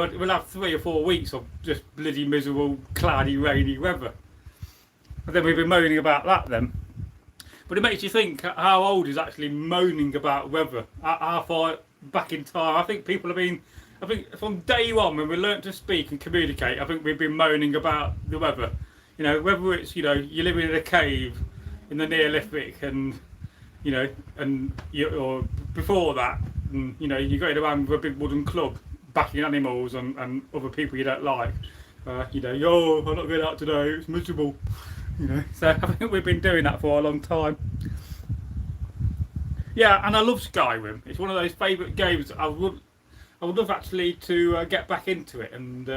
But we'll have 3 or 4 weeks of just bloody miserable, cloudy, rainy weather. And then we've been moaning about that then. But it makes you think how old is actually moaning about weather? How far back in time? I think people have been, I think from day one when we learnt to speak and communicate, I think we've been moaning about the weather. You know, whether it's, you know, you're living in a cave in the Neolithic and, you know, or before that, and, you know, you're going around with a big wooden club backing animals and other people you don't like. You know, yo, I'm not going out today, it's miserable. You know, so I think we've been doing that for a long time. Yeah, and I love Skyrim. It's one of those favourite games. I would love actually to get back into it. And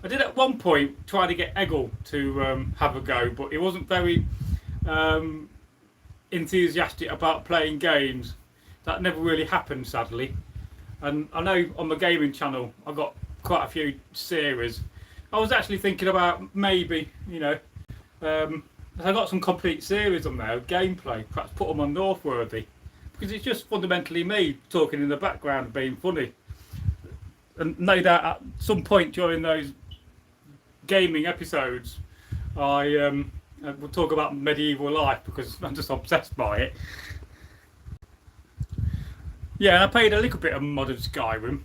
I did at one point try to get Eggle to have a go, but he wasn't very enthusiastic about playing games. That never really happened, sadly. And I know on my gaming channel I've got quite a few series. I was actually thinking about maybe, you know, I've got some complete series on there of gameplay, perhaps put them on Northworthy, because it's just fundamentally me talking in the background being funny. And no doubt at some point during those gaming episodes I will talk about medieval life because I'm just obsessed by it. Yeah, and I played a little bit of modern Skyrim.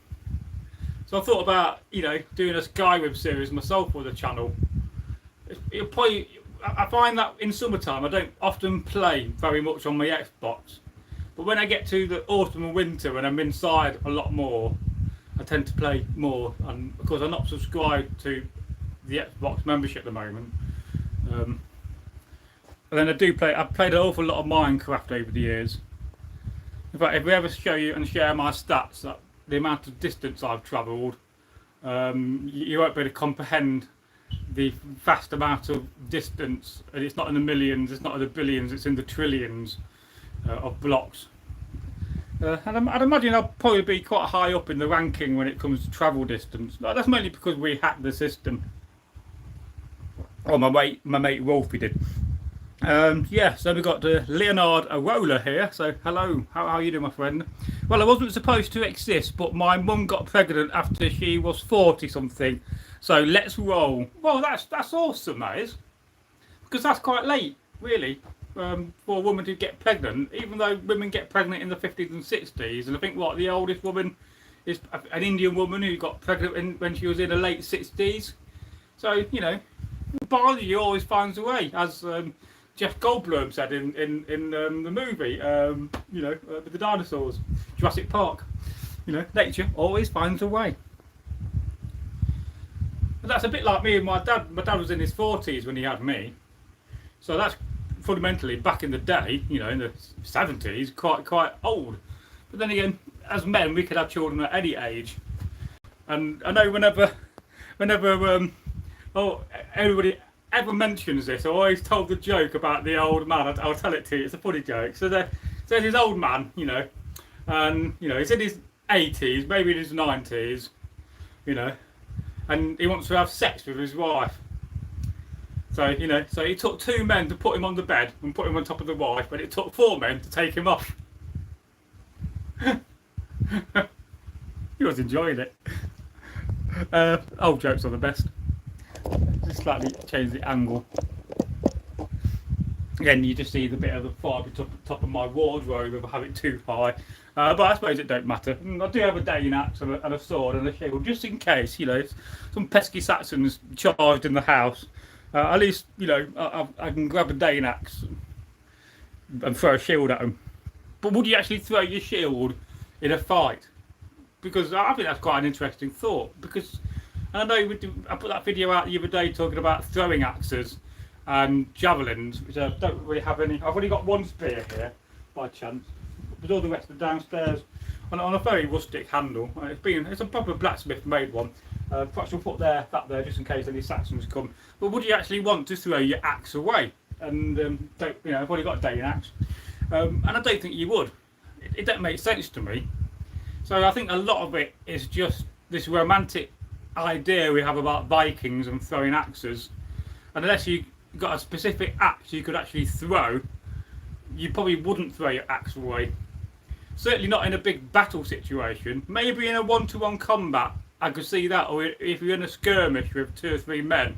So I thought about, you know, doing a Skyrim series myself for the channel. It'll probably, I find that in summertime I don't often play very much on my Xbox. But when I get to the autumn and winter and I'm inside a lot more, I tend to play more. And because I'm not subscribed to the Xbox membership at the moment. And then I do play, I've played an awful lot of Minecraft over the years. In fact, if we ever show you and share my stats, that the amount of distance I've travelled, you won't be able to comprehend the vast amount of distance. And it's not in the millions, it's not in the billions, it's in the trillions of blocks. And I'd imagine I'll probably be quite high up in the ranking when it comes to travel distance. That's mainly because we hacked the system. Oh, my mate Wolfie did. Yeah, so we've got Leonard Arola here. So hello, how are you doing, my friend? Well, I wasn't supposed to exist, but my mum got pregnant after she was 40 something. So let's roll. Well, that's awesome, that is, because that's quite late, really, for a woman to get pregnant. Even though women get pregnant in the 50s and 60s, and I think the oldest woman is an Indian woman who got pregnant when she was in the late 60s. So you know, biology always finds a way, as Jeff Goldblum said in the movie, you know, with the dinosaurs, Jurassic Park. You know, nature always finds a way. And that's a bit like me and my dad. My dad was in his 40s when he had me, so that's fundamentally back in the day, you know, in the 70s, quite old. But then again, as men, we could have children at any age. And I know whenever everybody ever mentions this, I always told the joke about the old man. I'll tell it to you. It's a funny joke. So there's this old man, you know, and you know he's in his 80s, maybe in his 90s, you know, and he wants to have sex with his wife. So you know, so he took 2 men to put him on the bed and put him on top of the wife, but it took 4 men to take him off. He was enjoying it. Old jokes are the best. Just slightly change the angle. Again, you just see the bit of the fibre top of my wardrobe if I have it too high. But I suppose it don't matter. I do have a Dane axe and a sword and a shield, just in case, you know, some pesky Saxons charged in the house. At least, you know, I can grab a Dane axe and throw a shield at them. But would you actually throw your shield in a fight? Because I think that's quite an interesting thought. Because I know I put that video out the other day talking about throwing axes and javelins, which I don't really have any. I've only got 1 spear here, by chance. But all the rest are downstairs on a very rustic handle. It's a proper blacksmith made one. Perhaps we'll put that there just in case any Saxons come. But would you actually want to throw your axe away? And you know, I've only got a Dane axe, and I don't think you would. It don't make sense to me. So I think a lot of it is just this romantic idea we have about Vikings and throwing axes, and unless you got a specific axe you could actually throw, you probably wouldn't throw your axe away. Certainly not in a big battle situation. Maybe in a 1-to-1 combat I could see that. Or if you're in a skirmish with 2 or 3 men,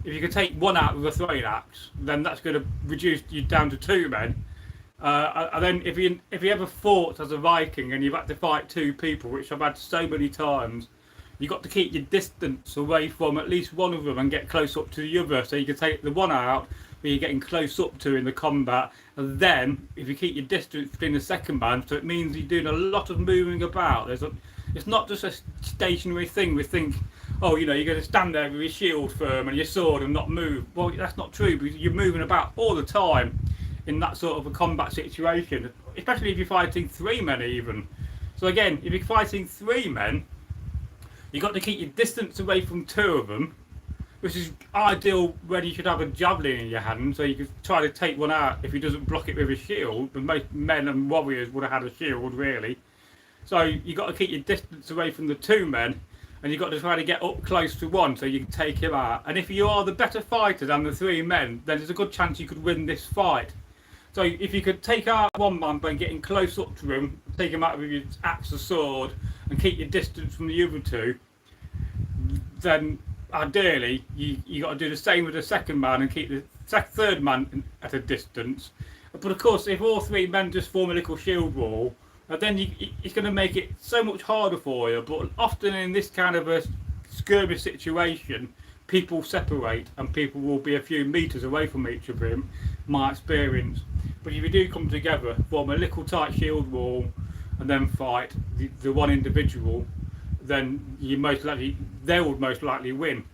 if you can take one out with a throwing axe, then that's going to reduce you down to 2 men. And then if you ever fought as a Viking and you've had to fight 2 people, which I've had so many times, you've got to keep your distance away from at least one of them and get close up to the other, so you can take the one out who you're getting close up to in the combat. And then if you keep your distance between the second man, so it means you're doing a lot of moving about. It's not just a stationary thing. We think, oh, you're going to stand there with your shield firm and your sword and not move. Well, that's not true, because you're moving about all the time in that sort of a combat situation, especially if you're fighting 3 men even. So again, if you're fighting 3 men, you've got to keep your distance away from 2 of them, which is ideal when you should have a javelin in your hand, so you could try to take one out if he doesn't block it with a shield. But most men and warriors would have had a shield, really. So you've got to keep your distance away from the 2 men, and you've got to try to get up close to one so you can take him out. And if you are the better fighter than the 3 men, then there's a good chance you could win this fight. So if you could take out one man by getting close up to him, take him out with your axe or sword, and keep your distance from the other 2, then ideally you got to do the same with the second man and keep the third man at a distance. But of course, if all 3 men just form a little shield wall, then it's going to make it so much harder for you. But often in this kind of a skirmish situation, people separate and people will be a few meters away from each other, in my experience. But if you do come together, form a little tight shield wall and then fight the one individual, then they would most likely win.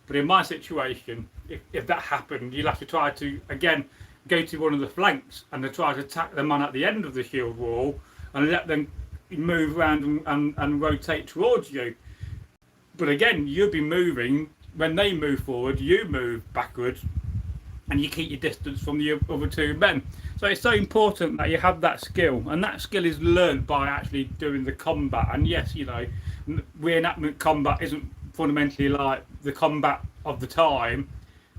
But in my situation, if that happened, you'll have to try to again go to one of the flanks and try to attack the man at the end of the shield wall and let them move around and rotate towards you. But again, you'll be moving. When they move forward, you move backwards, and you keep your distance from the other 2 men. So it's so important that you have that skill, and that skill is learned by actually doing the combat. And yes, reenactment combat isn't fundamentally like the combat of the time,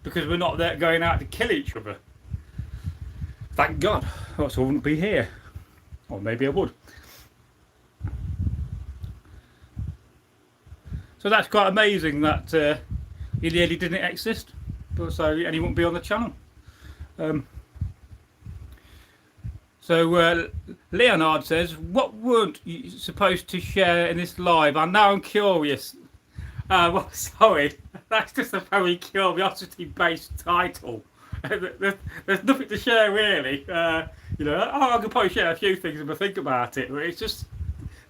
because we're not there going out to kill each other. Thank God, or else I wouldn't be here. Or maybe I would. So that's quite amazing that he nearly didn't exist, and he won't be on the channel. So Leonard says, what weren't you supposed to share in this live? And now I'm curious. Well, sorry, that's just a very curiosity-based title. There's nothing to share really. I could probably share a few things if I think about it, but it's just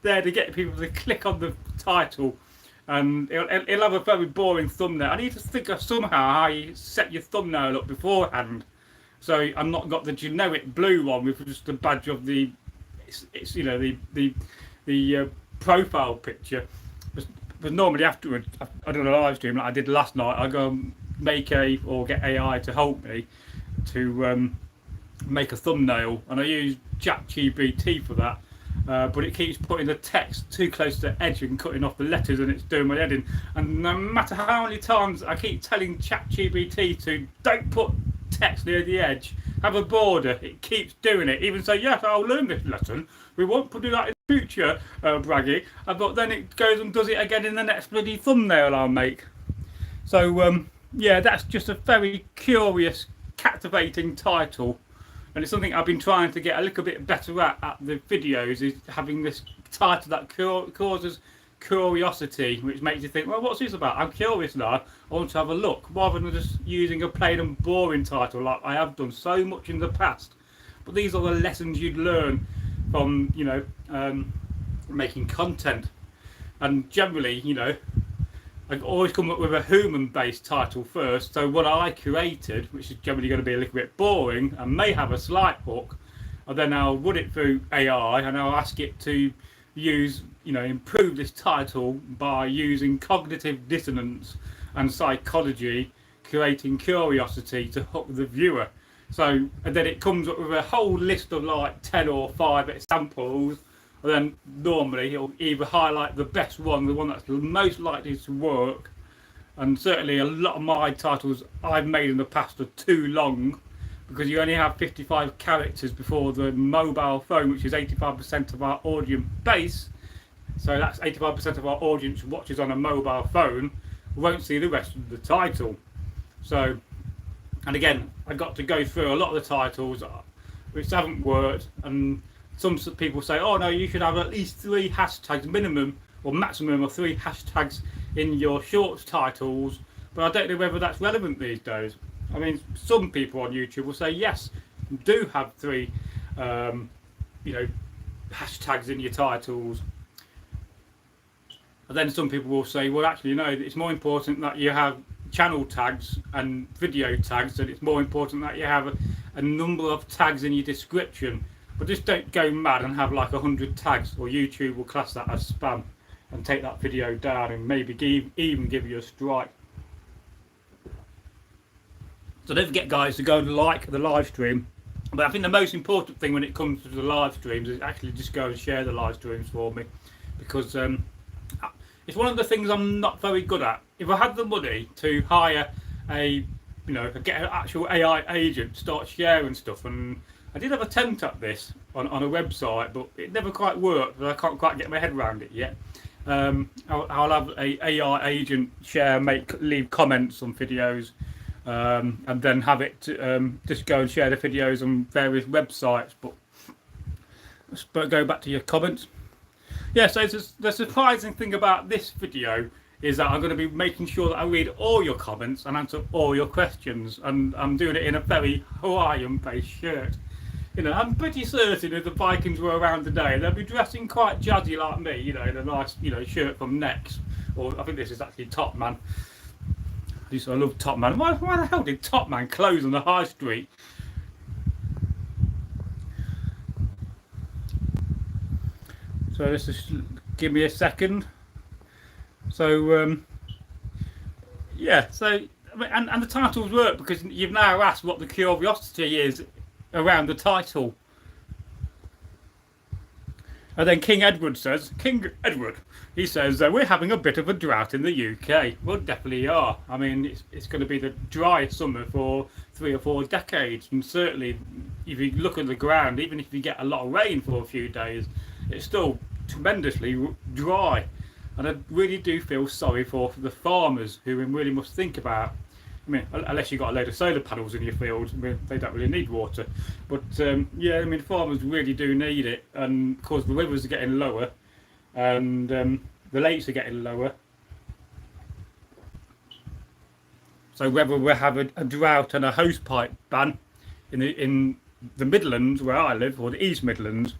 there to get people to click on the title, and it'll have a very boring thumbnail. I need to think of somehow how you set your thumbnail up beforehand, so I'm not got the generic blue one with just the badge of the profile picture. But normally afterwards, I do a live stream like I did last night. I go and get AI to help me to make a thumbnail, and I use ChatGPT for that. But it keeps putting the text too close to the edge and cutting off the letters, and it's doing my head in. And no matter how many times I keep telling ChatGPT to don't put text near the edge, have a border, it keeps doing it. Even so, yes, I'll learn this lesson. We won't do that in the future, Braggy. But then it goes and does it again in the next bloody thumbnail I'll make. So yeah, that's just a very curious, captivating title. And it's something I've been trying to get a little bit better at the videos, is having this title that causes curiosity, which makes you think, well, what's this about? I'm curious now, I want to have a look, rather than just using a plain and boring title like I have done so much in the past. But these are the lessons you'd learn from, making content. And generally, I always come up with a human-based title first. So what I created, which is generally going to be a little bit boring and may have a slight hook, and then I'll run it through AI and I'll ask it to use, improve this title by using cognitive dissonance and psychology, creating curiosity to hook the viewer. So, and then it comes up with a whole list of like 10 or 5 examples. And then normally it'll either highlight the best one, the one that's the most likely to work. And certainly a lot of my titles I've made in the past are too long, because you only have 55 characters before the mobile phone, which is 85% of our audience base, So that's 85% of our audience who watches on a mobile phone won't see the rest of the title. So, and again, I got to go through a lot of the titles which haven't worked, and some people say, oh no, you should have at least 3 hashtags minimum or maximum of 3 hashtags in your short titles, but I don't know whether that's relevant these days. I mean, some people on YouTube will say yes, do have 3 hashtags in your titles. And then some people will say, well, actually, no, it's more important that you have channel tags and video tags, and it's more important that you have a number of tags in your description. But just don't go mad and have like 100 tags, or YouTube will class that as spam and take that video down and maybe even give you a strike. So don't forget, guys, to go and like the live stream. But I think the most important thing when it comes to the live streams is actually just go and share the live streams for me, because it's one of the things I'm not very good at. If I had the money to hire get an actual AI agent to start sharing stuff, and I did have a attempt at this on a website, but it never quite worked. But I can't quite get my head around it yet. I'll have a AI agent leave comments on videos, and then have it just go and share the videos on various websites. But go back to your comments. Yeah, so the surprising thing about this video is that I'm going to be making sure that I read all your comments and answer all your questions, and I'm doing it in a very Hawaiian-based shirt. I'm pretty certain if the Vikings were around today, they'd be dressing quite jazzy like me, the nice, shirt from Next, or I think this is actually Top Man. I love Top Man. Why the hell did Top Man close on the high street? So let's just give me a second. So yeah, so and the titles work because you've now asked what the curiosity is around the title. And then King Edward, he says, we're having a bit of a drought in the UK. Well, definitely are. I mean, it's going to be the driest summer for 3 or 4 decades. And certainly, if you look at the ground, even if you get a lot of rain for a few days, it's still tremendously dry. And I really do feel sorry for the farmers who really must think about, I mean, unless you've got a load of solar panels in your field, I mean, they don't really need water. But yeah, I mean, farmers really do need it, and of course the rivers are getting lower, and the lakes are getting lower. So whether we have a drought and a hosepipe ban in the Midlands where I live, or the East Midlands,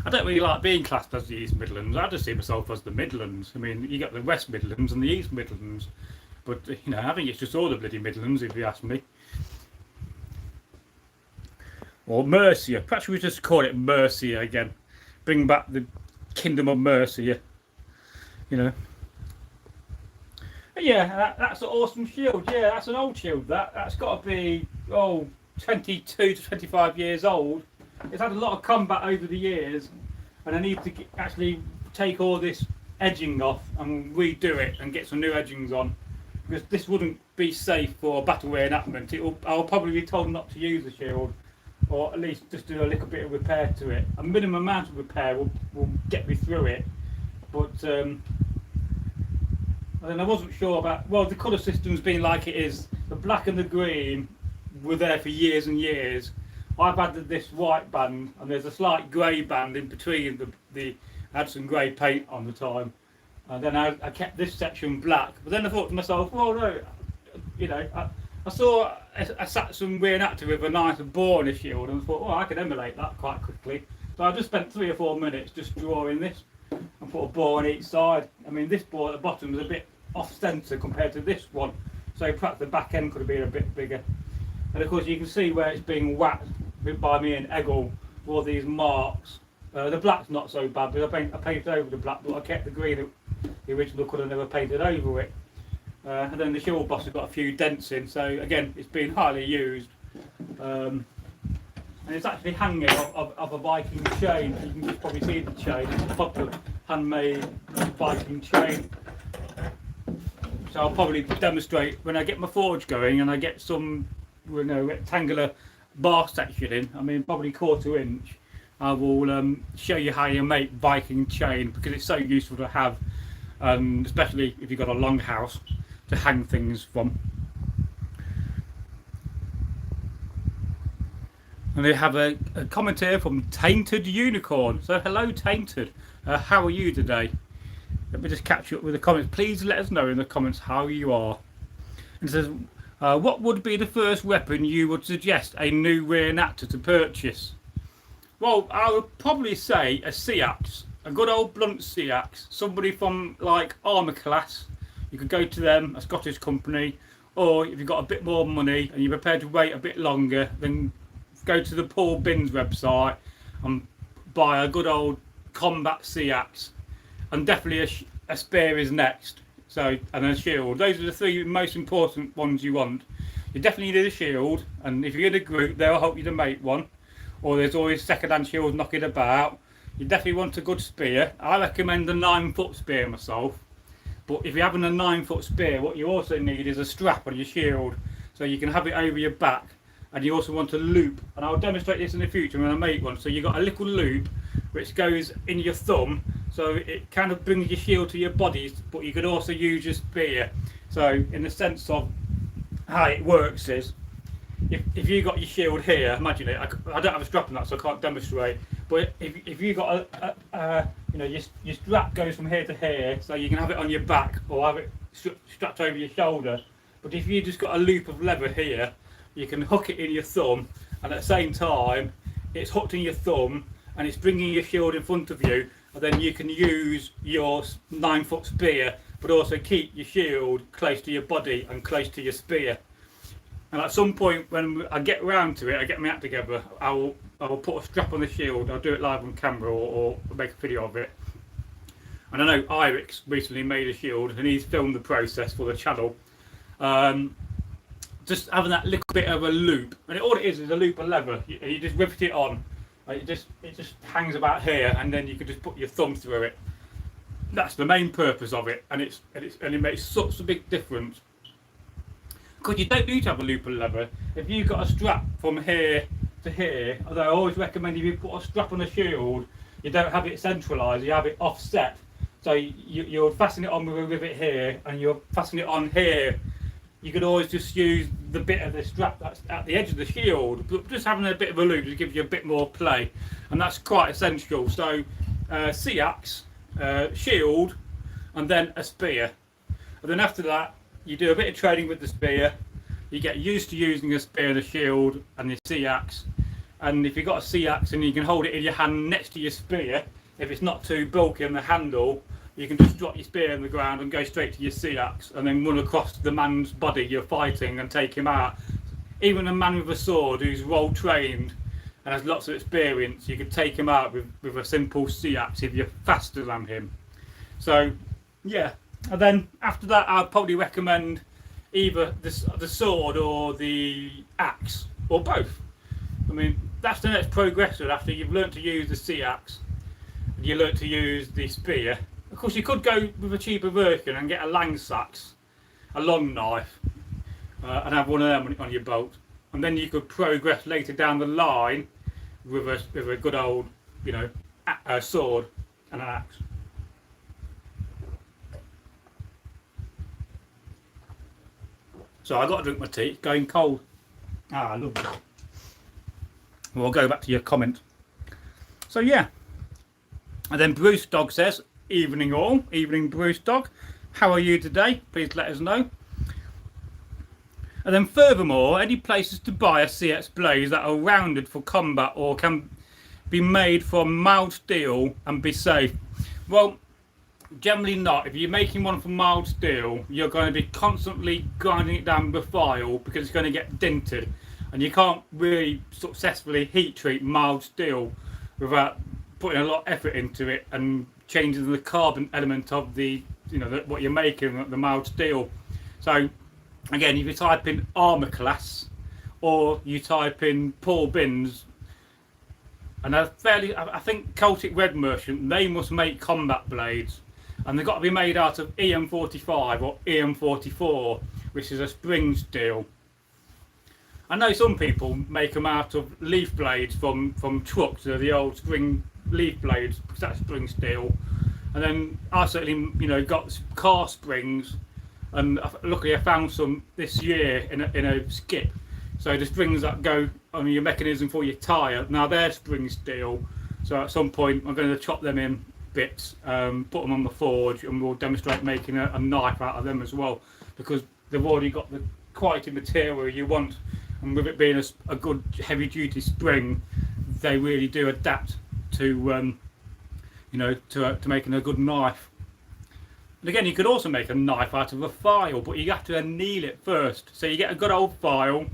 I don't really like being classed as the East Midlands. I just see myself as the Midlands. I mean, you got the West Midlands and the East Midlands. But, I think it's just all the bloody Midlands, if you ask me. Or Mercia. Perhaps we just call it Mercia again. Bring back the Kingdom of Mercia. But yeah, that's an awesome shield. Yeah, that's an old shield. That's got to be, 22 to 25 years old. It's had a lot of combat over the years. And I need to actually take all this edging off and redo it and get some new edgings on. Because this wouldn't be safe for a battle reenactment. I'll probably be told not to use the shield, or at least just do a little bit of repair to it. A minimum amount of repair will get me through it. But and then I wasn't sure about, the colour system's been like it is. The black and the green were there for years and years. I've added this white band, and there's a slight grey band in between. I had some grey paint on the time. And then I kept this section black. But then I thought to myself, well, no, I saw a Saxon reenactor with a nice boar in a shield, and I thought, I can emulate that quite quickly. So I just spent 3 or 4 minutes just drawing this and put a boar on each side. I mean, this boar at the bottom was a bit off-centre compared to this one, so perhaps the back end could have been a bit bigger. And of course, you can see where it's being whacked by me and Eggle, all these marks. The black's not so bad, but I painted over the black, but I kept the green. The original colour never painted over it. And then the shield boss has got a few dents in, so again, it's been highly used. And it's actually hanging of a Viking chain. You can just probably see the chain. It's a proper handmade Viking chain. So I'll probably demonstrate when I get my forge going and I get some rectangular bar section in. I mean, probably 1/4 inch. I will show you how you make Viking chain, because it's so useful to have, especially if you've got a long house to hang things from. And they have a comment here from Tainted Unicorn. So hello Tainted, how are you today? Let me just catch you up with the comments. Please let us know in the comments how you are. And it says, what would be the first weapon you would suggest a new reenactor to purchase? Well, I would probably say a sea axe, a good old blunt sea axe. Somebody from like armour class, you could go to them, a Scottish company, or if you've got a bit more money and you're prepared to wait a bit longer, then go to the Paul Binns website and buy a good old combat sea axe. And definitely a spear is next. So, and a shield. Those are the three most important ones you want. You definitely need a shield, and if you're in a group, they'll help you to make one. Or there's always second-hand shields knocking about. You definitely want a good spear. I recommend a 9-foot spear myself. But if you're having a 9-foot spear, what you also need is a strap on your shield, so you can have it over your back. And you also want a loop, and I'll demonstrate this in the future when I make one. So you've got a little loop which goes in your thumb, so it kind of brings your shield to your body, but you could also use your spear. So in the sense of how it works is, if you got your shield here, imagine it. I don't have a strap on that, so I can't demonstrate. But if you got your strap goes from here to here, so you can have it on your back or have it strapped over your shoulder. But if you just got a loop of leather here, you can hook it in your thumb, and at the same time, it's hooked in your thumb, and it's bringing your shield in front of you. And then you can use your 9-foot spear, but also keep your shield close to your body and close to your spear. And at some point when I get round to it, I get my act together, I will put a strap on the shield. I'll do it live on camera or make a video of it. And I know Irix recently made a shield, and he's filmed the process for the channel. Just having that little bit of a loop, and all it is a loop of leather. You just rivet it on. It just hangs about here, and then you can just put your thumb through it. That's the main purpose of it, and it makes such a big difference. Because you don't need to have a loop of leather. If you've got a strap from here to here, although I always recommend if you put a strap on a shield, you don't have it centralised, you have it offset. So you'll fasten it on with a rivet here, and you'll fasten it on here. You could always just use the bit of the strap that's at the edge of the shield, but just having a bit of a loop just gives you a bit more play, and that's quite essential. So sea axe, shield, and then a spear. And then after that, you do a bit of training with the spear. You get used to using a spear and a shield and the sea axe. And if you've got a sea axe and you can hold it in your hand next to your spear, if it's not too bulky on the handle, you can just drop your spear in the ground and go straight to your sea axe, and then run across the man's body you're fighting and take him out. Even a man with a sword who's well trained and has lots of experience, you could take him out with a simple sea axe if you're faster than him. So yeah, and then after that I'd probably recommend either the sword or the axe, or both. I mean, that's the next progression after you've learnt to use the sea axe and you learnt to use the spear. Of course, you could go with a cheaper version and get a Langsax, a long knife, and have one of them on your belt. And then you could progress later down the line with a good old, sword and an axe. So I got to drink my tea. It's going cold. I love it. We'll go back to your comment. So yeah. And then Bruce Dog says, evening all, evening Bruce Dog, how are you today? Please let us know. And then furthermore, any places to buy a CX blades that are rounded for combat or can be made from mild steel and be safe? Well, generally not. If you're making one from mild steel, you're going to be constantly grinding it down with a file because it's going to get dented, and you can't really successfully heat treat mild steel without putting a lot of effort into it and changing the carbon element of what you're making, the mild steel. So again, if you type in armour class or you type in Paul Binns, and I think Celtic Red Merchant, they must make combat blades, and they've got to be made out of EM45 or EM44, which is a spring steel. I know some people make them out of leaf blades from trucks, the old spring leaf blades, because that's spring steel. And then I certainly, got car springs, and luckily I found some this year in a skip. So the springs that go on your mechanism for your tyre, now they're spring steel. So at some point I'm going to chop them in bits, put them on the forge, and we'll demonstrate making a knife out of them as well, because they've already got the quality material you want, and with it being a good heavy duty spring, they really do adapt to to making a good knife. And again, you could also make a knife out of a file, but you have to anneal it first. So you get a good old file,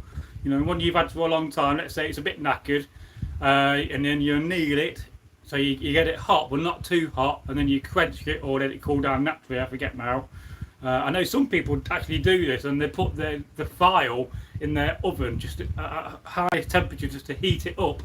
one you've had for a long time, let's say it's a bit knackered, and then you anneal it, so you get it hot, but not too hot, and then you quench it or let it cool down naturally, I forget now. I know some people actually do this, and they put the file in their oven just at a high temperature just to heat it up,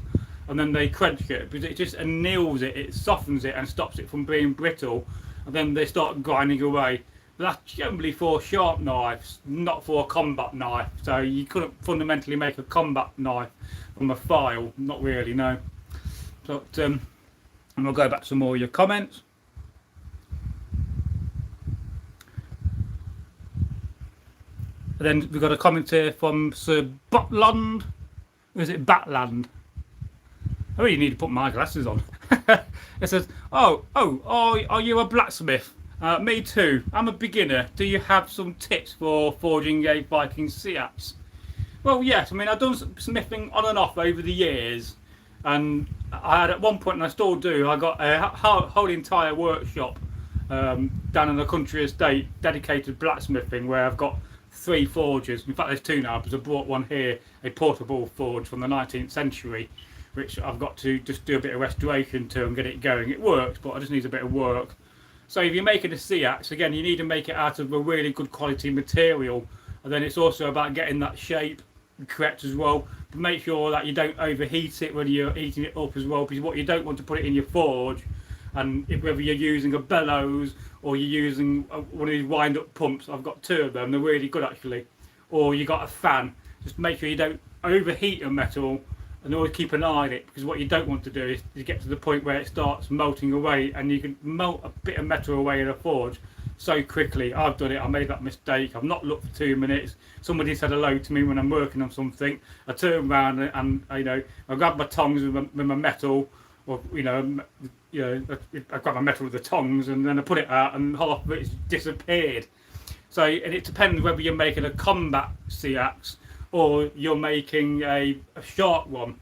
and then they quench it, because it just anneals it, it softens it and stops it from being brittle, and then they start grinding away. But that's generally for sharp knives, not for a combat knife. So you couldn't fundamentally make a combat knife from a file, not really, no. But and we'll go back to some more of your comments. And then we've got a comment here from Sir Botland. Or is it Batland? I really need to put my glasses on. It says, oh, are you a blacksmith? Me too. I'm a beginner. Do you have some tips for forging a Viking sea axe? Well, yes. I mean, I've done smithing on and off over the years, and I had at one point, and I still do, I got a whole entire workshop down in the country estate dedicated blacksmithing, where I've got 3 forges. In fact, there's 2 now, because I brought one here, a portable forge from the 19th century, which I've got to just do a bit of restoration to and get it going. It works, but I just need a bit of work. So if you're making a sea axe, again, you need to make it out of a really good quality material, and then it's also about getting that shape correct as well. But make sure that you don't overheat it when you're heating it up as well, because what you don't want to put it in your forge, and whether you're using a bellows or you're using one of these wind-up pumps, I've got 2 of them, they're really good actually, or you got a fan, just make sure you don't overheat your metal, and always keep an eye on it, because what you don't want to do is to get to the point where it starts melting away, and you can melt a bit of metal away in a forge so quickly. I've done it, I made that mistake, I've not looked for 2 minutes, somebody said hello to me when I'm working on something, I turn around and I grab my tongs with my metal, or I grab my metal with the tongs, and then I put it out, and half of it's disappeared. So, and it depends whether you're making a combat sea axe or you're making a sharp one.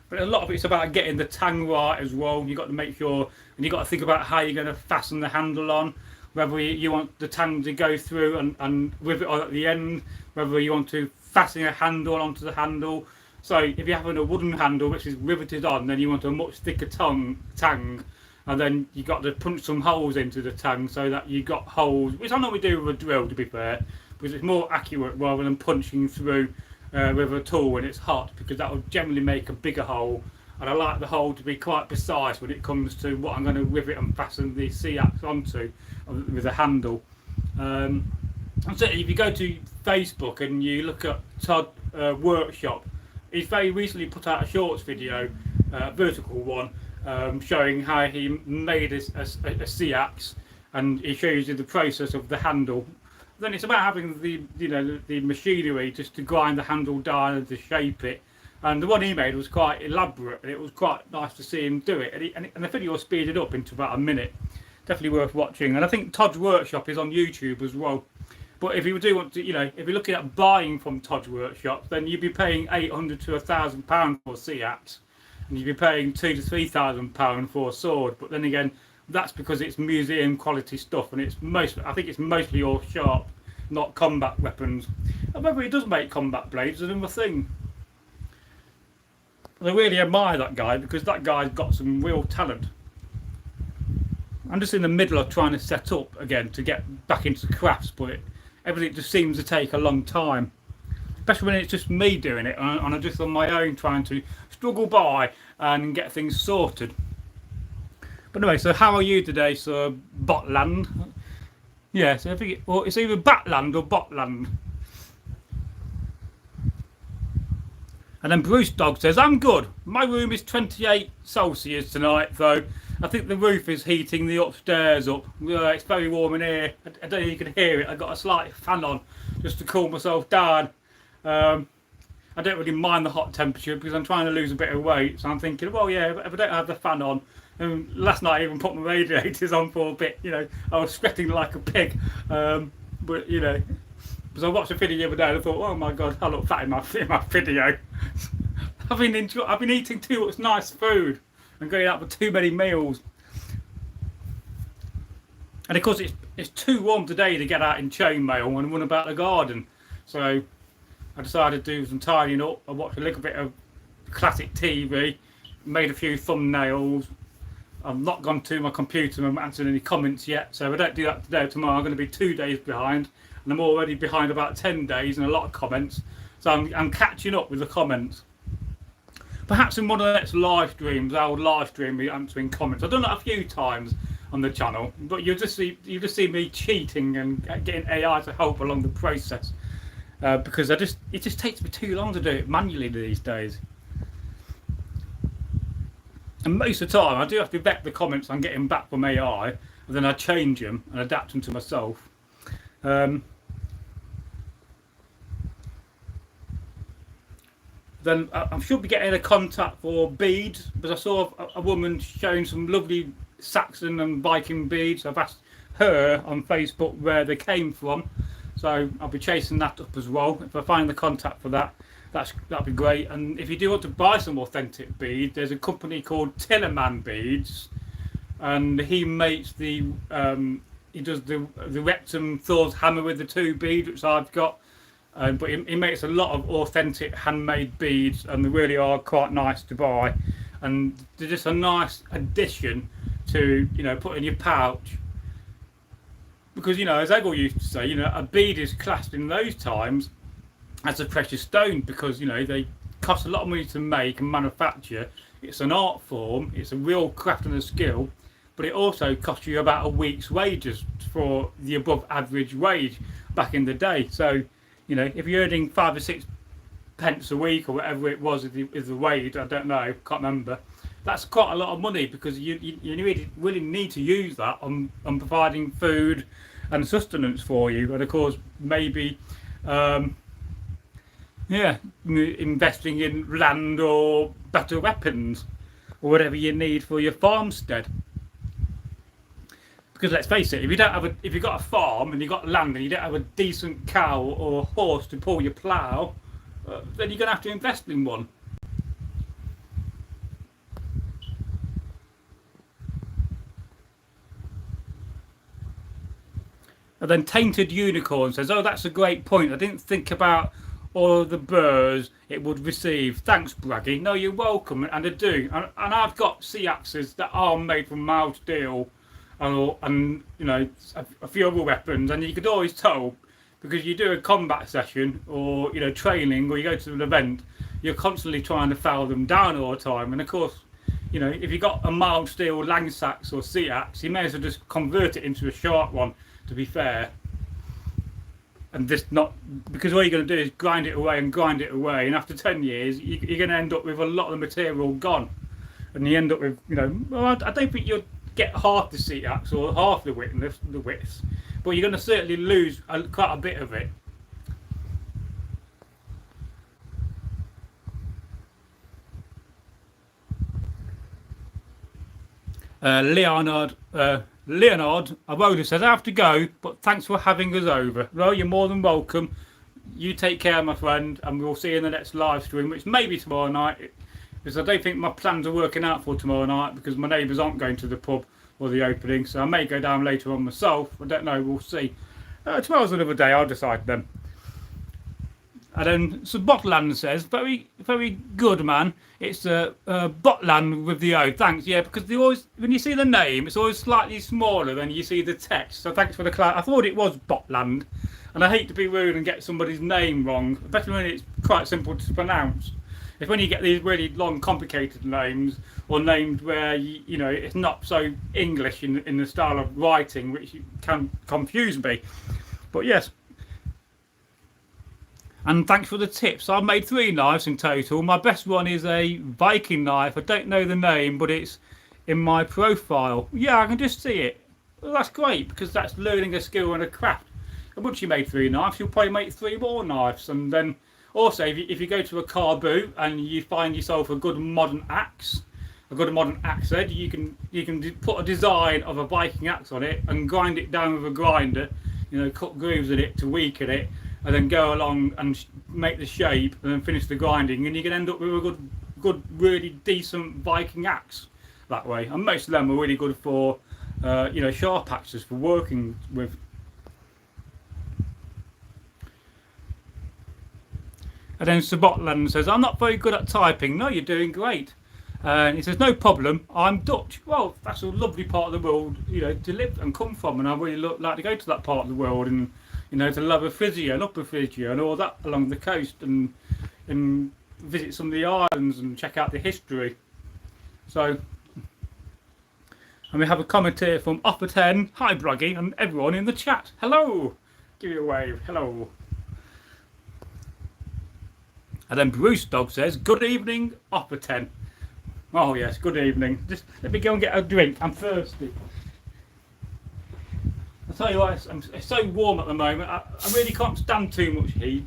But a lot of it's about getting the tang right as well. You've got to make sure, and you've got to think about how you're going to fasten the handle on, whether you want the tang to go through and with it on at the end, whether you want to fasten a handle onto the handle. So if you're having a wooden handle which is riveted on, then you want a much thicker tang, and then you got to punch some holes into the tang so that you got holes, which I normally do with a drill, to be fair, because it's more accurate rather than punching through with a tool when it's hot, because that will generally make a bigger hole, and I like the hole to be quite precise when it comes to what I'm going to rivet and fasten the sea axe onto with a handle. And so if you go to Facebook and you look at Todd Workshop, he's very recently put out a shorts video, vertical one, showing how he made a sea axe, and he shows you the process of the handle. Then it's about having the machinery just to grind the handle down and to shape it. And the one he made was quite elaborate, and it was quite nice to see him do it. And the video was speeded up into about a minute. Definitely worth watching. And I think Todd's Workshop is on YouTube as well. But if you do want to, if you're looking at buying from Todd's Workshop, then you'd be paying £800 to £1,000 for a sea axe, and you'd be paying £2,000 to £3,000 for a sword. But then again, that's because it's museum quality stuff, and I think it's mostly all sharp, not combat weapons. And whether he does make combat blades is another thing. I really admire that guy, because that guy's got some real talent. I'm just in the middle of trying to set up again to get back into crafts, but everything just seems to take a long time, especially when it's just me doing it, and I'm just on my own trying to struggle by and get things sorted. But anyway, so how are you today, Sir Botland? Yeah, so I think it's either Batland or Botland. And then Bruce Dog says, I'm good. My room is 28 Celsius tonight, though. I think the roof is heating the upstairs up. It's very warm in here. I don't know if you can hear it. I got a slight fan on just to cool myself down. I don't really mind the hot temperature because I'm trying to lose a bit of weight. So I'm thinking, well, yeah, if I don't have the fan on. And last night I even put my radiators on for a bit. I was sweating like a pig. But because I watched a video the other day and I thought, oh my God, I look fat in my video. I've been eating too much nice food and going out for too many meals. And of course it's too warm today to get out in chainmail and run about the garden. So I decided to do some tidying up. I watched a little bit of classic TV, made a few thumbnails. I've not gone to my computer and answered any comments yet, so if I don't do that today or tomorrow, I'm going to be 2 days behind, and I'm already behind about 10 days and a lot of comments. So I'm catching up with the comments. Perhaps in one of the next live streams, I will live stream me answering comments. I've done that a few times on the channel, but you just see me cheating and getting AI to help along the process. Because it just takes me too long to do it manually these days. And most of the time I do have to vet the comments I'm getting back from AI, and then I change them and adapt them to myself. Then I should be getting a contact for beads, because I saw a woman showing some lovely Saxon and Viking beads. I've asked her on Facebook where they came from. So I'll be chasing that up as well. If I find the contact for that, that'd be great. And if you do want to buy some authentic beads, there's a company called Tillerman Beads, and he makes he does the rectum Thor's hammer with the 2 beads, which I've got. But he makes a lot of authentic handmade beads, and they really are quite nice to buy. And they're just a nice addition to put in your pouch. Because, as Eggle used to say, a bead is classed in those times as a precious stone because, they cost a lot of money to make and manufacture. It's an art form, it's a real craft and a skill, but it also costs you about a week's wages for the above average wage back in the day. So, if you're earning 5 or 6 pence a week or whatever it was is the wage, I don't know, can't remember. That's quite a lot of money because you really need to use that on providing food and sustenance for you, and of course maybe investing in land or better weapons or whatever you need for your farmstead. Because let's face it, if you've got a farm and you've got land and you don't have a decent cow or a horse to pull your plough, then you're going to have to invest in one. And then Tainted Unicorn says, oh, that's a great point. I didn't think about all of the burrs it would receive. Thanks, Braggy. No, you're welcome, and I do. And I've got sea axes that are made from mild steel and a few other weapons. And you could always tell, because you do a combat session or, training, or you go to an event, you're constantly trying to foul them down all the time. And of course, if you've got a mild steel Langsax or sea axe, you may as well just convert it into a sharp one, to be fair, and just not, because all you're going to do is grind it away, and after 10 years you're going to end up with a lot of the material gone, and you end up with I don't think you'll get half the seat axe or half the width, but you're going to certainly lose quite a bit of it. Leonard Avoda says, I have to go, but thanks for having us over. Well, you're more than welcome. You take care, my friend, and we'll see you in the next live stream, which may be tomorrow night, because I don't think my plans are working out for tomorrow night, because my neighbours aren't going to the pub or the opening, so I may go down later on myself. I don't know, we'll see. Tomorrow's another day, I'll decide then. And then Botland says, very, very good, man. It's Botland with the O. Thanks. Yeah, because they always, when you see the name, it's always slightly smaller than you see the text. So thanks for the clarity. I thought it was Botland, and I hate to be rude and get somebody's name wrong, especially when it's quite simple to pronounce. It's when you get these really long, complicated names, or names where it's not so English in the style of writing, which can confuse me. But yes. And thanks for the tips. I've made 3 knives in total. My best one is a Viking knife. I don't know the name, but it's in my profile. Yeah, I can just see it. Well, that's great, because that's learning a skill and a craft. And once you made 3 knives, you'll probably make 3 more knives. And then also, if you go to a car boot and you find yourself a good modern axe, a good modern axe head, you can put a design of a Viking axe on it and grind it down with a grinder. You know, cut grooves in it to weaken it, and then go along and make the shape and then finish the grinding, and you can end up with a good, really decent Viking axe that way. And most of them are really good for, you know, sharp axes for working with. And then Sabotland says, I'm not very good at typing. No, you're doing great. And he says, no problem, I'm Dutch. Well, that's a lovely part of the world, you know, to live and come from. And I really like to go to that part of the world, and, you know, to Lower Frisia and Upper Frisia and all that along the coast, and visit some of the islands and check out the history. So, and we have a comment here from Upper 10. Hi, Braggy, and everyone in the chat. Hello. Give you a wave. Hello. And then Bruce Dog says, good evening, Upper 10. Oh yes, good evening. Just let me go and get a drink. I'm thirsty. I'll tell you what, it's so warm at the moment. I really can't stand too much heat.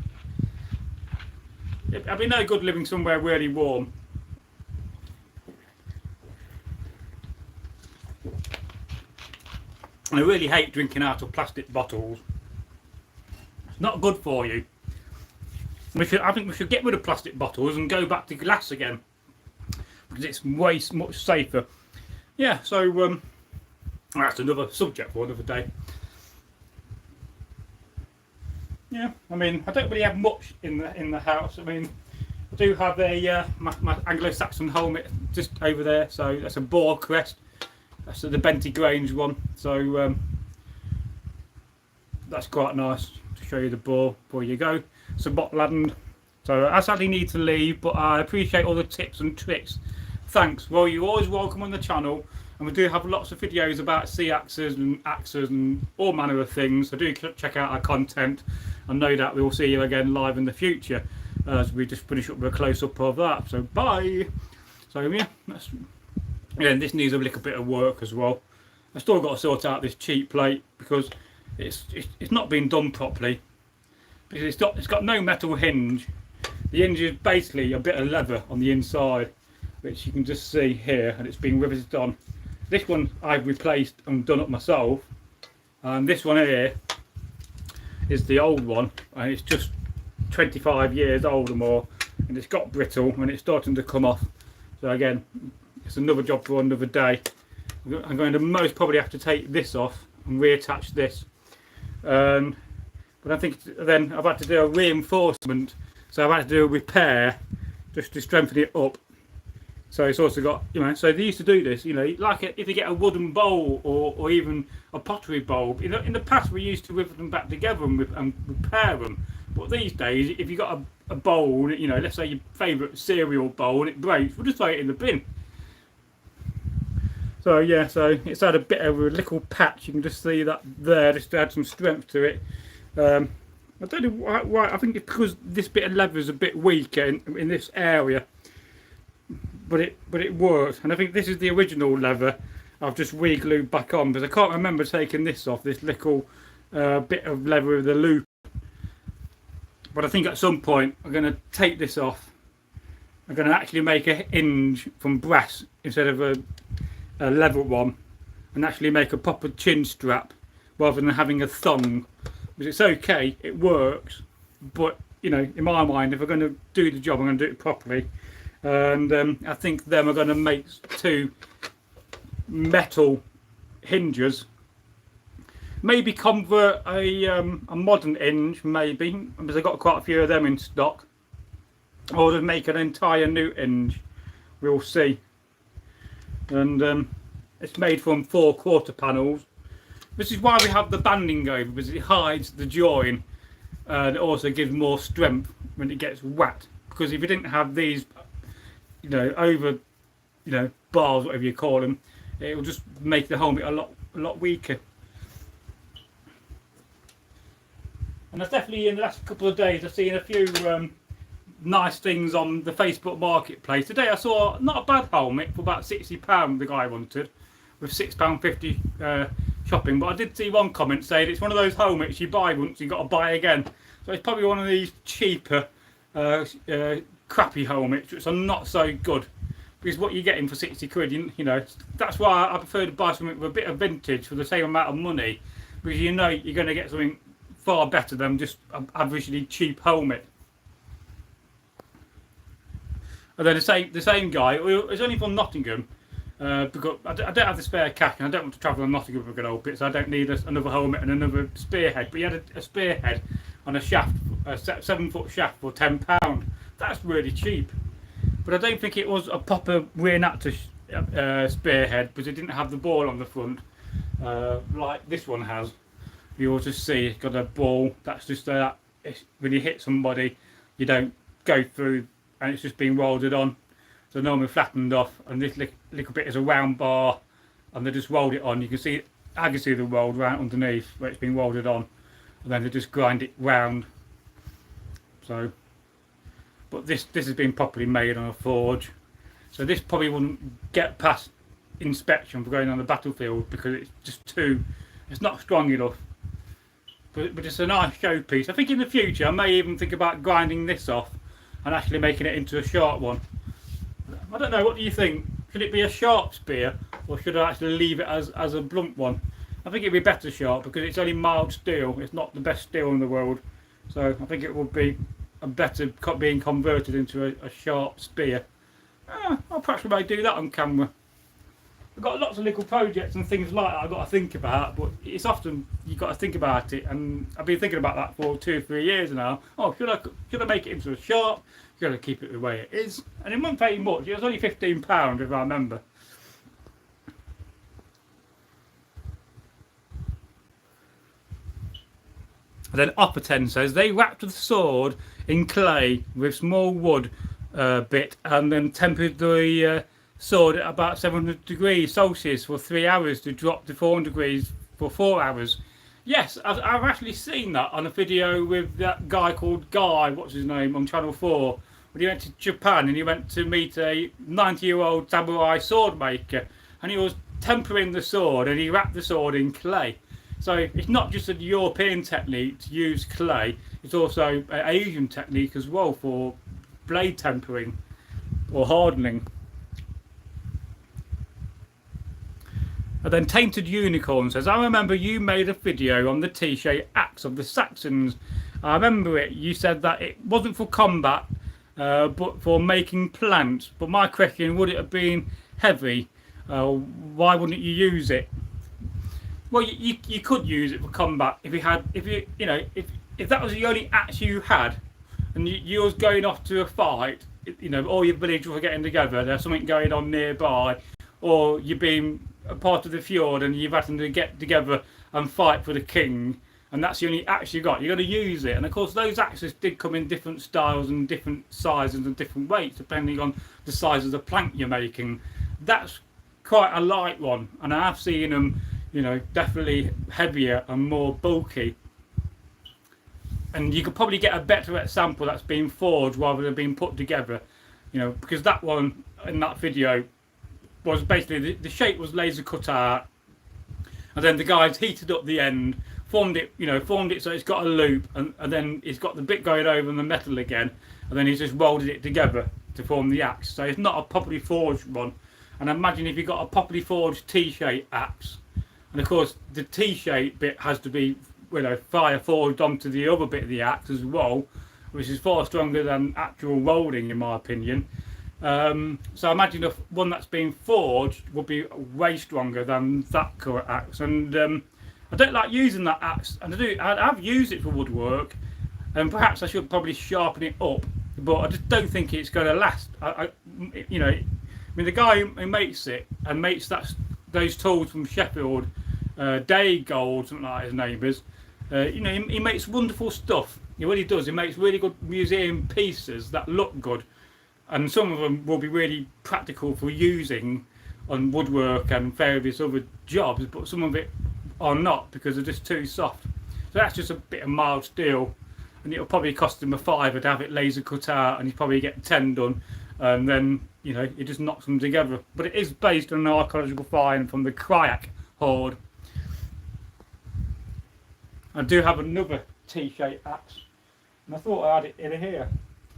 It'd be no good living somewhere really warm. I really hate drinking out of plastic bottles. It's not good for you. I think we should get rid of plastic bottles and go back to glass again, because it's way much safer. Yeah, so that's another subject for another day. Yeah, I mean, I don't really have much in the house. I mean, I do have a my Anglo-Saxon helmet just over there, so that's a boar crest. That's the Benty Grange one, so that's quite nice to show you the boar before you go. Sabotland. So I sadly need to leave, but I appreciate all the tips and tricks. Thanks. Well, you're always welcome on the channel, and we do have lots of videos about sea axes and all manner of things. So do check out our content, and no doubt we will see you again live in the future as we just finish up with a close-up of that. So bye. So yeah, this needs a little bit of work as well. I've still got to sort out this cheek plate, because it's not been done properly. Because it's got no metal hinge. The hinge is basically a bit of leather on the inside, which you can just see here, and it's been riveted on. This one I've replaced and done up myself, and this one here is the old one, and it's just 25 years old or more, and it's got brittle and it's starting to come off. So again, it's another job for another day. I'm going to most probably have to take this off and reattach this. But I think then I've had to do a reinforcement, so I've had to do a repair just to strengthen it up. So it's also got, you know, so they used to do this, you know, like if you get a wooden bowl or even a pottery bowl. In the past we used to rivet them back together and repair them. But these days, if you got a bowl, you know, let's say your favourite cereal bowl, and it breaks, we'll just throw it in the bin. So yeah, so it's had a bit of a little patch. You can just see that there, just to add some strength to it. I don't know why. I think it's because this bit of leather is a bit weaker in this area, but it works. And I think this is the original leather. I've just re-glued back on, because I can't remember taking this off. This little bit of leather with the loop. But I think at some point I'm going to take this off. I'm going to actually make a hinge from brass instead of a leather one, and actually make a proper chin strap rather than having a thong. Because it's okay, it works, but you know, in my mind, if I'm going to do the job, I'm going to do it properly. And I think then we're going to make 2 metal hinges. Maybe convert a modern hinge, maybe, because I've got quite a few of them in stock. Or just make an entire new hinge. We'll see. And it's made from 4 quarter panels. This is why we have the banding over, because it hides the join, and it also gives more strength when it gets wet. Because if you didn't have these, you know, over, you know, bars, whatever you call them, it will just make the helmet a lot weaker. And that's definitely, in the last couple of days, I've seen a few nice things on the Facebook marketplace. Today I saw not a bad helmet for about £60 the guy wanted, with £6.50 shopping. But I did see one comment saying it's one of those helmets you buy once, you've got to buy again. So it's probably one of these cheaper, crappy helmets, which are not so good. Because what you're getting for 60 quid, you know, that's why I prefer to buy something with a bit of vintage for the same amount of money. Because you know you're going to get something far better than just an averagely cheap helmet. And then the same guy, it's only from Nottingham, because I don't have the spare cash and I don't want to travel on Nottingham if I can help it, so I don't need another helmet and another spearhead. But he had a spearhead on a shaft, a 7-foot shaft for £10. That's really cheap. But I don't think it was a proper reenactor spearhead, because it didn't have the ball on the front, like this one has. You'll just see it's got a ball that's just when you hit somebody, you don't go through, and it's just being welded on. So normally flattened off, and this little bit is a round bar, and they just weld it on. You can see, I can see the weld right underneath where it's been welded on, and then they just grind it round. So, but this has been properly made on a forge, so this probably wouldn't get past inspection for going on the battlefield, because it's just it's not strong enough. But it's a nice showpiece. I think in the future I may even think about grinding this off and actually making it into a sharp one. I don't know, what do you think? Should it be a sharp spear, or should I actually leave it as a blunt one? I think it'd be better sharp, because it's only mild steel. It's not the best steel in the world, so I think it would be a better being converted into a sharp spear. I'll perhaps maybe do that on camera. I've got lots of little projects and things like that I've got to think about, but it's often you've got to think about it, and I've been thinking about that for 2 or 3 years now. Oh, should I make it into a sharp? Should I keep it the way it is? And it won't pay much. It was only £15 if I remember. And then Upper 10 says they wrapped the sword in clay with small wood bit, and then tempered the sword at about 700 degrees Celsius for 3 hours to drop to 400 degrees for 4 hours. Yes, I've actually seen that on a video with that guy called Guy, what's his name, on Channel 4. When he went to Japan and he went to meet a 90-year-old samurai sword maker, and he was tempering the sword, and he wrapped the sword in clay. So it's not just a European technique to use clay, it's also an Asian technique as well for blade tempering or hardening. And then Tainted Unicorn says, I remember you made a video on the T-shaped axe of the Saxons. I remember it. You said that it wasn't for combat, but for making plants. But my question, would it have been heavy? Why wouldn't you use it? Well, you could use it for combat if if that was the only axe you had, and you was going off to a fight. All your villagers were getting together. There's something going on nearby, or you've been a part of the fjord and you've had to get together and fight for the king, and that's the only axe you got. You're going to use it. And of course those axes did come in different styles and different sizes and different weights depending on the size of the plank you're making. That's quite a light one, and I have seen them definitely heavier and more bulky, and you could probably get a better example that's been forged rather than being put together, because that one in that video was basically the shape was laser cut out, and then the guys heated up the end, formed it so it's got a loop, and then it's got the bit going over the metal again, and then he's just welded it together to form the axe. So it's not a properly forged one. And imagine if you got a properly forged T-shaped axe, and of course the T-shaped bit has to be fire forged onto the other bit of the axe as well, which is far stronger than actual welding in my opinion. So imagine if one that's been forged would be way stronger than that current axe. And I don't like using that axe, and I've used it for woodwork, and perhaps I should probably sharpen it up, but I just don't think it's going to last. The guy who makes it and makes those tools from Sheffield, Day Gold, something like his name is, he makes wonderful stuff. What he does, he makes really good museum pieces that look good. And some of them will be really practical for using on woodwork and various other jobs, but some of it are not, because they're just too soft. So that's just a bit of mild steel, and it'll probably cost him a fiver to have it laser cut out, and he'd probably get 10 done, and then he just knocks them together. But it is based on an archaeological find from the Kryak hoard. I do have another T-shaped axe, and I thought I had it in here.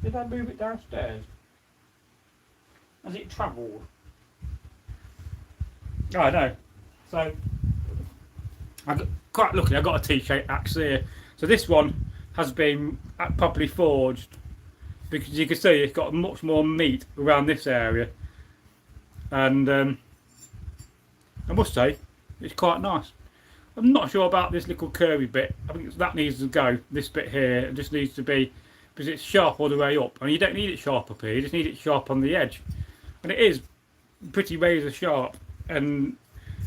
Did I move it downstairs? Has it travelled? Oh, I know. So, quite luckily I got a T-shaped axe here. So this one has been properly forged, because you can see it's got much more meat around this area, and I must say it's quite nice. I'm not sure about this little curvy bit. I think that needs to go. This bit here, it just needs to be, because it's sharp all the way up, and you don't need it sharp up here, you just need it sharp on the edge, and it is pretty razor sharp. And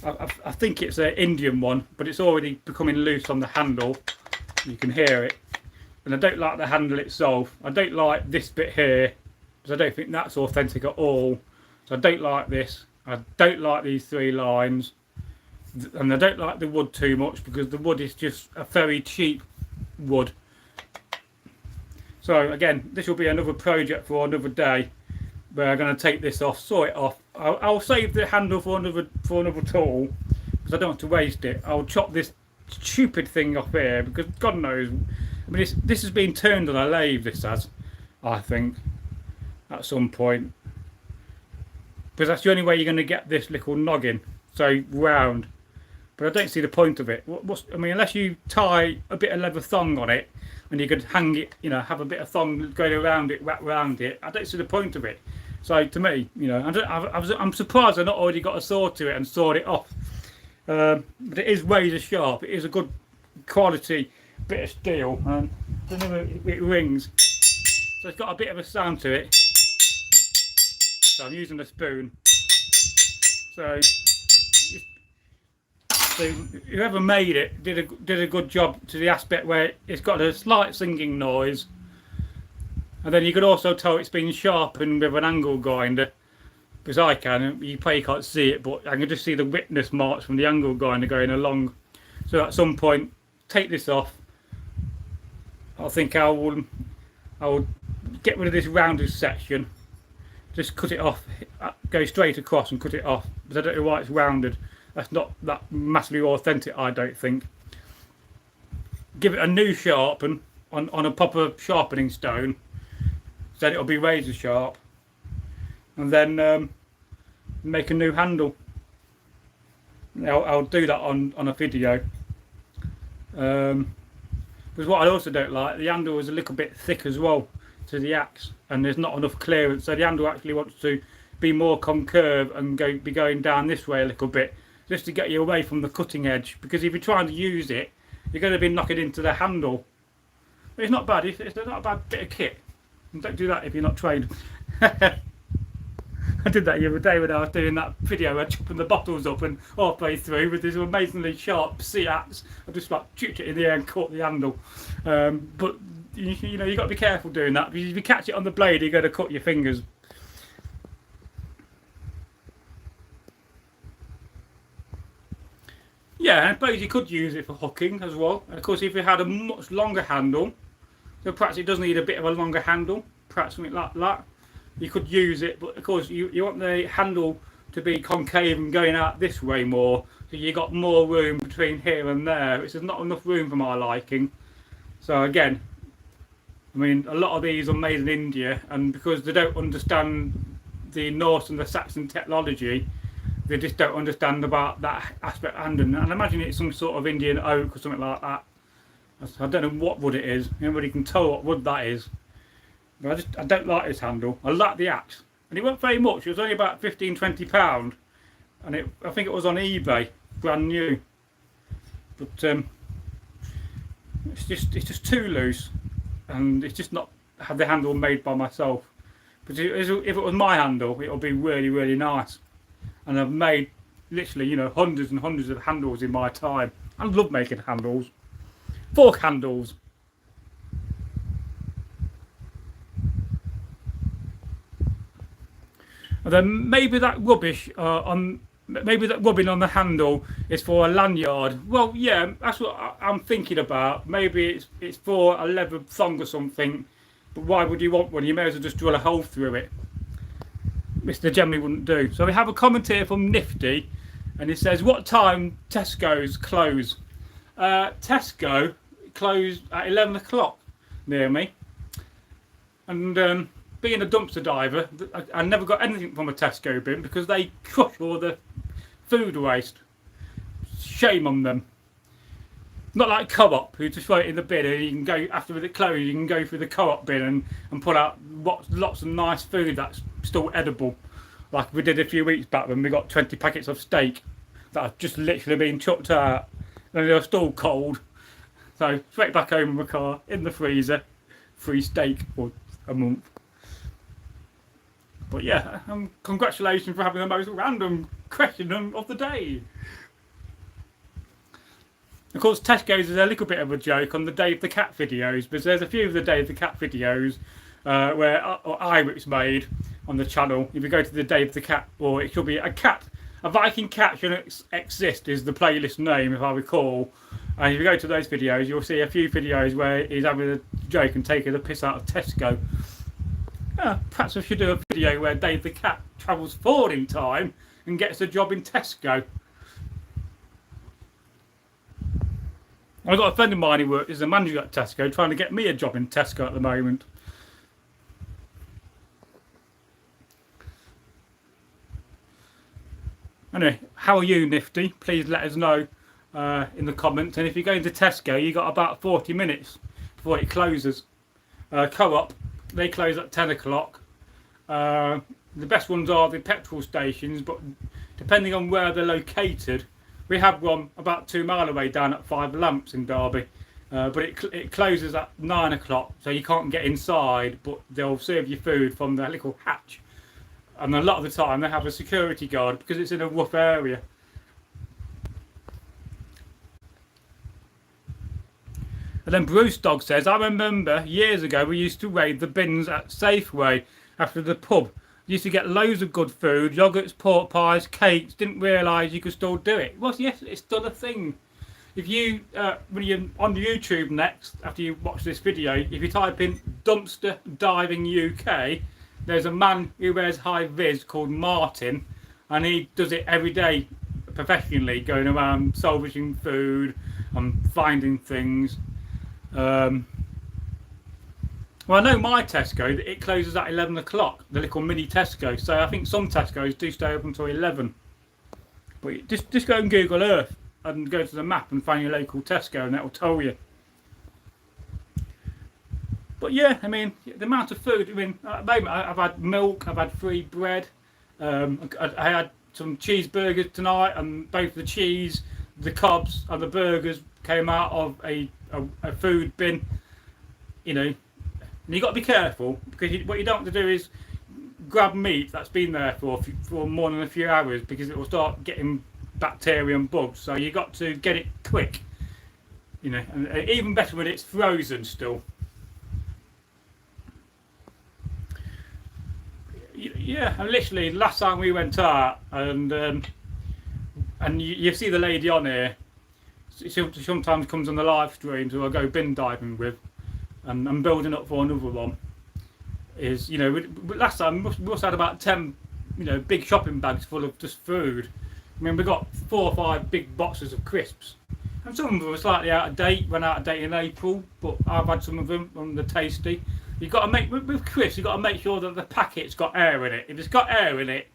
I think it's an Indian one, but it's already becoming loose on the handle. You can hear it. And I don't like the handle itself. I don't like this bit here, because I don't think that's authentic at all. So I don't like this. I don't like these 3 lines. And I don't like the wood too much, because the wood is just a very cheap wood. So again, this will be another project for another day, where I'm going to take this off, saw it off. I'll save the handle for another tool, because I don't want to waste it. I'll chop this stupid thing off here, because God knows, I mean, this has been turned on a lathe, this has, I think, at some point, because that's the only way you're going to get this little noggin so round. But I don't see the point of it. I mean, unless you tie a bit of leather thong on it, and you could hang it, have a bit of thong going around it, wrap around it, I don't see the point of it. So to me, I'm surprised I've not already got a saw to it and sawed it off. But it is razor sharp. It is a good quality bit of steel, and I don't know if it rings. So it's got a bit of a sound to it. So I'm using a spoon. So whoever made it did a good job to the aspect where it's got a slight singing noise, and then you could also tell it's been sharpened with an angle grinder, because I can. You probably can't see it, but I can just see the witness marks from the angle grinder going along. So at some point, take this off. I think I will get rid of this rounded section, just cut it off, go straight across and cut it off, because I don't know why it's rounded. That's not that massively authentic, I don't think. Give it a new sharpen on a proper sharpening stone, so it'll be razor sharp, and then make a new handle. I'll do that on a video. Because what I also don't like, the handle is a little bit thick as well to the axe, and there's not enough clearance, so the handle actually wants to be more concave and be going down this way a little bit, just to get you away from the cutting edge, because if you're trying to use it, you're going to be knocking into the handle. But it's not bad, it's not a bad bit of kit. And don't do that if you're not trained. I did that the other day when I was doing that video where chopping the bottles up, and halfway through with this amazingly sharp sea axe, I just like chucked it in the air and caught the handle. But you've got to be careful doing that, because if you catch it on the blade, you're going to cut your fingers. Yeah, and I suppose you could use it for hooking as well. And of course, if you had a much longer handle, so perhaps it does need a bit of a longer handle, perhaps something like that, you could use it. But of course, you want the handle to be concave and going out this way more, so you got more room between here and there, which is not enough room for my liking. So again, I mean, a lot of these are made in India, and because they don't understand the Norse and the Saxon technology, they just don't understand about that aspect. And I imagine it's some sort of Indian oak or something like that. I don't know what wood it is. Nobody can tell what wood that is. But I don't like this handle. I like the axe, and it wasn't very much. It was only about £15–20, and I think it was on eBay, brand new. But it's just too loose, and it's just not had the handle made by myself. But if it was my handle, it would be really, really nice. And I've made literally, hundreds and hundreds of handles in my time. I love making handles, fork handles. And then maybe that rubbish on maybe that rubbing on the handle is for a lanyard. Well, yeah, that's what I'm thinking about. Maybe it's for a leather thong or something. But why would you want one? You may as well just drill a hole through it, which they generally wouldn't do. So we have a comment here from Nifty, and it says, "What time Tesco's close?" Tesco closed at 11 o'clock near me. And being a dumpster diver, I never got anything from a Tesco bin because they crush all the food waste. Shame on them. Not like Co-op, who just throw it in the bin and you can go, after it closes, you can go through the Co-op bin and pull out lots of nice food that's still edible. Like we did a few weeks back when we got 20 packets of steak that had just literally been chucked out and they were still cold. So straight back home in my car, in the freezer, free steak for a month. But yeah, congratulations for having the most random question of the day. Of course, Tesco's is a little bit of a joke on the Day of the Cat videos, because there's a few of the Day of the Cat videos where Irix made on the channel. If you go to the Day of the Cat, or it should be a Viking cat should exist is the playlist name, if I recall. And if you go to those videos, you'll see a few videos where he's having a joke and taking the piss out of Tesco. Perhaps I should do a video where Dave the Cat travels forward in time and gets a job in Tesco. I've got a friend of mine who works as a manager at Tesco trying to get me a job in Tesco at the moment. Anyway, how are you, Nifty? Please let us know in the comments. And if you go into Tesco, you got about 40 minutes before it closes. Co-op, they close at 10 o'clock. The best ones are the petrol stations, but depending on where they're located, we have one about 2 miles away down at 5 Lamps in Derby, but it closes at 9 o'clock, so you can't get inside, but they'll serve you food from the little hatch. And a lot of the time they have a security guard because it's in a rough area. And then Bruce Dog says, "I remember years ago we used to raid the bins at Safeway after the pub. Used to get loads of good food, yogurts, pork pies, cakes. Didn't realise you could still do it." Well, yes, it's still a thing. If you, when you're on YouTube next, after you watch this video, if you type in dumpster diving UK, there's a man who wears high vis called Martin, and he does it every day professionally, going around salvaging food and finding things. Well, I know my Tesco, it closes at 11 o'clock, the little mini Tesco. So I think some Tesco's do stay open until 11. But just go on Google Earth and go to the map and find your local Tesco, and that'll tell you. But yeah, I mean, the amount of food, I mean, at the moment I've had milk, I've had free bread. I had some cheeseburgers tonight, and both the cheese, the cobs and the burgers came out of a food bin, you know. And you've got to be careful, because what you don't want to do is grab meat that's been there for more than a few hours, because it will start getting bacteria and bugs. So you've got to get it quick, you know, and even better when it's frozen still. Yeah, and literally last time we went out, and you see the lady on here, she sometimes comes on the live streams who I go bin diving with. And I'm building up for another one. Is, you know, last time we must have had about 10, you know, big shopping bags full of just food. I mean, we got 4 or 5 big boxes of crisps, and some of them were slightly out of date. Went out of date in April, but I've had some of them on the tasty. You've got to make with crisps. You've got to make sure that the packet's got air in it. If it's got air in it,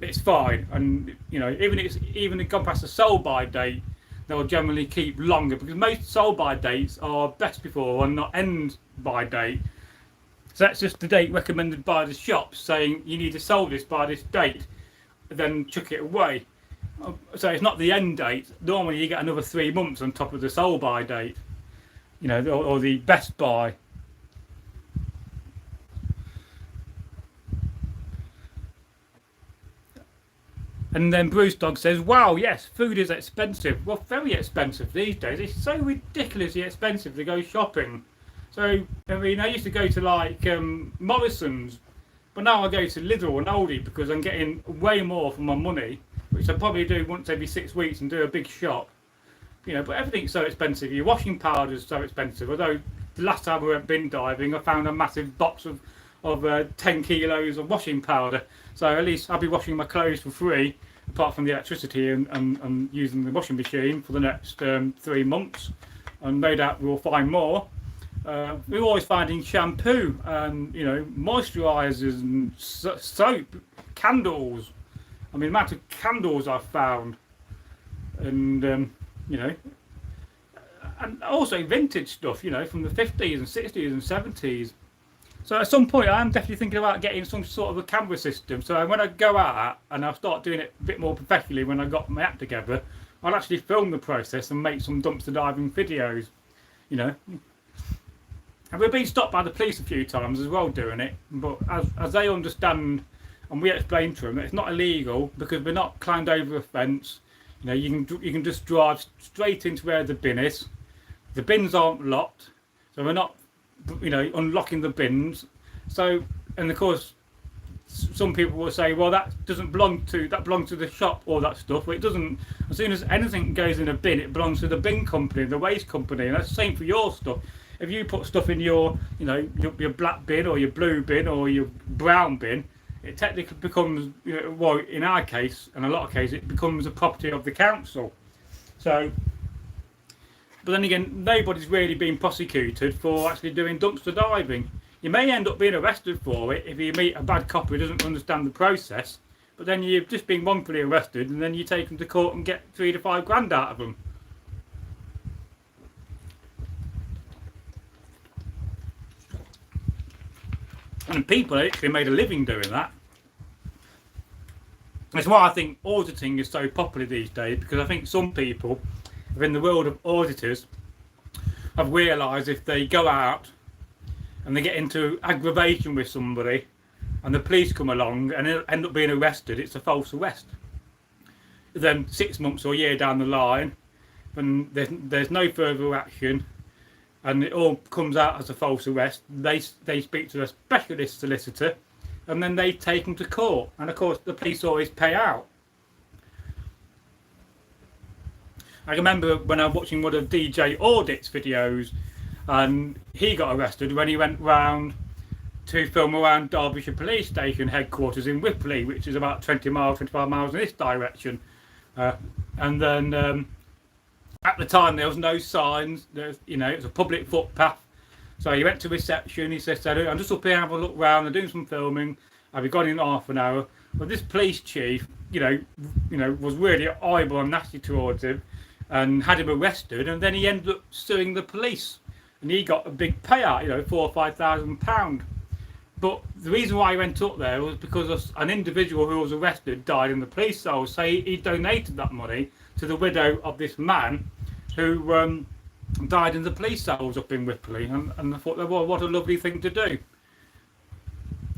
it's fine. And you know, even if it's gone past the sell-by date, they'll generally keep longer, because most sold-by dates are best before and not end by date. So that's just the date recommended by the shops, saying you need to sell this by this date, then chuck it away. So it's not the end date. Normally you get another 3 months on top of the sold-by date, you know, or the best by. And then Bruce Dog says, "Wow, yes, food is expensive." Well, very expensive these days. It's so ridiculously expensive to go shopping. So, I mean, I used to go to like Morrison's, but now I go to Lidl and Aldi because I'm getting way more for my money, which I probably do once every 6 weeks and do a big shop. But everything's so expensive. Your washing powder is so expensive. Although the last time we went bin diving, I found a massive box of 10 kilos of washing powder. So at least I'll be washing my clothes for free, apart from the electricity and using the washing machine for the next 3 months. And no doubt we'll find more. We're always finding shampoo and moisturisers and soap, candles. I mean, the amount of candles I've found, and and also vintage stuff, from the 50s and 60s and 70s. So at some point I am definitely thinking about getting some sort of a camera system, so when I go out and I'll start doing it a bit more professionally when I got my act together, I'll actually film the process and make some dumpster diving videos. And we've been stopped by the police a few times as well doing it, but as they understand and we explain to them that it's not illegal because we're not climbed over a fence. You can just drive straight into where the bin is. The bins aren't locked, so we're not unlocking the bins. So, and of course some people will say, well, that belongs to the shop, all that stuff. Well, it doesn't. As soon as anything goes in a bin, it belongs to the bin company, the waste company, and that's the same for your stuff. If you put stuff in your black bin or your blue bin or your brown bin, it technically becomes, well, in our case, and a lot of cases, it becomes a property of the council. So, but then again, nobody's really been prosecuted for actually doing dumpster diving. You may end up being arrested for it if you meet a bad cop who doesn't understand the process, but then you've just been wrongfully arrested and then you take them to court and get 3 to 5 grand out of them. And people actually made a living doing that. That's why I think auditing is so popular these days, because I think some people within the world of auditors have realised if they go out and they get into aggravation with somebody and the police come along and end up being arrested, it's a false arrest. Then 6 months or a year down the line, when there's no further action and it all comes out as a false arrest, they speak to a specialist solicitor and then they take them to court, and of course the police always pay out. I remember when I was watching one of DJ Audit's videos, and he got arrested when he went round to film around Derbyshire Police Station headquarters in Ripley, which is about 25 miles in this direction. And then at the time there was no signs, it was a public footpath. So he went to reception, he said, I'm just up here having a look round, I'm doing some filming, I'll be gone in half an hour. But this police chief, was really horrible and nasty towards him and had him arrested, and then he ended up suing the police. And he got a big payout, £4,000 or £5,000. But the reason why he went up there was because an individual who was arrested died in the police cell. So he donated that money to the widow of this man who died in the police cells up in Ripley. And I thought, well, what a lovely thing to do.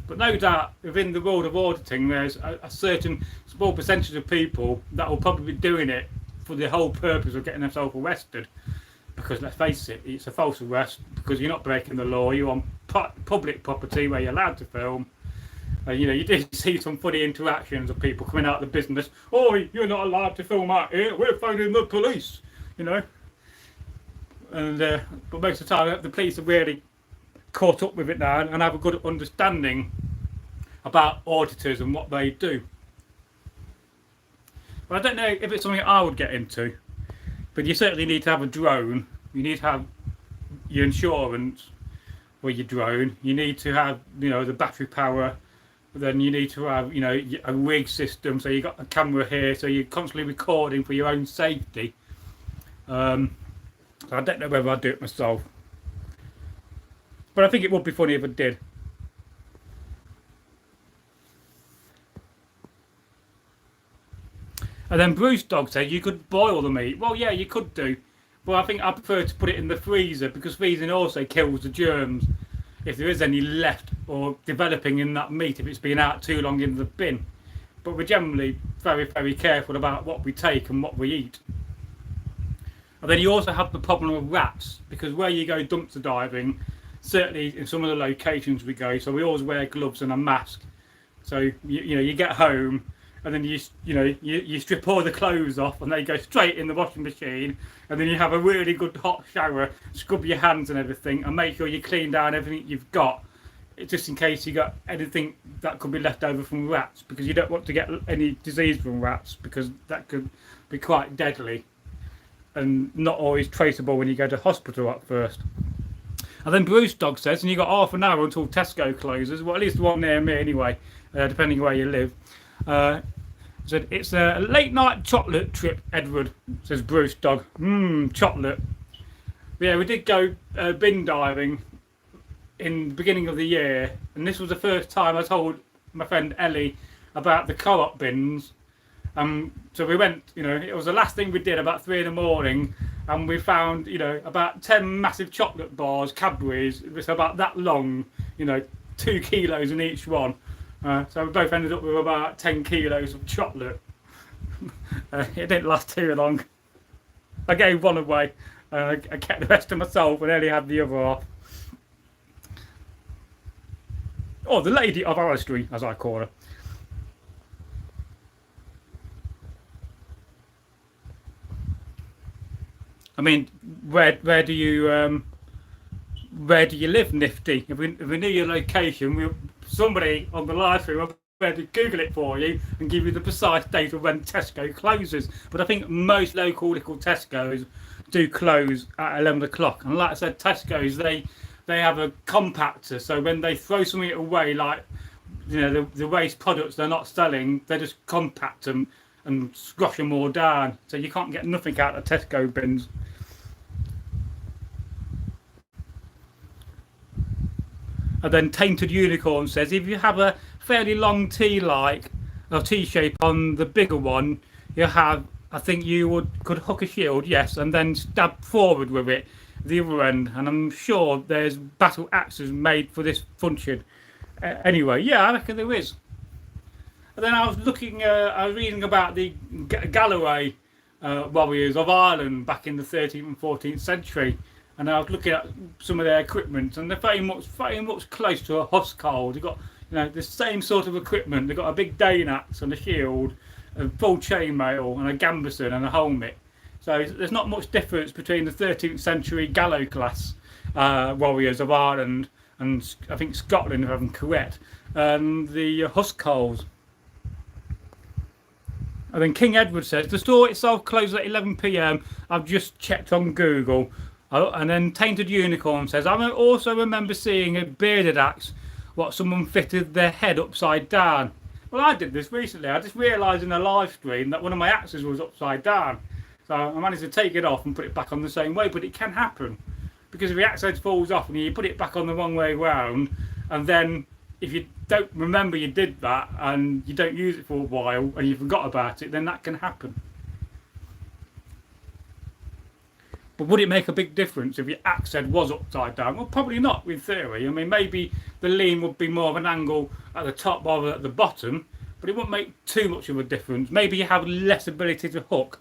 But no doubt within the world of auditing, there's a certain small percentage of people that will probably be doing it for the whole purpose of getting themselves arrested. Because let's face it, it's a false arrest because you're not breaking the law. You're on public property where you're allowed to film. You do see some funny interactions of people coming out of the business. Oh, you're not allowed to film out here. We're phoning the police. And but most of the time, the police are really caught up with it now and have a good understanding about auditors and what they do. But I don't know if it's something I would get into. But you certainly need to have a drone. You need to have your insurance for your drone. You need to have, the battery power. Then you need to have, a rig system. So you've got a camera here. So you're constantly recording for your own safety. So I don't know whether I'd do it myself. But I think it would be funny if I did. And then Bruce Dog said you could boil the meat. Well, yeah, you could do. But I think I prefer to put it in the freezer because freezing also kills the germs if there is any left or developing in that meat if it's been out too long in the bin. But we're generally very, very careful about what we take and what we eat. And then you also have the problem of rats because where you go dumpster diving, certainly in some of the locations we go, so we always wear gloves and a mask. So, you get home and then you strip all the clothes off, and they go straight in the washing machine, and then you have a really good hot shower, scrub your hands and everything, and make sure you clean down everything you've got, just in case you got anything that could be left over from rats, because you don't want to get any disease from rats, because that could be quite deadly and not always traceable when you go to hospital at first. And then Bruce Dog says, and you got half an hour until Tesco closes. Well, at least the one near me anyway, depending where you live. Said it's a late night chocolate trip, Edward, says Bruce Dog. Chocolate. But yeah, we did go bin diving in the beginning of the year, and this was the first time I told my friend Ellie about the co-op bins. So we went, it was the last thing we did about 3 in the morning, and we found, about 10 massive chocolate bars, Cadbury's. It was about that long, 2 kilos in each one. So we both ended up with about 10 kilos of chocolate. It didn't last too long. I gave one away, I kept the rest to myself, and Ellie had the other half. Oh, the Lady of Aristry, as I call her. I mean, where do you live, Nifty? If we knew your location, somebody on the live stream will be able to Google it for you and give you the precise date of when Tesco closes. But I think most local little Tesco's do close at 11 o'clock. And like I said, Tesco's, they have a compactor, so when they throw something away, like the waste products they're not selling, they just compact them and squash them all down, so you can't get nothing out of Tesco bins. And then Tainted Unicorn says, if you have a fairly long T-shape on the bigger one, you have, I think you could hook a shield, yes, and then stab forward with it, the other end, and I'm sure there's battle axes made for this function. Anyway, yeah, I reckon there is. And then I was reading about the Galloway warriors of Ireland back in the 13th and 14th century, and I was looking at some of their equipment, and they're very much close to a household. They've got the same sort of equipment. They've got a big Dane axe and a shield, a full chainmail, and a gambeson and a helmet. So there's not much difference between the 13th century Gallo class warriors of Ireland and I think Scotland, if I'm correct, and the households. And then King Edward says, the store itself closes at 11 p.m. I've just checked on Google. Oh, and then Tainted Unicorn says, I also remember seeing a bearded axe, someone fitted their head upside down. Well, I did this recently. I just realised in a live stream that one of my axes was upside down. So I managed to take it off and put it back on the same way, but it can happen. Because if the axe head falls off and you put it back on the wrong way round, and then if you don't remember you did that and you don't use it for a while and you forgot about it, then that can happen. But would it make a big difference if your axe head was upside down? Well, probably not, in theory. I mean, maybe the lean would be more of an angle at the top rather than at the bottom, but it wouldn't make too much of a difference. Maybe you have less ability to hook.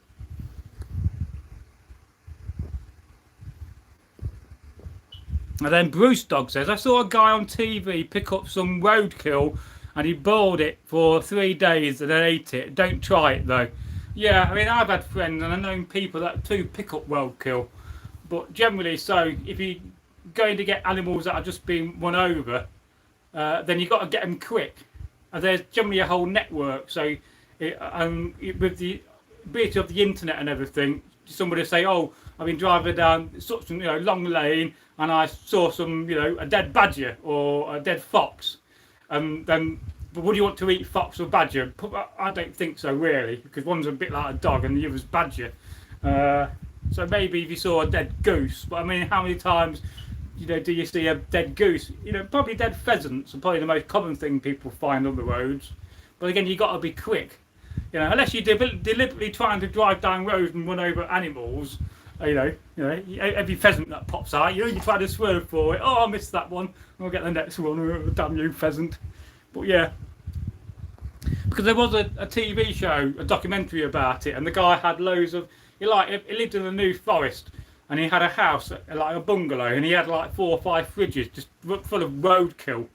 And then Bruce Dog says, I saw a guy on TV pick up some roadkill and he boiled it for 3 days and then ate it. Don't try it though. Yeah, I mean, I've had friends and I've known people that do pick up roadkill. But generally, so if you're going to get animals that are just being run over, then you've got to get them quick. And there's generally a whole network. So with the ability of the internet and everything, somebody will say, oh, I've been driving down such a long lane and I saw some, a dead badger or a dead fox. Then, but would you want to eat fox or badger? I don't think so, really, because one's a bit like a dog and the other's badger. So maybe if you saw a dead goose, but I mean, how many times, do you see a dead goose? Probably dead pheasants are probably the most common thing people find on the roads. But again, you've got to be quick. Unless you're deliberately trying to drive down roads and run over animals. Every pheasant that pops out, you try to swerve for it. Oh, I missed that one. I'll get the next one. Oh, damn you, pheasant. But yeah, because there was a TV show, a documentary about it, and the guy had loads of. He lived in the New Forest, and he had a house, like a bungalow, and he had like 4 or 5 fridges just full of roadkill.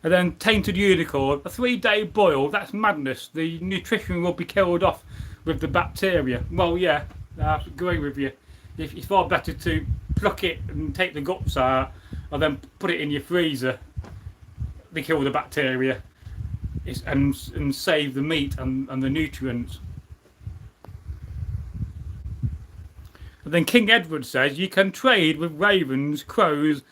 And then tainted unicorn, a 3-day boil, that's madness. The nutrition will be killed off with the bacteria. Well, yeah, I agree with you. It's far better to pluck it and take the guts out, or then put it in your freezer to kill the bacteria and save the meat and the nutrients. And then King Edward says you can trade with ravens, crows,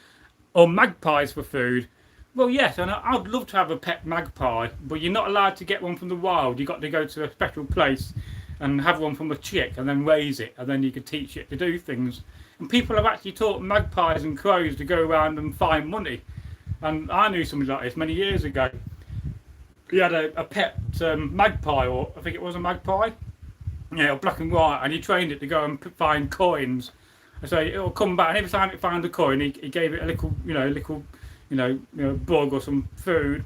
or magpies for food. Well, yes, and I'd love to have a pet magpie, but you're not allowed to get one from the wild. You've got to go to a special place and have one from a chick and then raise it, and then you can teach it to do things. And people have actually taught magpies and crows to go around and find money. And I knew somebody like this many years ago. He had a pet magpie, or I think it was a magpie, yeah, black and white, and he trained it to go and find coins. So it'll come back, and every time it found a coin, he gave it a little, bug or some food.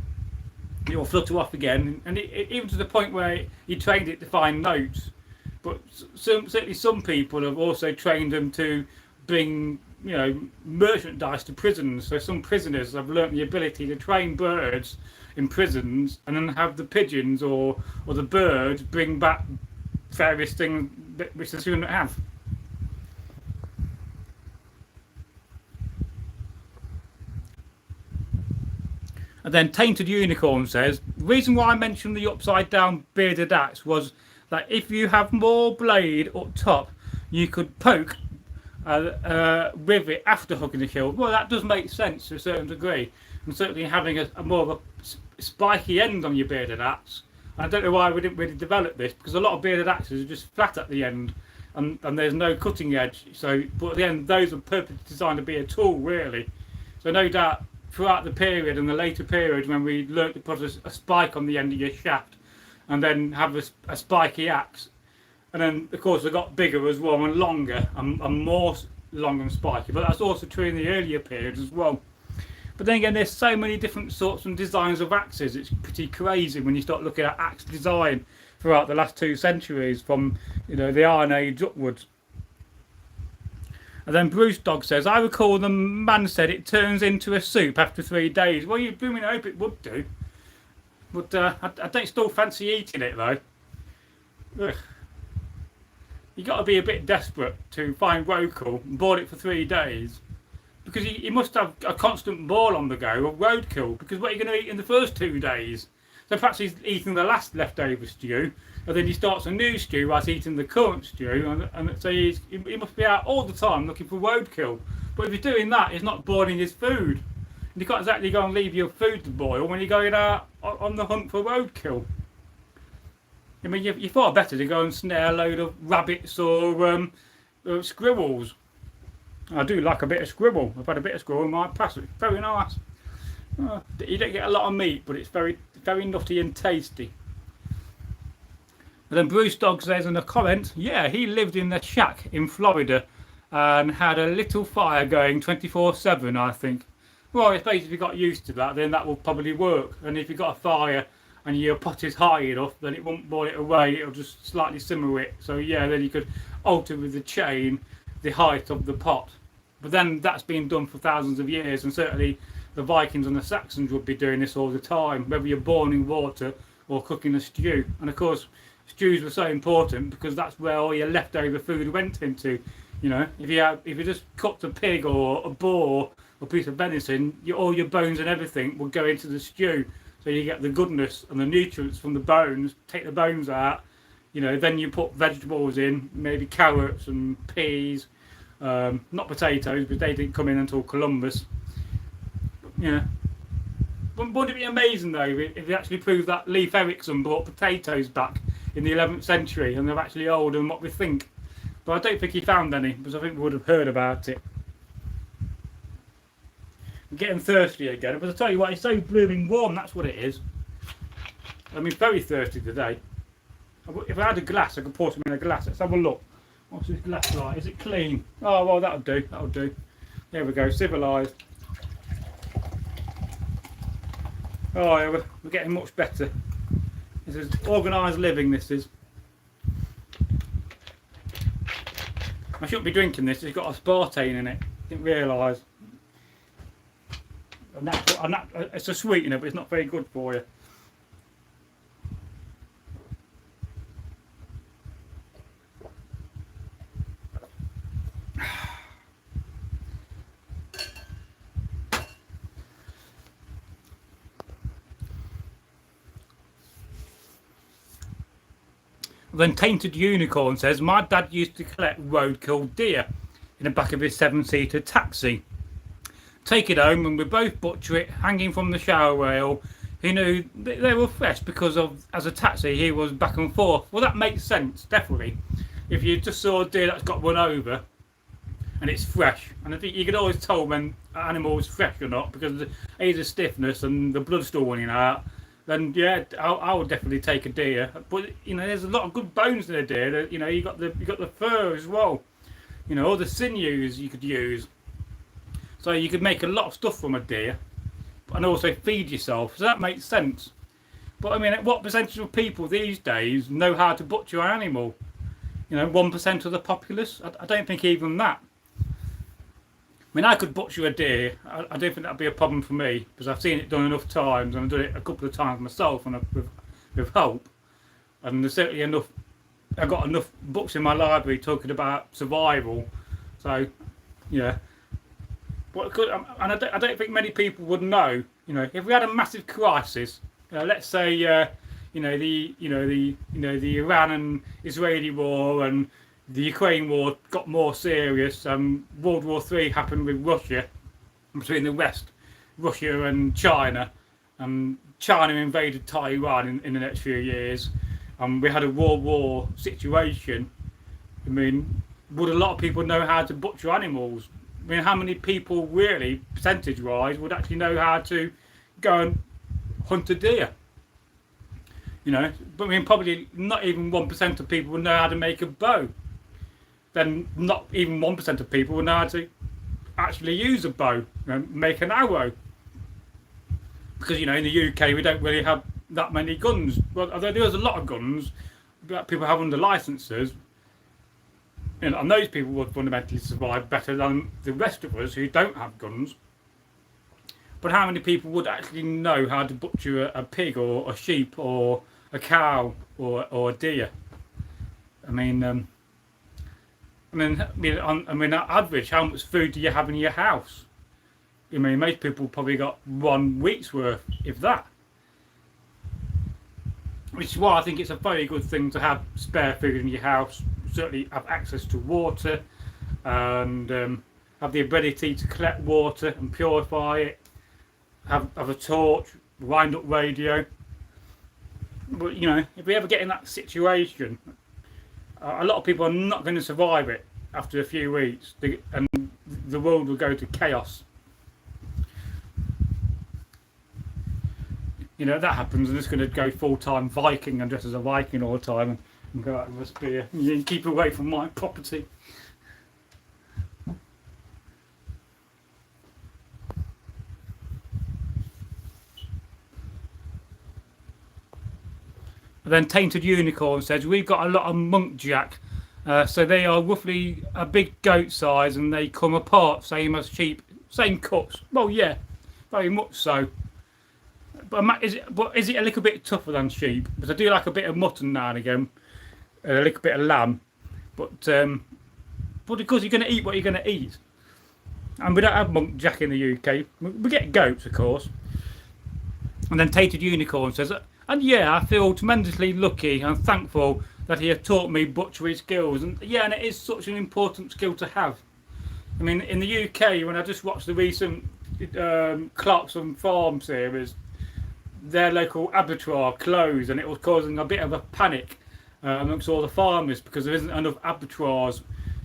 It will flutter off again, and even to the point where he trained it to find notes. But certainly some people have also trained them to bring, merchandise to prisons. So some prisoners have learnt the ability to train birds in prisons, and then have the pigeons or the birds bring back various things which they shouldn't have. And then Tainted Unicorn says, the reason why I mentioned the upside down bearded axe was that if you have more blade up top, you could poke with it after hooking the shield. Well, that does make sense to a certain degree. And certainly having a more of a spiky end on your bearded axe. I don't know why we didn't really develop this, because a lot of bearded axes are just flat at the end and there's no cutting edge. So, but at the end, those are purposely designed to be a tool, really. So no doubt throughout the period and the later period when we learnt to put a spike on the end of your shaft and then have a spiky axe, and then of course they got bigger as well and longer and more long and spiky, but that's also true in the earlier periods as well. But then again, there's so many different sorts and designs of axes, it's pretty crazy when you start looking at axe design throughout the last 2 centuries from the Iron Age upwards. And then Bruce Dog says, I recall the man said it turns into a soup after 3 days. Well, you blooming hope it would do. But I don't still fancy eating it, though. Ugh. You got to be a bit desperate to find roadkill and boil it for 3 days. Because you must have a constant boil on the go of roadkill. Because what are you going to eat in the first 2 days? So perhaps he's eating the last leftover stew, and then he starts a new stew whilst eating the current stew, and so he must be out all the time looking for roadkill. But if he's doing that, he's not boiling his food. And you can't exactly go and leave your food to boil when you're going out on the hunt for roadkill. I mean, you're far better to go and snare a load of rabbits or squirrels. I do like a bit of squirrel. I've had a bit of squirrel in my past. It's very nice. You don't get a lot of meat, but it's very, very nutty and tasty. And then Bruce Dog says in a comment, yeah, he lived in the shack in Florida and had a little fire going 24/7, I think. Well, I suppose if you got used to that, then that will probably work. And if you've got a fire and your pot is high enough, then it won't boil it away, it'll just slightly simmer it. So yeah, then you could alter with the chain the height of the pot. But then that's been done for thousands of years, and certainly the Vikings and the Saxons would be doing this all the time, whether you're boiling water or cooking a stew. And of course, stews were so important because that's where all your leftover food went into. If you just cooked a pig or a boar or a piece of venison, all your bones and everything would go into the stew. So you get the goodness and the nutrients from the bones. Take the bones out. Then you put vegetables in, maybe carrots and peas, not potatoes, because they didn't come in until Columbus. Wouldn't it be amazing though if they actually proved that Leif Erikson brought potatoes back in the 11th century and they're actually older than what we think? But I don't think he found any, because I think we would have heard about it. I'm getting thirsty again, but I tell you what, it's so blooming warm, that's what it is. I mean, very thirsty today. If I had a glass, I could pour some in a glass. Let's have a look. What's this glass like? Is it clean? Oh, well, that'll do. That'll do. There we go. Civilised. Oh, yeah, we're getting much better. This is organised living, this is. I shouldn't be drinking this. It's got aspartame in it. Didn't realise. It's a sweetener, but it's not very good for you. Then Tainted Unicorn says, my dad used to collect roadkill deer in the back of his 7-seater taxi. Take it home and we both butcher it hanging from the shower rail. He knew they were fresh because of, as a taxi, he was back and forth. Well, that makes sense, definitely. If you just saw a deer that's got run over and it's fresh, and I think you can always tell when an animal is fresh or not because of the stiffness and the blood still running out. Then yeah, I would definitely take a deer. But you know, there's a lot of good bones in a deer. You know, you got the fur as well. You know, all the sinews you could use. So you could make a lot of stuff from a deer, and also feed yourself. So that makes sense. But I mean, what percentage of people these days know how to butcher an animal? You know, 1% of the populace. I don't think even that. I mean, I could butcher a deer. I don't think that'd be a problem for me because I've seen it done enough times, and I've done it a couple of times myself, and with help. And there's certainly enough. I've got enough books in my library talking about survival. So, yeah. But and I don't think many people would know. You know, if we had a massive crisis, let's say, the Iran and Israeli war and the Ukraine war got more serious. World War III happened with Russia, between the West, Russia and China. China invaded Taiwan in the next few years. We had a world war situation. I mean, would a lot of people know how to butcher animals? I mean, how many people really, percentage-wise, would actually know how to go and hunt a deer? You know, but I mean, probably not even 1% of people would know how to make a bow. Then not even 1% of people would know how to actually use a bow and make an arrow. Because, you know, in the UK, we don't really have that many guns. Well, although there's a lot of guns that people have under licenses, and those people would fundamentally survive better than the rest of us who don't have guns. But how many people would actually know how to butcher a pig or a sheep or a cow or a deer? I mean, on average, how much food do you have in your house? I mean, most people probably got 1 week's worth, if that. Which is why I think it's a very good thing to have spare food in your house. Certainly have access to water and have the ability to collect water and purify it. Have a torch, wind up radio. But you know, if we ever get in that situation, a lot of people are not going to survive it after a few weeks, and the world will go to chaos. You know, that happens, and it's going to go full-time Viking and dress as a Viking all the time and go out with a spear. You keep away from my property. Then Tainted Unicorn says, we've got a lot of muntjac. So they are roughly a big goat size and they come apart, same as sheep, same cuts. Well, yeah, very much so. But is it a little bit tougher than sheep? Because I do like a bit of mutton now and again, a little bit of lamb. But because you're going to eat what you're going to eat. And we don't have muntjac in the UK. We get goats, of course. And then Tainted Unicorn says, and yeah, I feel tremendously lucky and thankful that he has taught me butchery skills. And yeah, and it is such an important skill to have. I mean, in the UK, when I just watched the recent Clarkson Farm series, their local abattoir closed, and it was causing a bit of a panic amongst all the farmers because there isn't enough abattoirs.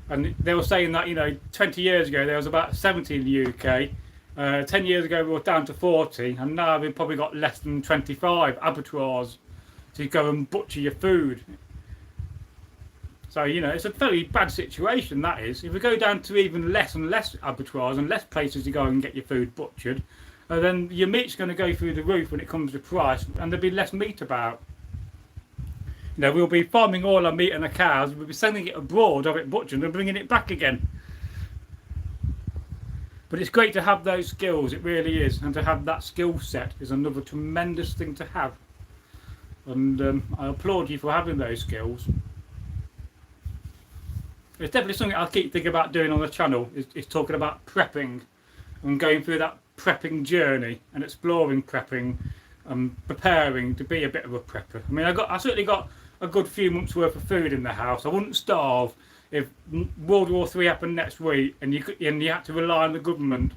And they were saying that, 20 years ago there was about 70 in the UK. 10 years ago we were down to 40, and now we've probably got less than 25 abattoirs to go and butcher your food. So, it's a very bad situation, that is. If we go down to even less and less abattoirs and less places to go and get your food butchered, then your meat's going to go through the roof when it comes to price, and there'll be less meat about. We'll be farming all our meat and the cows, we'll be sending it abroad, have it butchered, and bringing it back again. But it's great to have those skills, it really is, and to have that skill set is another tremendous thing to have. And I applaud you for having those skills. It's definitely something I'll keep thinking about doing on the channel, is talking about prepping and going through that prepping journey and exploring prepping and preparing to be a bit of a prepper. I mean, I certainly got a good few months worth of food in the house. I wouldn't starve if World War III happened next week and you had to rely on the government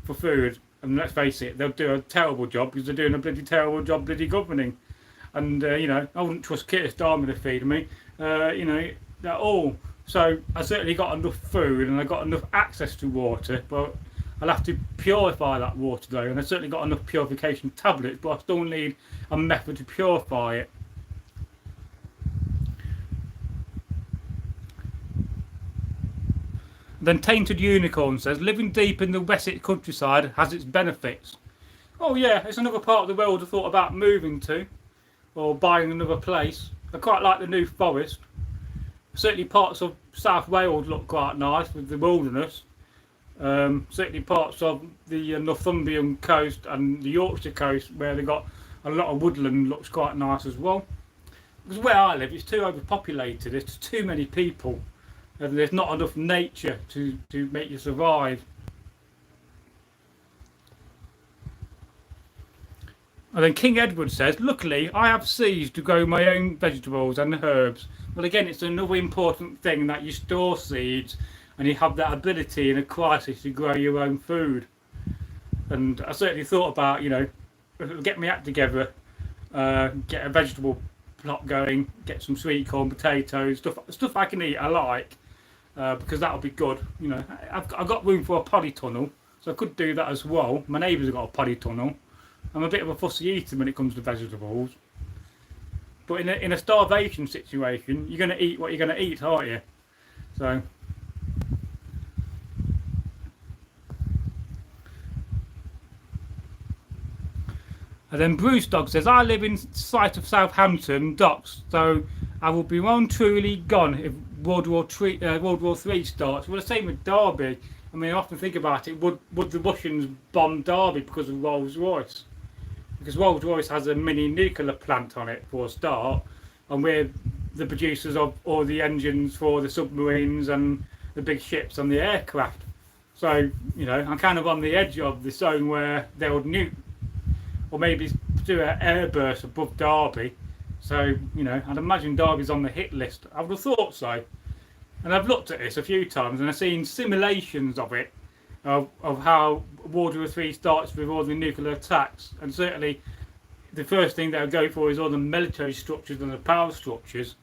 for food. And let's face it, they'll do a terrible job because they're doing a bloody terrible job bloody governing. And you know, I wouldn't trust Keir Starmer to feed me, you know, at all. So I certainly got enough food and I got enough access to water, but I'll have to purify that water though, and I certainly got enough purification tablets, but I still need a method to purify it. Then Tainted Unicorn says, living deep in the Wessex countryside has its benefits. Oh yeah, it's another part of the world I thought about moving to, or buying another place. I quite like the New Forest. Certainly parts of South Wales look quite nice with the wilderness. Certainly parts of the Northumbrian coast and the Yorkshire coast where they got a lot of woodland looks quite nice as well. Because where I live, it's too overpopulated. There's too many people, and there's not enough nature to make you survive. And then King Edward says, luckily I have seeds to grow my own vegetables and herbs. Well, again, it's another important thing that you store seeds and you have that ability in a crisis to grow your own food. And I certainly thought about, you know, get my act together, get a vegetable plot going, get some sweet corn, potatoes, stuff I can eat, I like, because that'll be good. You know, I've got room for a polytunnel, so I could do that as well. My neighbours have got a polytunnel. I'm a bit of a fussy eater when it comes to vegetables. But in a starvation situation, you're going to eat what you're going to eat, aren't you? So. And then Bruce Dog says, I live in sight of Southampton docks, so I will be well and truly gone if World War III starts. Well, the same with Derby. I mean, I often think about it, would the Russians bomb Derby because of Rolls-Royce? Because Rolls-Royce has a mini nuclear plant on it for a start, and we're the producers of all the engines for the submarines and the big ships and the aircraft. So, you know, I'm kind of on the edge of the zone where they would nuke, or maybe do an airburst above Derby. So, you know, I'd imagine Derby's on the hit list. I would have thought so. And I've looked at this a few times and I've seen simulations of it, of how World War III starts with all the nuclear attacks. And certainly the first thing they'll go for is all the military structures and the power structures.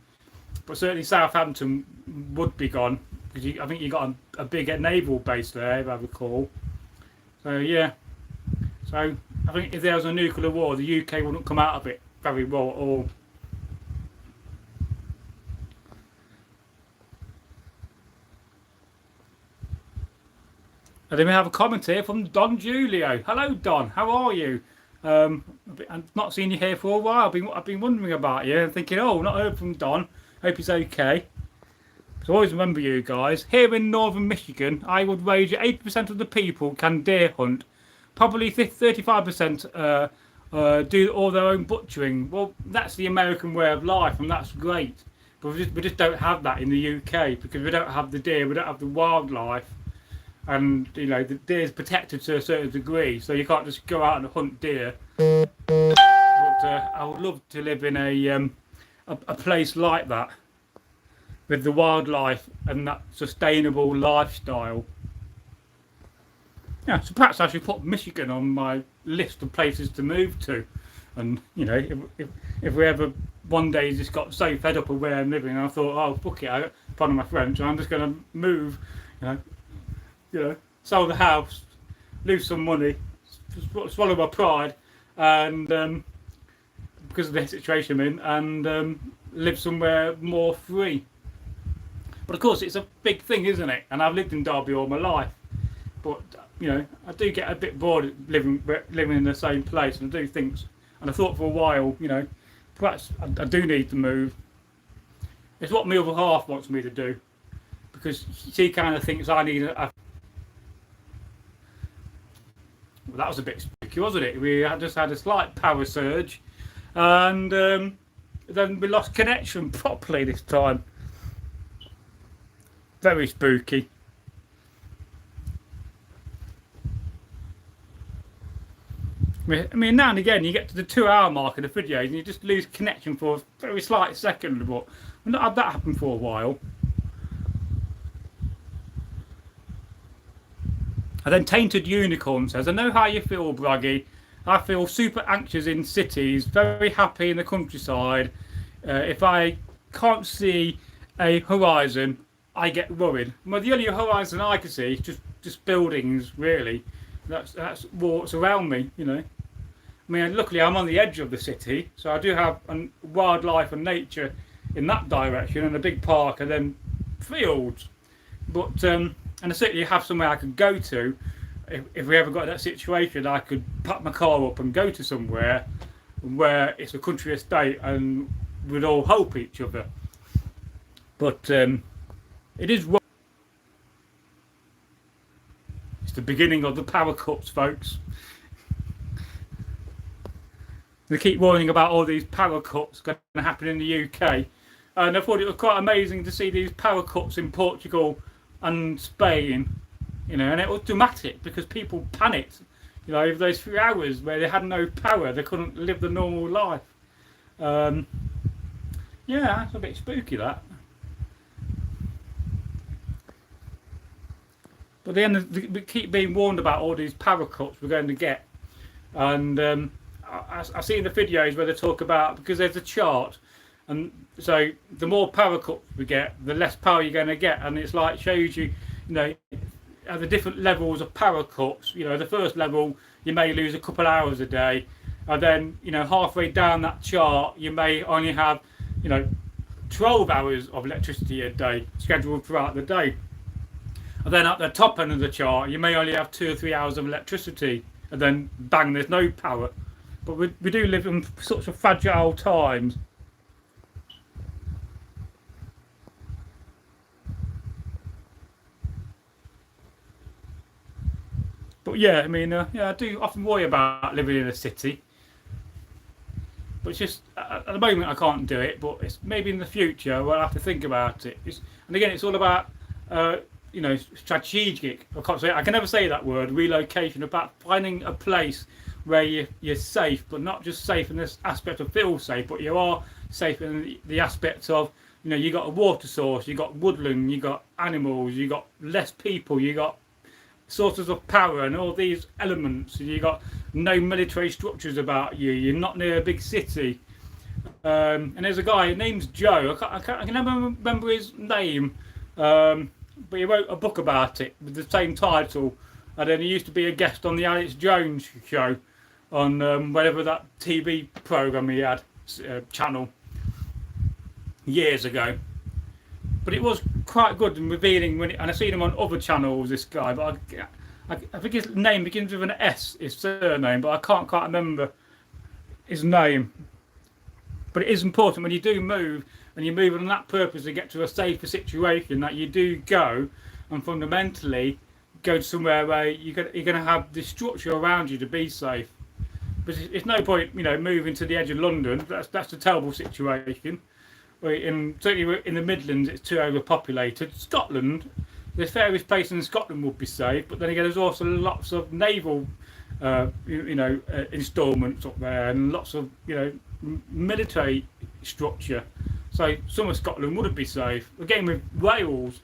But certainly Southampton would be gone, because I think you got a big naval base there, if I recall. So yeah. So I think if there was a nuclear war, the UK wouldn't come out of it very well at all. And then we have a comment here from Don Julio. Hello, Don. How are you? I've not seen you here for a while. I've been wondering about you and thinking, oh, not heard from Don. Hope he's okay. So always remember, you guys. Here in northern Michigan, I would wager 80% of the people can deer hunt. Probably 35% do all their own butchering. Well, that's the American way of life, and that's great. But we just don't have that in the UK, because we don't have the deer, we don't have the wildlife. And you know, the deer is protected to a certain degree, so you can't just go out and hunt deer. But I would love to live in a place like that, with the wildlife and that sustainable lifestyle. Yeah, so perhaps I should put Michigan on my list of places to move to. And you know, if we ever one day just got so fed up of where I'm living, I thought, oh fuck it, pardon my French, I'm just going to move. You know, sell the house, lose some money, swallow my pride, and because of the situation I'm in, and live somewhere more free. But of course, it's a big thing, isn't it? And I've lived in Derby all my life, but you know, I do get a bit bored living in the same place, and I do think, and I thought for a while, you know, perhaps I do need to move. It's what my other half wants me to do, because she kind of thinks I need Well, that was a bit spooky, wasn't it? We had just had a slight power surge, and then we lost connection properly this time. Very spooky. I mean, now and again you get to the 2 hour mark of the videos and you just lose connection for a very slight second, but we've not had that happen for a while. And then Tainted Unicorn says, I know how you feel, Braggy. I feel super anxious in cities, very happy in the countryside. If I can't see a horizon, I get worried. Well, the only horizon I can see is just buildings, really. That's what's around me, you know. I mean, luckily I'm on the edge of the city, so I do have wildlife and nature in that direction, and a big park, and then fields. But and I certainly have somewhere I could go to. If we ever got that situation, I could pack my car up and go to somewhere where it's a country estate and we'd all help each other. But it is. It's the beginning of the power cuts, folks. They keep warning about all these power cuts going to happen in the UK, and I thought it was quite amazing to see these power cuts in Portugal and Spain, you know, and it was dramatic because people panicked, you know, over those 3 hours where they had no power, they couldn't live the normal life. Yeah, that's a bit spooky, that. But then we keep being warned about all these power cuts we're going to get, and I've seen the videos where they talk about, because there's a chart, and so the more power cuts we get, the less power you're going to get, and it's like shows you, you know, at the different levels of power cuts. You know, the first level you may lose a couple hours a day, and then, you know, halfway down that chart you may only have, you know, 12 hours of electricity a day scheduled throughout the day. And then at the top end of the chart you may only have 2 or 3 hours of electricity, and then bang, there's no power. But we do live in such a fragile times. But yeah, I mean, yeah, I do often worry about living in a city. But it's just, at the moment I can't do it, but it's maybe in the future where I have to think about it. And again, it's all about, you know, strategic. I can never say that word, relocation, about finding a place where you're safe, but not just safe in this aspect of feel safe, but you are safe in the aspect of, you know, you got a water source, you got woodland, you got animals, you got less people, you got sources of power and all these elements, and you got no military structures about you, you're not near a big city. And there's a guy, his name's Joe, I can never remember his name, but he wrote a book about it with the same title, and then he used to be a guest on the Alex Jones show on whatever that TV program he had, channel, years ago. But it was quite good and revealing and I've seen him on other channels, this guy, but I think his name begins with an S, his surname, but I can't quite remember his name. But it is important when you do move, and you move on that purpose to get to a safer situation, that you do go and fundamentally go to somewhere where you're going to have the structure around you to be safe. But it's no point, you know, moving to the edge of London. That's a terrible situation. Certainly in the Midlands, it's too overpopulated. Scotland, there's various places in Scotland would be safe, but then again, there's also lots of naval, installments up there, and lots of, you know, military structure. So some of Scotland wouldn't be safe. Again, with Wales.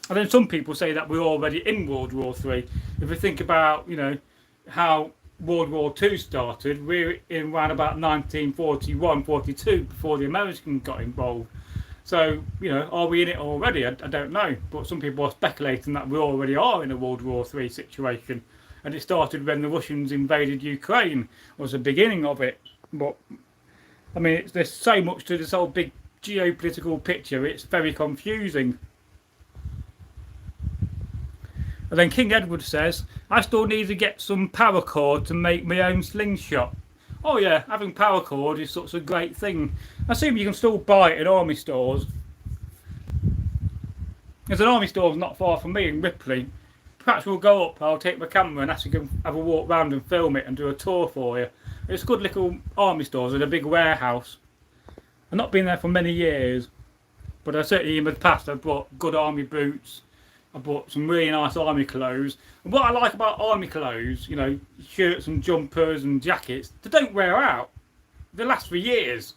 And then some people say that we're already in World War III. If we think about, you know, how World War II started, we're in around about 1941, 42 before the Americans got involved. So, you know, are we in it already? I don't know. But some people are speculating that we already are in a World War III situation. And it started when the Russians invaded Ukraine, was the beginning of it. But, I mean, there's so much to this whole big geopolitical picture, it's very confusing. And then King Edward says, I still need to get some power cord to make my own slingshot. Oh yeah, having power cord is such a great thing. I assume you can still buy it in army stores. There's an army store not far from me in Ripley. Perhaps we'll go up. I'll take my camera and actually go have a walk round and film it and do a tour for you. It's good little army stores with a big warehouse. I've not been there for many years, but I certainly in the past I've bought good army boots. I bought some really nice army clothes. And what I like about army clothes, you know, shirts and jumpers and jackets, they don't wear out. They last for years.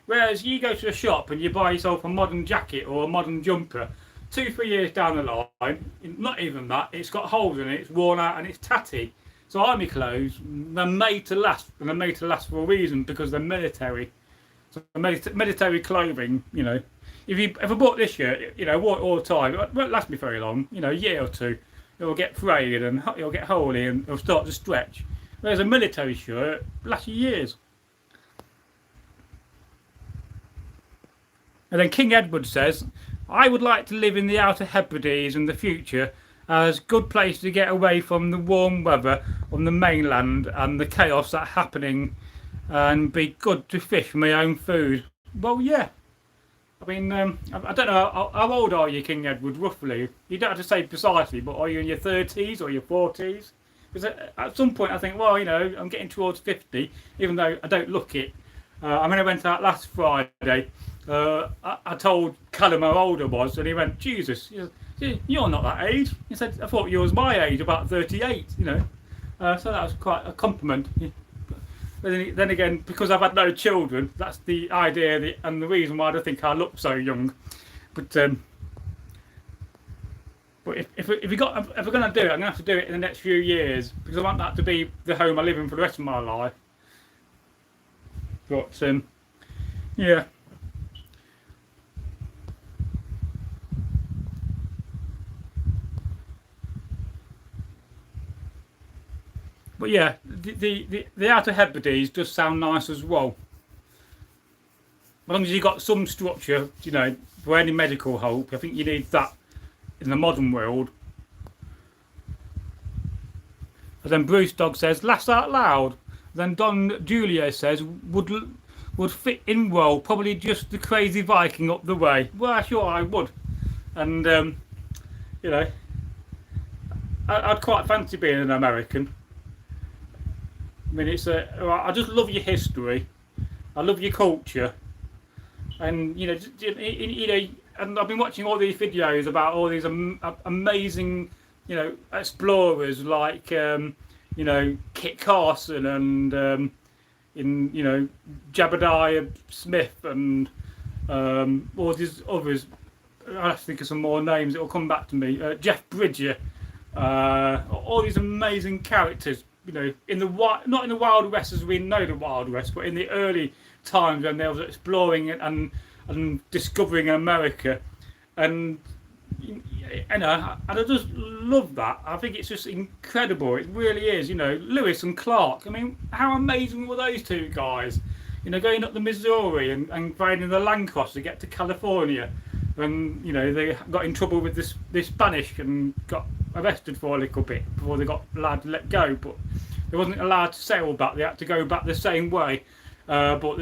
Whereas you go to a shop and you buy yourself a modern jacket or a modern jumper, 2-3 years down the line, not even that, it's got holes in it, it's worn out and it's tatty. So army clothes, they're made to last, and they're made to last for a reason, because they're military. So military clothing, you know, if you ever bought this shirt, you know, wore it all the time, it won't last me very long, you know, a year or two. It will get frayed and it'll get holey and it'll start to stretch. Whereas a military shirt lasts you years. And then King Edward says, I would like to live in the Outer Hebrides in the future as a good place to get away from the warm weather on the mainland and the chaos that's happening, and be good to fish for my own food. Well, yeah. I mean, I don't know, how old are you, King Edward, roughly? You don't have to say precisely, but are you in your 30s or your 40s? Because at some point I think, well, you know, I'm getting towards 50, even though I don't look it. I mean, I went out last Friday. I told Callum how old I was, and he went, Jesus, you're not that age. He said, I thought you was my age, about 38, you know. So that was quite a compliment. But then again, because I've had no children, that's the idea and the reason why I don't think I look so young. But if we're going to do it, I'm going to have to do it in the next few years, because I want that to be the home I live in for the rest of my life. But yeah. But yeah, the Outer Hebrides does sound nice as well. As long as you've got some structure, you know, for any medical help. I think you need that in the modern world. And then Bruce Dog says, laughs out loud. Then Don Julio says, would fit in well, probably just the crazy Viking up the way. Well, sure I would. And, you know, I'd quite fancy being an American. I mean, I just love your history. I love your culture. And, you know, and I've been watching all these videos about all these amazing, you know, explorers like, you know, Kit Carson and, you know, Jebediah Smith and all these others. I have to think of some more names. It will come back to me. Jeff Bridger. All these amazing characters. You know, not in the Wild West as we know the Wild West, but in the early times when they was exploring and discovering America, and I just love that. I think it's just incredible. It really is. You know, Lewis and Clark. I mean, how amazing were those two guys? You know, going up the Missouri and riding the land cross to get to California, and you know they got in trouble with the Spanish and got arrested for a little bit before they got allowed to let go, but they wasn't allowed to sail back. They had to go back the same way, but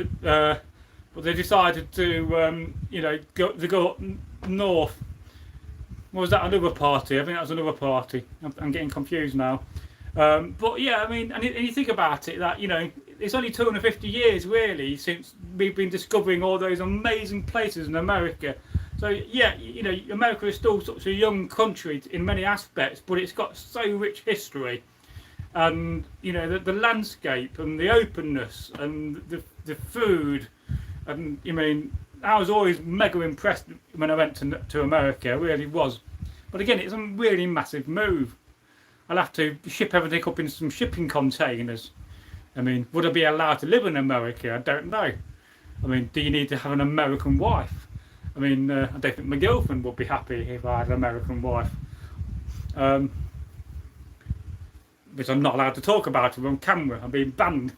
they decided to you know go up north. Was that another party? I think that was another party. I'm getting confused now. But yeah, I mean, and you think about it, that you know it's only 250 years really since we've been discovering all those amazing places in America. So yeah, you know, America is still such a young country in many aspects, but it's got so rich history, and you know the landscape and the openness and the food, and I mean, I was always mega impressed when I went to America. I really was, but again, it's a really massive move. I'll have to ship everything up in some shipping containers. I mean, would I be allowed to live in America? I don't know. I mean, do you need to have an American wife? I mean, I don't think my girlfriend would be happy if I had an American wife. Which I'm not allowed to talk about her on camera. I'm being banned.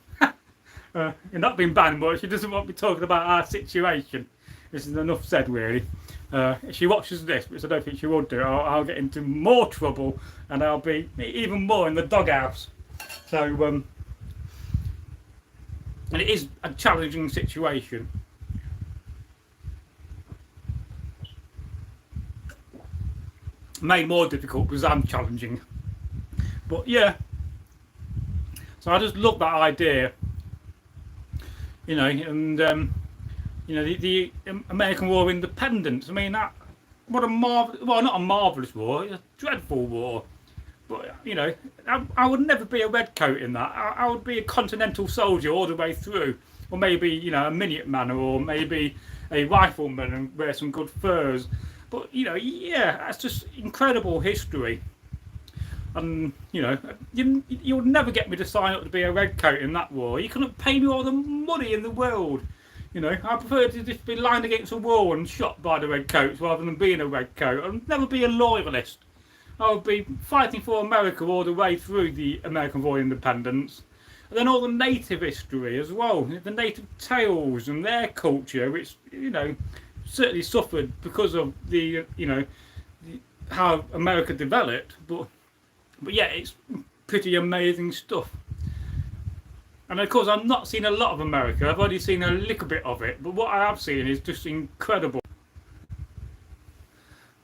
You're not being banned, but she doesn't want me talking about our situation. This is enough said, really. If she watches this, which I don't think she would do, I'll get into more trouble and I'll be even more in the doghouse. So, and it is a challenging situation. made more difficult because I'm challenging. But yeah, so I just love that idea, you know, and you know, the American War of Independence. I mean, that what a well, not a marvelous war, it's a dreadful war. But you know, I would never be a redcoat in that. I would be a continental soldier all the way through, or maybe, you know, a Minuteman, or maybe a rifleman and wear some good furs. But you know, yeah, that's just incredible history. And you know, you would never get me to sign up to be a redcoat in that war. You couldn't pay me all the money in the world. You know, I prefer to just be lined against a wall and shot by the redcoats rather than being a redcoat. I'd never be a loyalist. I would be fighting for America all the way through the American War of Independence. And then all the native history as well, the native tales and their culture, which, you know, certainly suffered because of the, you know, how America developed. But yeah, it's pretty amazing stuff. And of course, I've not seen a lot of America. I've only seen a little bit of it. But what I have seen is just incredible.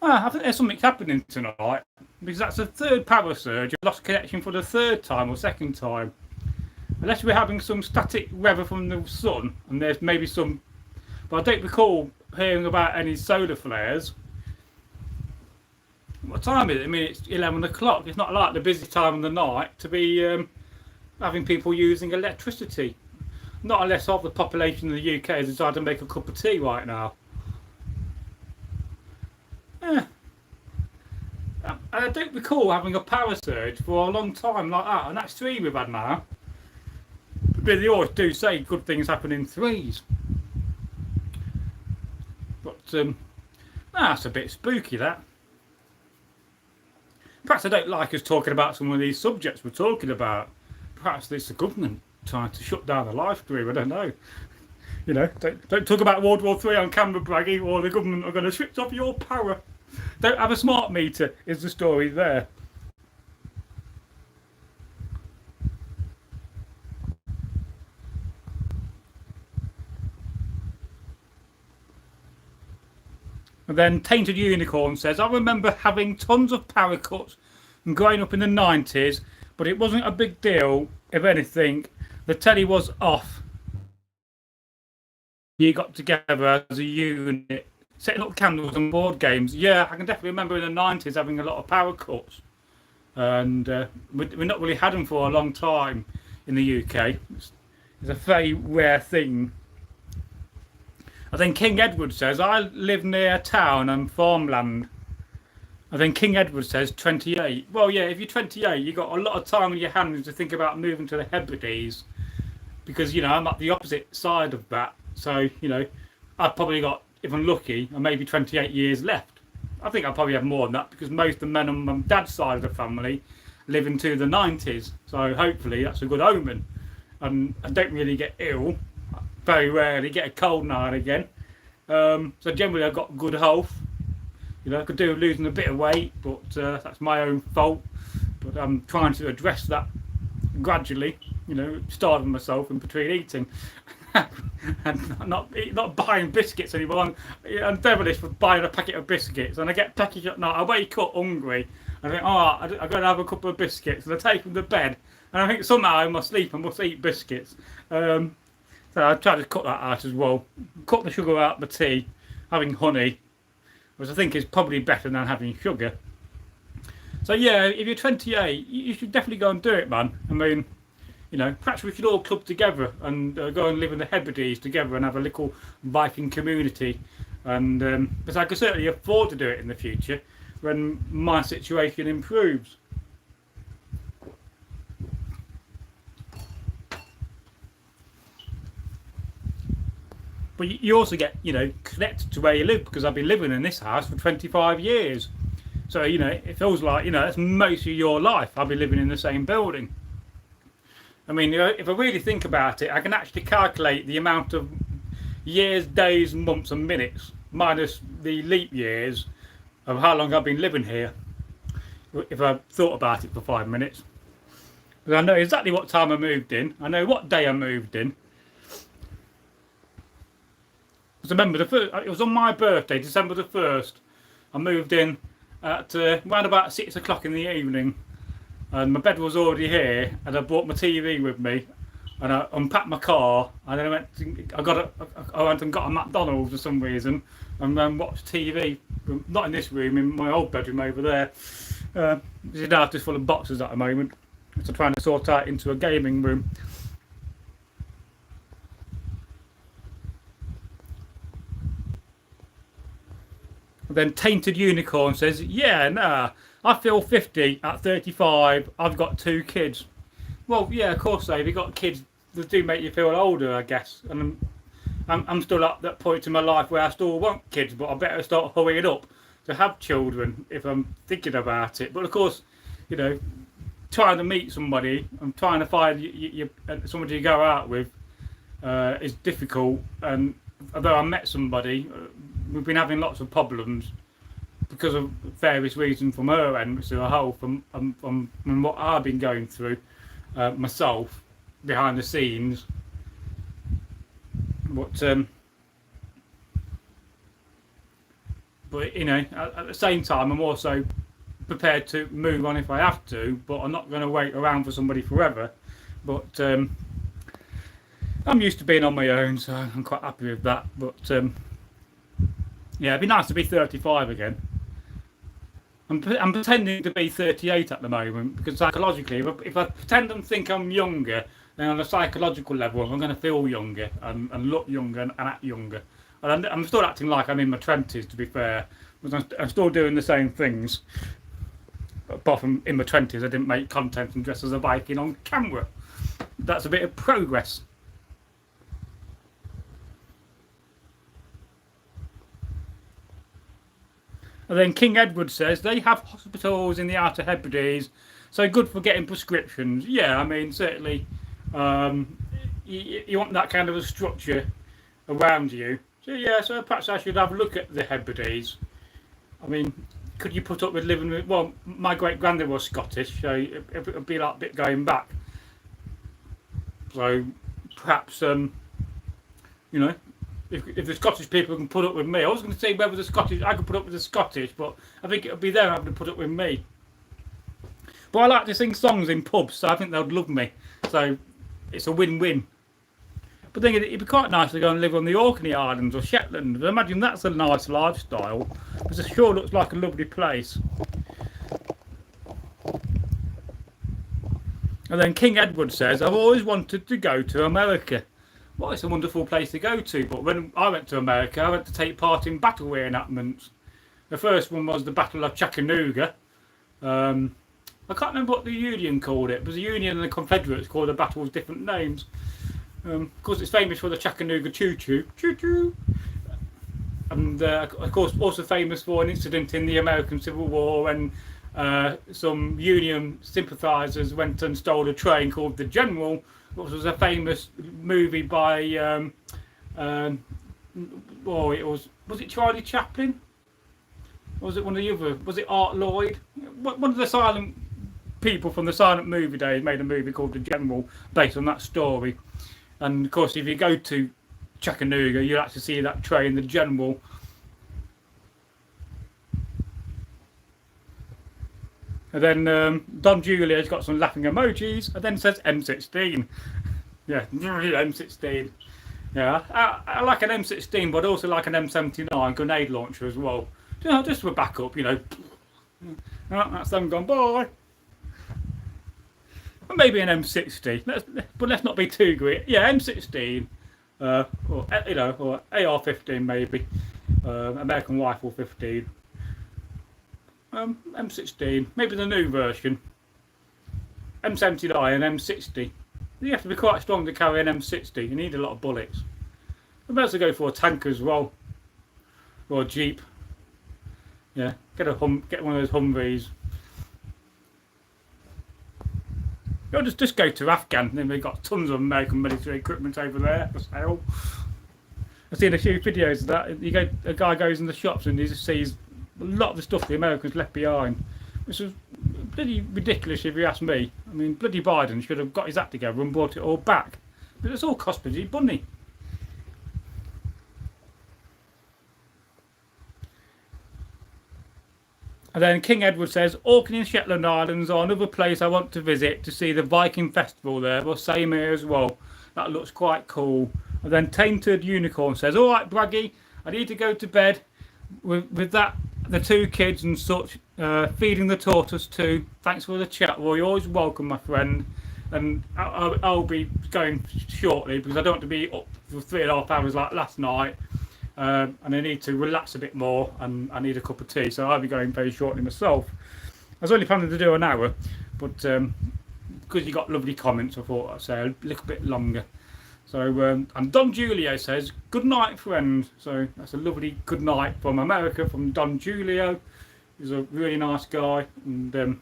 I think there's something happening tonight, because that's the third power surge. I've lost connection for the third time or second time. Unless we're having some static weather from the sun, and there's maybe some, but I don't recall hearing about any solar flares. What time is it? I mean, it's 11 o'clock. It's not like the busy time of the night to be having people using electricity. Not unless half the population in the UK has decided to make a cup of tea right now. Yeah. I don't recall having a power surge for a long time like that, and that's 3 we've had now. But they always do say good things happen in 3s. But that's a bit spooky, that. Perhaps I don't like us talking about some of these subjects we're talking about. Perhaps it's the government trying to shut down the live stream, I don't know. You know, don't talk about World War III on camera, Braggy, or the government are going to switch off your power. Don't have a smart meter, is the story there. And then Tainted Unicorn says, I remember having tons of power cuts and growing up in the 90s, but it wasn't a big deal. If anything, the telly was off. You got together as a unit, setting up candles and board games. Yeah, I can definitely remember in the 90s having a lot of power cuts. And we've not really had them for a long time in the UK. It's a very rare thing. And then King Edward says, I live near town and farmland. And then King Edward says 28. Well, yeah, if you're 28, you've got a lot of time on your hands to think about moving to the Hebrides. Because, you know, I'm at the opposite side of that. So, you know, I've probably got, if I'm lucky, maybe 28 years left. I think I'll probably have more than that, because most of the men on my dad's side of the family live into the 90s. So hopefully that's a good omen. And I don't really get ill. Very rarely get a cold now and again. So generally I've got good health. You know, I could do with losing a bit of weight, but that's my own fault. But I'm trying to address that gradually. You know, starving myself in between eating. And not buying biscuits anymore. I'm devilish for buying a packet of biscuits, and I get packaged at night. I wake up hungry, and I think, I'm going to have a couple of biscuits, and I take them to bed, and I think somehow in my sleep I must eat biscuits. So I try to cut that out as well. Cut the sugar out of the tea, having honey, which I think is probably better than having sugar. So yeah, if you're 28, you should definitely go and do it, man. I mean, you know, perhaps we should all club together and go and live in the Hebrides together and have a little Viking community. And because I can certainly afford to do it in the future when my situation improves. But you also get, you know, connected to where you live, because I've been living in this house for 25 years. So, you know, it feels like, you know, that's most of your life. I'll be living in the same building. I mean, you know, if I really think about it, I can actually calculate the amount of years, days, months and minutes, minus the leap years, of how long I've been living here, if I thought about it for 5 minutes. Because I know exactly what time I moved in. I know what day I moved in. Because I remember it was on my birthday, December the 1st. I moved in at around about 6 o'clock in the evening, and my bed was already here, and I brought my TV with me, and I unpacked my car, and then I went and got a McDonald's for some reason, and then watched TV. Not in this room, in my old bedroom over there. This is now just full of boxes at the moment, so trying to sort out into a gaming room. And then Tainted Unicorn says, yeah, nah, I feel 50 at 35. I've got 2 kids. Well, yeah, of course, Dave. You've got kids that do make you feel older, I guess. And I'm still at that point in my life where I still want kids, but I better start hurrying up to have children if I'm thinking about it. But of course, you know, trying to meet somebody and trying to find somebody to go out with is difficult. And although I met somebody, we've been having lots of problems because of various reasons from her end, which is a whole from what I've been going through myself behind the scenes. But you know, at the same time, I'm also prepared to move on if I have to, but I'm not going to wait around for somebody forever. But I'm used to being on my own, so I'm quite happy with that. But yeah, it'd be nice to be 35 again. I'm pretending to be 38 at the moment because psychologically, if I pretend and think I'm younger, then on a psychological level, I'm going to feel younger and look younger and act younger. And I'm still acting like I'm in my 20s, to be fair, because I'm still doing the same things. Apart from in my 20s, I didn't make content and dress as a Viking on camera. That's a bit of progress. And then King Edward says they have hospitals in the Outer Hebrides, so good for getting prescriptions. Yeah, I mean, certainly you want that kind of a structure around you. So yeah, so perhaps I should have a look at the Hebrides. I mean, could you put up with living with... Well, my great-granddad was Scottish, so it would be like a bit going back. So perhaps, you know, if the Scottish people can put up with me, I was going to say whether the Scottish I could put up with the Scottish, but I think it would be them having to put up with me. But I like to sing songs in pubs, so I think they'd love me. So it's a win-win. But then it'd be quite nice to go and live on the Orkney Islands or Shetland. I imagine that's a nice lifestyle, because it sure looks like a lovely place. And then King Edward says, I've always wanted to go to America. Well, it's a wonderful place to go to, but when I went to America, I went to take part in battle reenactments. The first one was the Battle of Chattanooga. I can't remember what the Union called it, but the Union and the Confederates called the battles different names. Of course, it's famous for the Chattanooga choo-choo, choo-choo. And of course, also famous for an incident in the American Civil War when some Union sympathisers went and stole a train called the General, which was a famous movie by it was it Charlie Chaplin? Or was it one of the other? Was it Art Lloyd? One of the silent people from the silent movie days made a movie called The General based on that story. And of course, if you go to Chattanooga, you'll actually see that train, the General. And then Don Julia's got some laughing emojis, and then says M16. Yeah, M16. Yeah, I like an M16, but I also like an M79 grenade launcher as well. You know, just for backup, you know. That's them gone, bye. Or maybe an M60, but let's not be too greedy. Yeah, M16, or you know, or AR-15 maybe, American Rifle 15. M16, maybe the new version. M79 and M60. You have to be quite strong to carry an M60. You need a lot of bullets. I might as well go for a tank as well, or a Jeep. Yeah, get one of those Humvees. You'll just go to Afghan, then they've got tons of American military equipment over there for sale. I've seen a few videos of that. A guy goes in the shops and he just sees a lot of the stuff the Americans left behind, which is bloody ridiculous if you ask me. I mean, bloody Biden should have got his act together and brought it all back. But it's all cost bloody money. And then King Edward says, Orkney and Shetland Islands are another place I want to visit to see the Viking Festival there. Well, same here as well. That looks quite cool. And then Tainted Unicorn says, all right, Braggy, I need to go to bed. With that, the 2 kids and such, feeding the tortoise too. Thanks for the chat, Roy. You're always welcome, my friend. And I'll be going shortly because I don't want to be up for 3.5 hours like last night. And I need to relax a bit more, and I need a cup of tea, so I'll be going very shortly myself. I was only planning to do an hour, but because you got lovely comments, I thought I'd say a little bit longer. So, and Don Julio says, good night, friend. So that's a lovely good night from America, from Don Julio. He's a really nice guy, and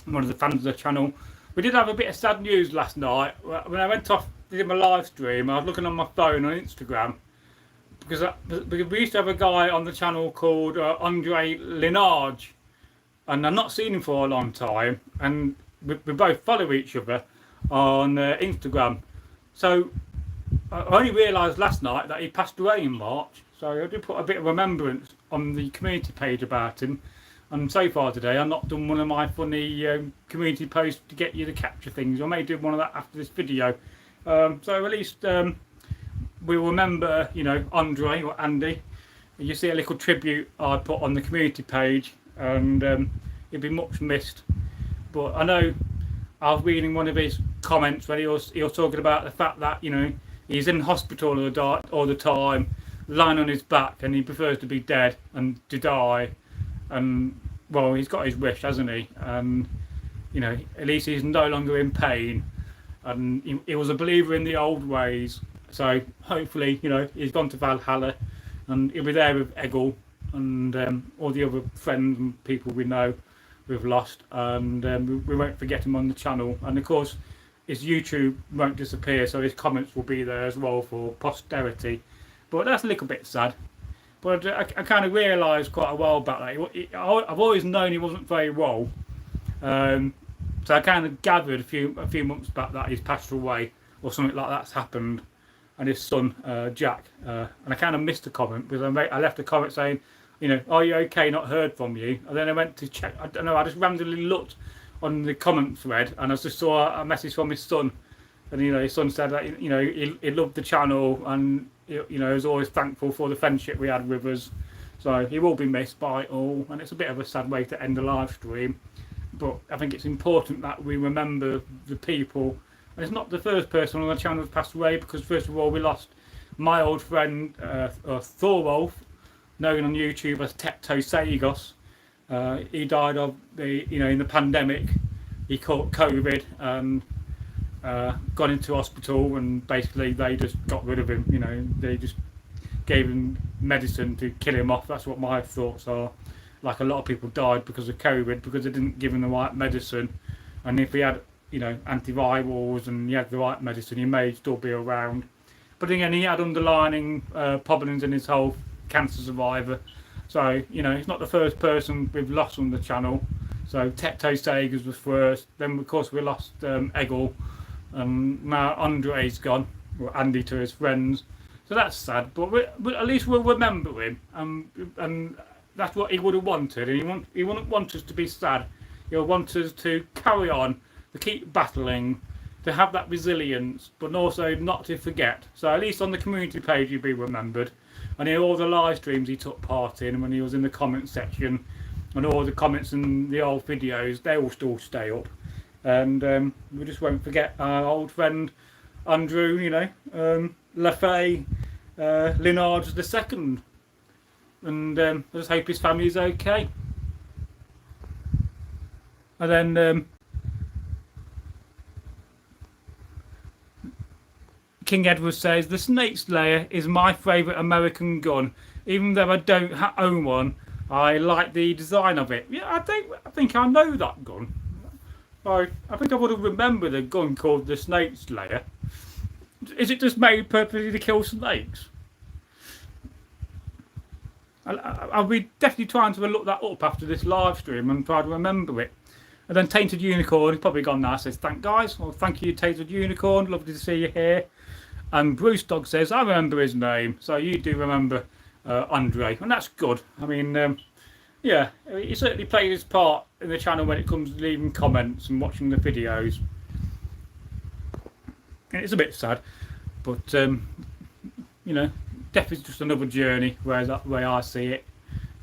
one of the fans of the channel. We did have a bit of sad news last night. When I went off, did my live stream, I was looking on my phone on Instagram, because we used to have a guy on the channel called Andre Linarge, and I've not seen him for a long time, and we both follow each other on Instagram. So I only realised last night that he passed away in March, so I did put a bit of remembrance on the community page about him, and so far today I've not done one of my funny community posts to get you to capture things. I may do one of that after this video, so at least we'll remember, you know, Andre or Andy. You see a little tribute I put on the community page, and he'll be much missed. But I know I was reading one of his comments where he was talking about the fact that, you know, he's in hospital all the time, lying on his back, and he prefers to be dead and to die. And well, he's got his wish, hasn't he? And you know, at least he's no longer in pain, and he was a believer in the old ways. So hopefully, you know, he's gone to Valhalla, and he'll be there with Egil and all the other friends and people we know we've lost, and we won't forget him on the channel. And of course, his YouTube won't disappear, so his comments will be there as well for posterity. But that's a little bit sad. But I kind of realised quite a while back that I've always known he wasn't very well. So I kind of gathered a few months back that he's passed away or something like that's happened, and his son Jack. And I kind of missed the comment because I left a comment saying, you know, are you okay? Not heard from you. And then I went to check. I don't know. I just randomly looked on the comment thread, and I just saw a message from his son. And you know, his son said that, you know, he loved the channel, and you know, he was always thankful for the friendship we had with us. So he will be missed by all, and it's a bit of a sad way to end the live stream. But I think it's important that we remember the people. And it's not the first person on the channel who's passed away, because first of all, we lost my old friend Thorwolf, known on YouTube as Tecto Sagos. He died of in the pandemic. He caught COVID and got into hospital, and basically they just got rid of him. You know, they just gave him medicine to kill him off. That's what my thoughts are. Like a lot of people died because of COVID, because they didn't give him the right medicine. And if he had, you know, antivirals and he had the right medicine, he may still be around. But again, he had underlying problems in his health, cancer survivor. So, you know, he's not the first person we've lost on the channel. So Tecto Sagers was first. Then, of course, we lost Egil. And now Andre's gone, or Andy to his friends. So that's sad. But at least we'll remember him. And that's what he would have wanted. And he wouldn't want us to be sad. He'll want us to carry on, to keep battling, to have that resilience, but also not to forget. So at least on the community page, he'll be remembered. And in all the live streams he took part in, when he was in the comment section, and all the comments in the old videos, they will still stay up. And we just won't forget our old friend Andrew, you know, Lafay Linards II. And I just hope his family's okay. And then King Edward says, the Snake Slayer is my favourite American gun. Even though I don't own one, I like the design of it. Yeah, I think I know that gun. I think I would have remembered a gun called the Snake Slayer. Is it just made purposely to kill snakes? I'll be definitely trying to look that up after this live stream and try to remember it. And then Tainted Unicorn, he's probably gone now, says, thank guys. Well, thank you, Tainted Unicorn. Lovely to see you here. And Bruce Dog says, I remember his name. So you do remember Andre. And that's good. I mean, yeah, he certainly played his part in the channel when it comes to leaving comments and watching the videos. And it's a bit sad, but you know, death is just another journey. Whereas that way I see it,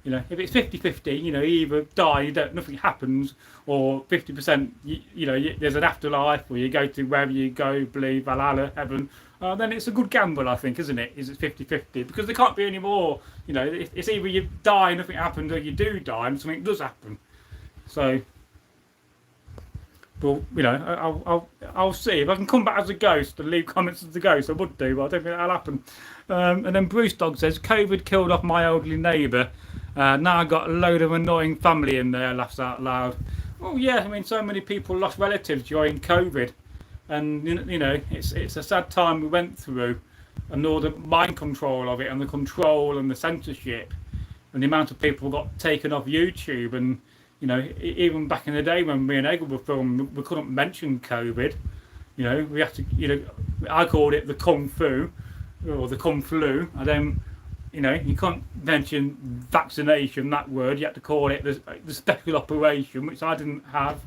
you know, if it's 50-50, you know, you either die, nothing happens, or 50%, you know, there's an afterlife, or you go to wherever you go, believe Valhalla, heaven. Then it's a good gamble, I think, isn't it? Is it 50-50? Because there can't be any more. You know, it's either you die, nothing happens, or you do die, and something does happen. So, well, you know, I'll see if I can come back as a ghost and leave comments as a ghost. I would do, but I don't think that'll happen. And then Bruce Dog says, "COVID killed off my elderly neighbour. Now I got a load of annoying family in there." Laughs out loud. Well, yeah, I mean, so many people lost relatives during COVID, and you know, it's a sad time we went through, and all the mind control of it, and the control and the censorship, and the amount of people got taken off YouTube. And you know, even back in the day when me and Egg were filming, we couldn't mention COVID. You know, we have to, you know, I called it the Kung Fu or the Kung Flu, and then, you know, you can't mention vaccination, that word. You have to call it the special operation, which I didn't have,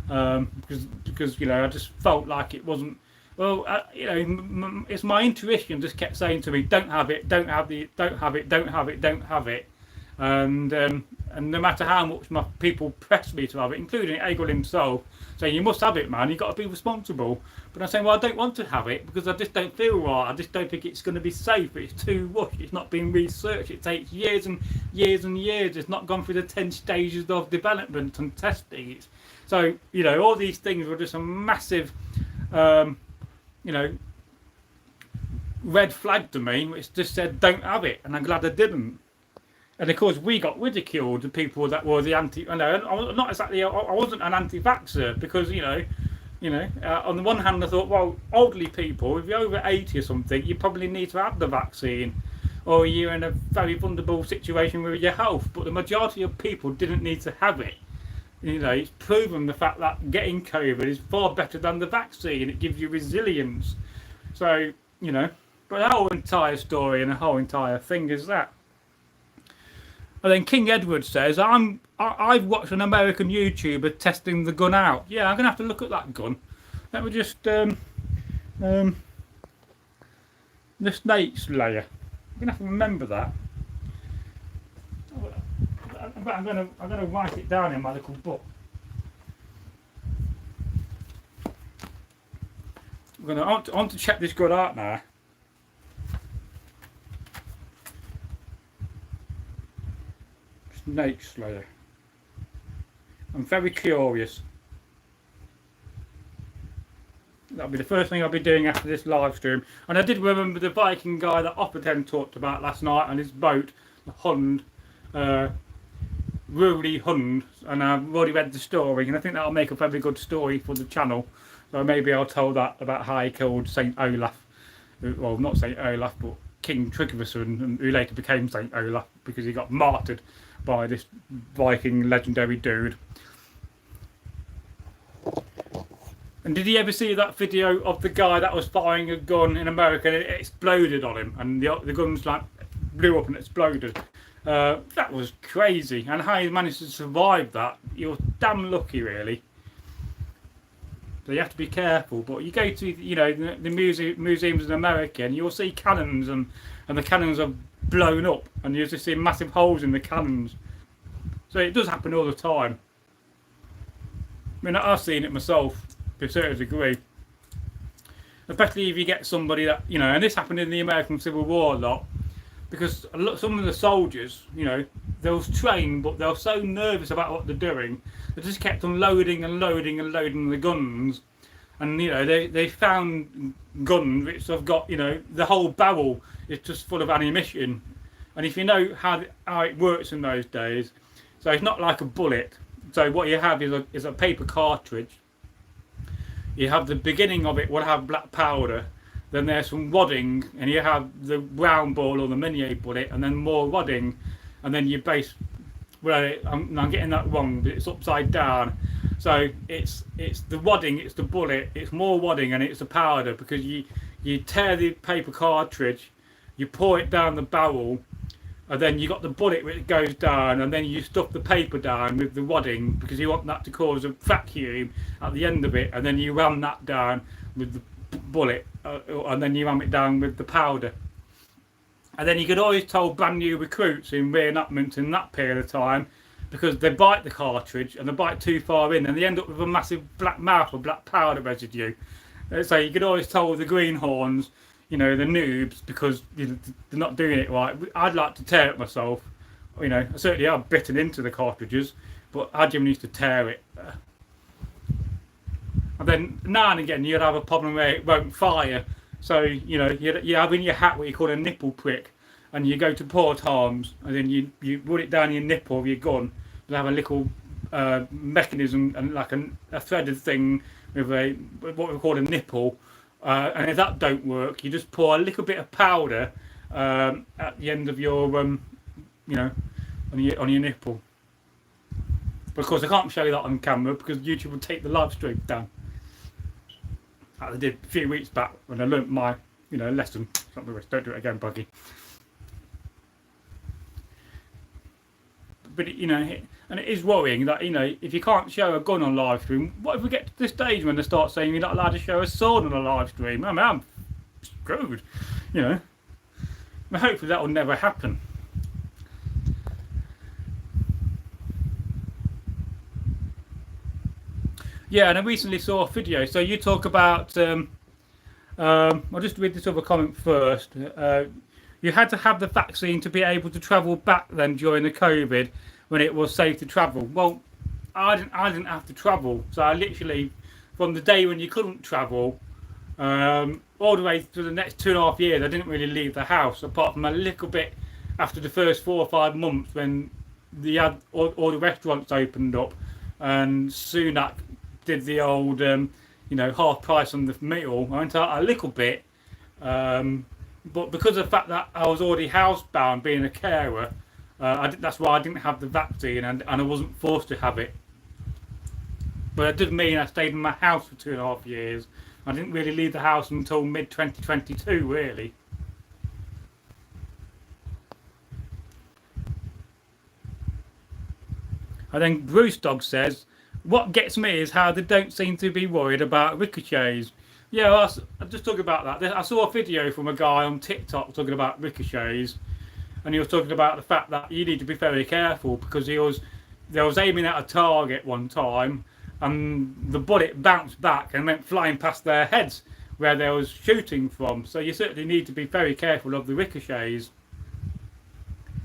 because you know, I just felt like it wasn't. Well, you know, it's my intuition just kept saying to me, "Don't have it, don't have it, don't have it, don't have it, don't have it." And no matter how much my people pressed me to have it, including Egil himself, saying, "You must have it, man, you've got to be responsible." But I'm saying, well, I don't want to have it because I just don't feel right. I just don't think it's going to be safe. It's too rushed. It's not being researched. It takes years and years and years. It's not gone through the 10 stages of development and testing. So, you know, all these things were just a massive, you know, red flag to me, which just said, don't have it. And I'm glad I didn't. And of course, we got ridiculed, the people that were the anti. No, not exactly. I wasn't an anti-vaxxer because you know, on the one hand, I thought, well, elderly people, if you're over 80 or something, you probably need to have the vaccine, or you're in a very vulnerable situation with your health. But the majority of people didn't need to have it. You know, it's proven the fact that getting COVID is far better than the vaccine. It gives you resilience. So you know, but the whole entire story and the whole entire thing is that. And then King Edward says, I've watched an American YouTuber testing the gun out. Yeah, I'm going to have to look at that gun. Let me just, the Snake Slayer. I'm going to have to remember that. But I'm going to write it down in my little book. I want to check this gun out now. Snake Slayer. I'm very curious. That'll be the first thing I'll be doing after this live stream. And I did remember the Viking guy that Opperten talked about last night on his boat, the Hund, Ruli Hund, and I've already read the story, and I think that'll make a very good story for the channel. So maybe I'll tell that about how he killed Saint Olaf. Well, not Saint Olaf, but King Tryggvason, who later became Saint Olaf because he got martyred by this Viking legendary dude. And did you ever see that video of the guy that was firing a gun in America and it exploded on him, and the gun's like blew up and exploded? That was crazy, and how he managed to survive that, you're damn lucky, really. So you have to be careful. But you go to, you know, the museums in America, and you'll see cannons, and the cannons are blown up, and you just see massive holes in the cannons. So it does happen all the time. I mean, I've seen it myself to a certain degree, especially if you get somebody that, you know, and this happened in the American Civil War a lot, because some of the soldiers, you know, they was trained, but they were so nervous about what they're doing, they just kept on loading and loading and loading the guns. And you know, they found guns which have got, you know, the whole barrel is just full of ammunition. And if you know how it works in those days, so it's not like a bullet. So what you have is a paper cartridge. You have the beginning of it will have black powder, then there's some wadding, and you have the round ball or the mini bullet, and then more wadding, and then you base. Well, I'm getting that wrong, but it's upside down. So it's the wadding, it's the bullet, it's more wadding, and it's the powder, because you tear the paper cartridge, you pour it down the barrel, and then you got the bullet which goes down, and then you stuff the paper down with the wadding because you want that to cause a vacuum at the end of it, and then you ram that down with the bullet, and then you ram it down with the powder. And then you could always tell brand new recruits in re-enactment in that period of time, because they bite the cartridge and they bite too far in, and they end up with a massive black mouth or black powder residue. So you could always tell the greenhorns, you know, the noobs, because they're not doing it right. I'd like to tear it myself. You know, I certainly have bitten into the cartridges, but I generally used to tear it. And then now and again you'd have a problem where it won't fire. So, you know, you have in your hat what you call a nipple prick, and you go to port arms, and then you put it down your nipple of your gun. You have a little mechanism and like a threaded thing with what we call a nipple. And if that don't work, you just pour a little bit of powder at the end of your, you know, on your nipple. But of course, I can't show you that on camera because YouTube will take the live stream down. Like I did a few weeks back when I learnt my, you know, lesson. Don't do it again, Buggy. But you know, and it is worrying that, you know, if you can't show a gun on live stream, what if we get to the stage when they start saying you're not allowed to show a sword on a live stream? I mean, I'm screwed, you know. But hopefully that will never happen. Yeah, and I recently saw a video. So you talk about, I'll just read this other comment first. You had to have the vaccine to be able to travel back then during the COVID when it was safe to travel. Well, I didn't have to travel. So I literally, from the day when you couldn't travel, all the way through the next 2.5 years, I didn't really leave the house, apart from a little bit after the first 4 or 5 months when all the restaurants opened up, and Sunak did the old, you know, half price on the meal. I went out a little bit. But because of the fact that I was already housebound being a carer, that's why I didn't have the vaccine, and I wasn't forced to have it. But it did mean I stayed in my house for 2.5 years. I didn't really leave the house until mid-2022, really. And then Bruce Dog says, what gets me is how they don't seem to be worried about ricochets. Yeah, well, I'll just talk about that. I saw a video from a guy on TikTok talking about ricochets, and he was talking about the fact that you need to be very careful because they was aiming at a target one time, and the bullet bounced back and went flying past their heads where they was shooting from. So you certainly need to be very careful of the ricochets,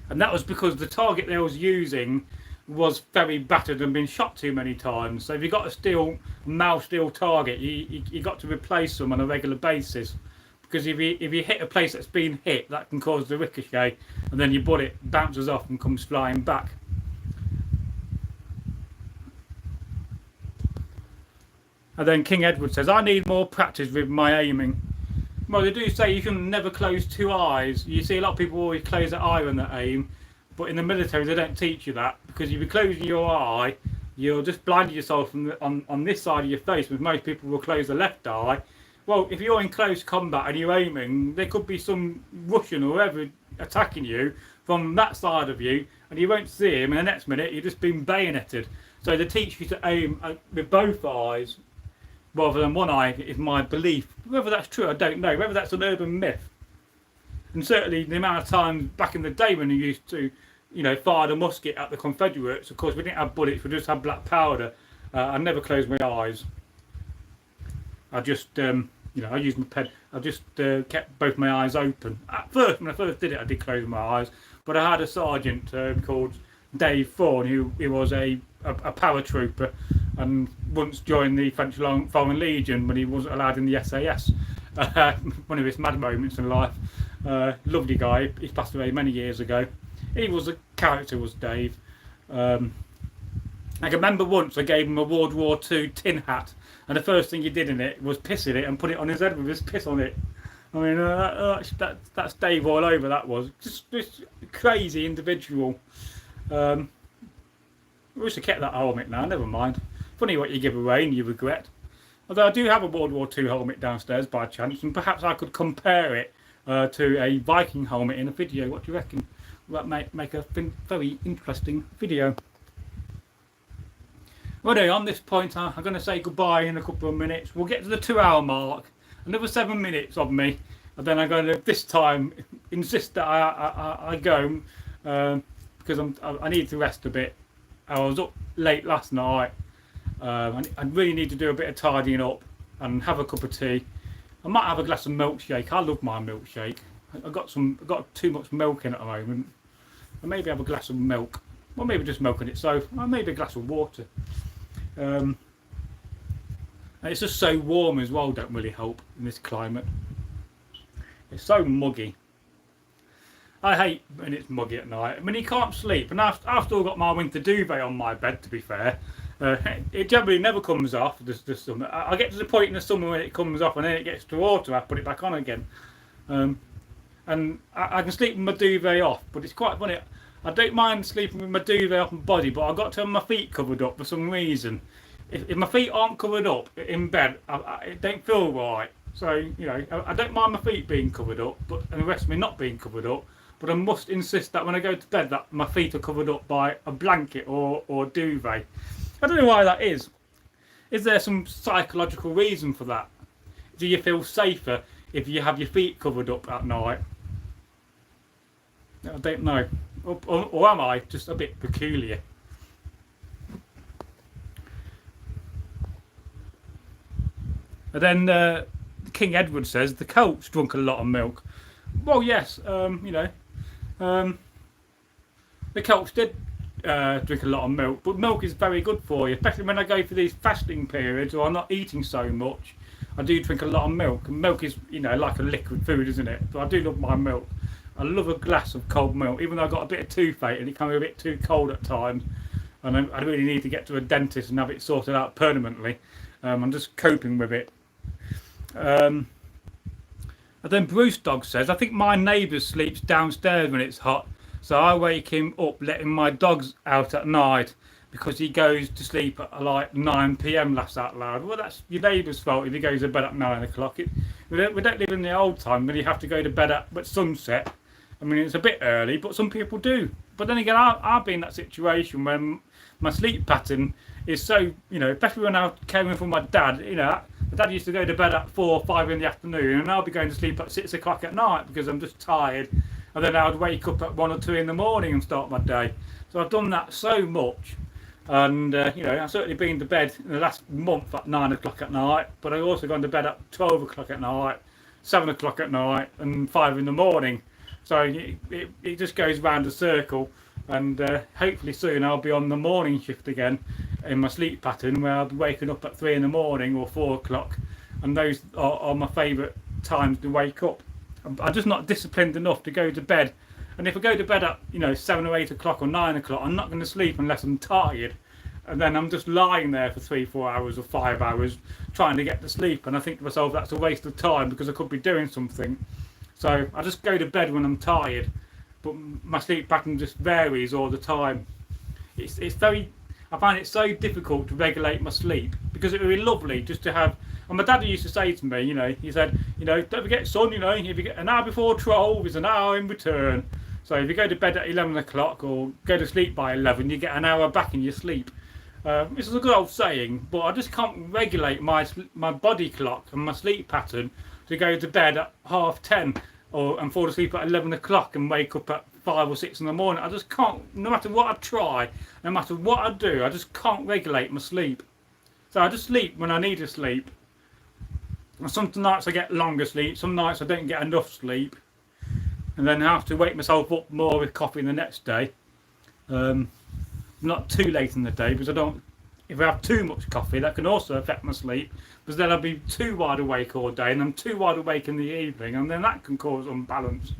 and that was because the target they was using was very battered and been shot too many times. So if you've got a mild steel target, you got to replace them on a regular basis, because if you hit a place that's been hit, that can cause the ricochet, and then your bullet bounces off and comes flying back. And then King Edward says, I need more practice with my aiming. Well, they do say you can never close 2 eyes. You see a lot of people always close their eye when they aim, but in the military they don't teach you that, because if you're closing your eye, you'll just blind yourself on this side of your face, because most people will close the left eye. Well, if you're in close combat and you're aiming, there could be some Russian or whoever attacking you from that side of you, and you won't see him, and the next minute you've just been bayoneted. So they teach you to aim with both eyes rather than one eye, is my belief. Whether that's true, I don't know. Whether that's an urban myth. And certainly the amount of times back in the day when you used to, you know, fire the musket at the Confederates, of course we didn't have bullets, we just had black powder. I never closed my eyes. I just, you know, I used my pen. I just kept both my eyes open. At first, when I first did it, I did close my eyes. But I had a sergeant called Dave Thorne, who was a paratrooper, and once joined the French Foreign Legion when he wasn't allowed in the SAS. One of his mad moments in life. Lovely guy. He's passed away many years ago. He was a character, was Dave. I can remember once I gave him a World War II tin hat, and the first thing he did in it was piss in it and put it on his head with his piss on it. I mean, that's Dave all over. That was just this crazy individual. I wish I kept that helmet now. Never mind. Funny what you give away and you regret. Although I do have a World War II helmet downstairs by chance, and perhaps I could compare it to a Viking helmet in a video. What do you reckon? that might make a very interesting video. Well, anyway, on this point, I'm going to say goodbye in a couple of minutes. We'll get to the 2-hour mark. Another 7 minutes of me, and then I'm going to this time insist that I go because I need to rest a bit. I was up late last night. I really need to do a bit of tidying up and have a cup of tea. I might have a glass of milkshake. I love my milkshake. I've got too much milk in at the moment. And maybe have a glass of milk. Well, maybe just milk in it. So maybe a glass of water. And it's just so warm as well. Don't really help in this climate. It's so muggy. I hate when it's muggy at night. I mean, you can't sleep. And I've still got my winter duvet on my bed, to be fair. It generally never comes off this summer. I get to the point in the summer when it comes off and then it gets to water, I put it back on again. And I can sleep with my duvet off, but it's quite funny. I don't mind sleeping with my duvet off my body, but I've got to have my feet covered up for some reason. If my feet aren't covered up in bed, it don't feel right. So, you know, I don't mind my feet being covered up, and the rest of me not being covered up. But I must insist that when I go to bed that my feet are covered up by a blanket or duvet. I don't know why that is. Is there some psychological reason for that? Do you feel safer if you have your feet covered up at night? I don't know. Or am I just a bit peculiar? And then King Edward says the Celts drunk a lot of milk. Well, yes, you know, the Celts did drink a lot of milk, but milk is very good for you, especially when I go for these fasting periods or I'm not eating so much. I do drink a lot of milk, and milk is, you know, like a liquid food, isn't it? But I do love my milk. I love a glass of cold milk, even though I've got a bit of toothache and it can be a bit too cold at times. And I really need to get to a dentist and have it sorted out permanently. I'm just coping with it. And then Bruce Dog says, I think my neighbour sleeps downstairs when it's hot, so I wake him up letting my dogs out at night because he goes to sleep at like 9 PM, laughs out loud. Well, that's your neighbour's fault if he goes to bed at 9 o'clock. We don't live in the old time when you have to go to bed at sunset. I mean, it's a bit early, but some people do. But then again, I've been in that situation when my sleep pattern is so, you know, especially when I came in from my dad, you know, my dad used to go to bed at 4 or 5 in the afternoon, and I'll be going to sleep at 6 o'clock at night because I'm just tired. And then I would wake up at 1 or 2 in the morning and start my day. So I've done that so much. And, you know, I've certainly been to bed in the last month at 9 o'clock at night, but I've also gone to bed at 12 o'clock at night, 7 o'clock at night, and 5 in the morning. So it just goes round a circle, and hopefully soon I'll be on the morning shift again in my sleep pattern, where I'll be waking up at 3 in the morning or 4 o'clock, and those are my favourite times to wake up. I'm just not disciplined enough to go to bed, and if I go to bed at, you know, 7 or 8 o'clock or 9 o'clock, I'm not going to sleep unless I'm tired, and then I'm just lying there for 3-4 hours or 5 hours trying to get to sleep, and I think to myself that's a waste of time because I could be doing something. So I just go to bed when I'm tired, but my sleep pattern just varies all the time. It's very, I find it so difficult to regulate my sleep, because it would be lovely just to have. And my dad used to say to me, you know, he said, you know, don't forget, son, you know, if you get an hour before 12 is an hour in return. So if you go to bed at 11 o'clock or go to sleep by 11, you get an hour back in your sleep. This is a good old saying, but I just can't regulate my body clock and my sleep pattern to go to bed at 10:30 and fall asleep at 11 o'clock and wake up at 5 or 6 in the morning. I just can't, no matter what I try, no matter what I do, I just can't regulate my sleep. So I just sleep when I need to sleep. And some nights I get longer sleep, some nights I don't get enough sleep, and then I have to wake myself up more with coffee the next day. Not too late in the day, because I don't, if I have too much coffee, that can also affect my sleep, because then I'll be too wide awake all day, and I'm too wide awake in the evening, and then that can cause unbalance.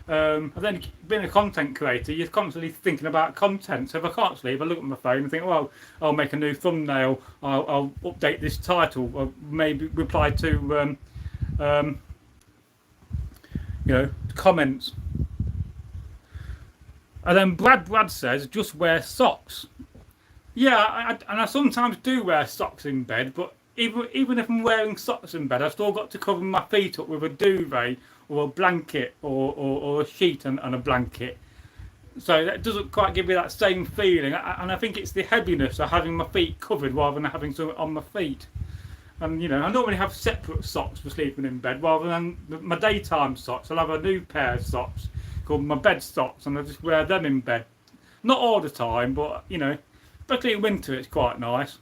And then being a content creator, you're constantly thinking about content. So if I can't sleep, I look at my phone and think, well, I'll make a new thumbnail, I'll update this title, or maybe reply to you know, comments. And then Brad says, just wear socks. Yeah, and I sometimes do wear socks in bed, but even if I'm wearing socks in bed, I've still got to cover my feet up with a duvet or a blanket or a sheet and a blanket. So that doesn't quite give me that same feeling, and I think it's the heaviness of having my feet covered rather than having something on my feet. And I normally have separate socks for sleeping in bed rather than my daytime socks. I'll have a new pair of socks called my bed socks, and I just wear them in bed. Not all the time, but especially in winter, it's quite nice.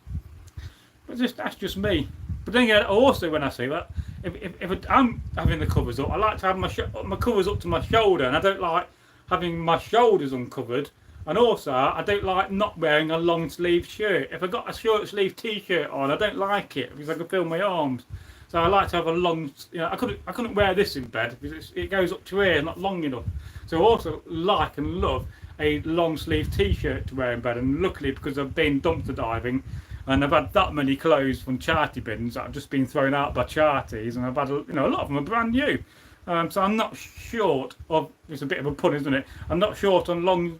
But that's just me. But then again, also when I say that, if I'm having the covers up, I like to have my covers up to my shoulder, and I don't like having my shoulders uncovered. And also, I don't like not wearing a long sleeve shirt. If I got a short sleeve t-shirt on, I don't like it because I can feel my arms. So I like to have a long. I couldn't wear this in bed because it goes up to here, not long enough. So I also like and love a long sleeve t-shirt to wear in bed. And luckily, because I've been dumpster diving, and I've had that many clothes from charity bins that have just been thrown out by charities, and I've had a lot of them are brand new. So I'm not short of. It's a bit of a pun, isn't it? I'm not short on long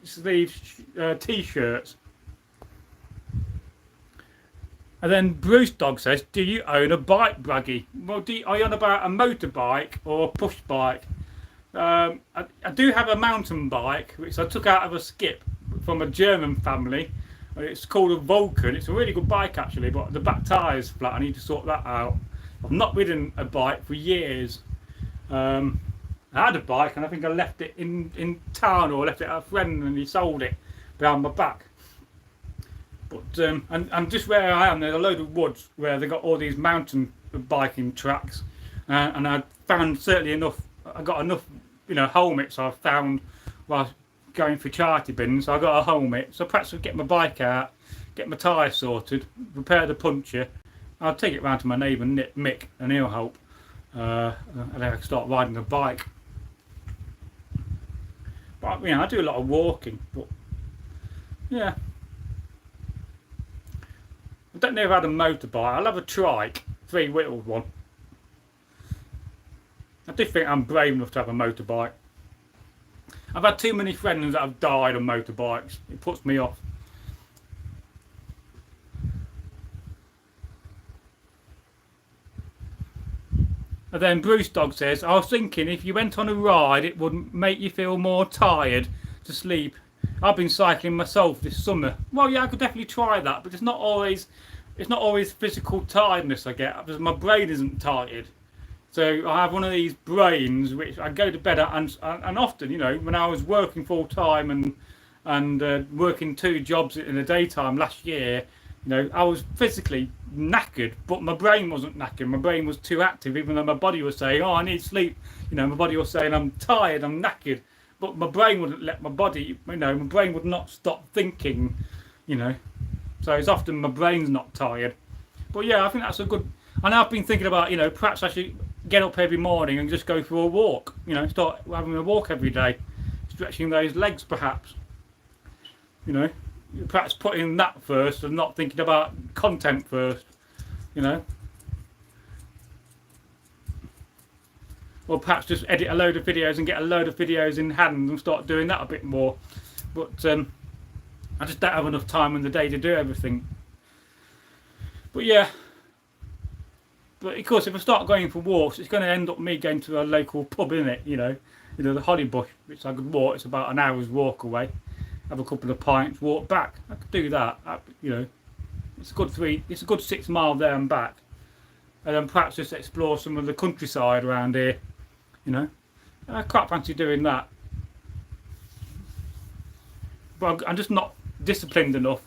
sleeve t-shirts. And then Bruce Dog says, do you own a bike, Braggy? Well, are you on about a motorbike or push bike? I do have a mountain bike which I took out of a skip from a German family. It's called a Vulcan. It's a really good bike actually, but the back tyre is flat. I need to sort that out. I've not ridden a bike for years. I had a bike and I think I left it in town, or left it at a friend and he sold it behind my back. But and just where I am, there's a load of woods where they got all these mountain biking tracks, and I found certainly enough. I got enough, helmets I found while going for charity bins. So I got a helmet, so perhaps I'll get my bike out, get my tyre sorted, repair the puncture. I'll take it round to my neighbour Mick, and he'll help. And then I can start riding the bike. But I do a lot of walking. But yeah, I don't know if I had a motorbike. I'll have a trike, 3-wheeled one. I do think I'm brave enough to have a motorbike. I've had too many friends that have died on motorbikes. It puts me off. And then Bruce Dog says, I was thinking if you went on a ride, it would make you feel more tired to sleep. I've been cycling myself this summer. Well, yeah, I could definitely try that, but it's not always physical tiredness I get, because my brain isn't tired. So I have one of these brains which I go to bed at, and often, when I was working full time and working 2 jobs in the daytime last year, I was physically knackered, but my brain wasn't knackered. My brain was too active, even though my body was saying, "Oh, I need sleep." My body was saying, "I'm tired, I'm knackered," but my brain wouldn't let my body. My brain would not stop thinking. So it's often my brain's not tired. But yeah, I think that's a good. And I've been thinking about, perhaps I should get up every morning and just go for a walk. Start having a walk every day, stretching those legs, perhaps. Perhaps putting that first and not thinking about content first. Or perhaps just edit a load of videos and get a load of videos in hand and start doing that a bit more. But I just don't have enough time in the day to do everything. But yeah. But of course, if I start going for walks, it's going to end up me going to a local pub, isn't it? The Hollybush, which I could walk. It's about an hour's walk away. Have a couple of pints, walk back. I could do that. It's a good 6 mile there and back, and then perhaps just explore some of the countryside around here. I quite fancy doing that, but I'm just not disciplined enough.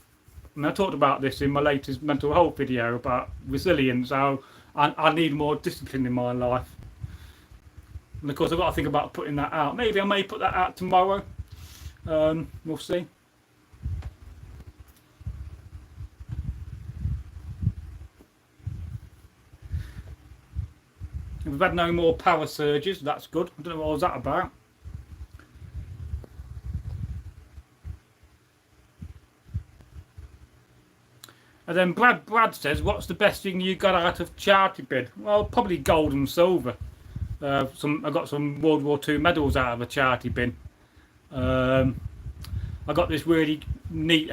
I talked about this in my latest mental health video about resilience. How I need more discipline in my life, and of course I've got to think about putting that out. Maybe I may put that out tomorrow. We'll see. We've had no more power surges. That's good. I don't know what was that about. And then Brad says, what's the best thing you got out of charity bin? Well, probably gold and silver. I got some World War II medals out of a charity bin. I got this really neat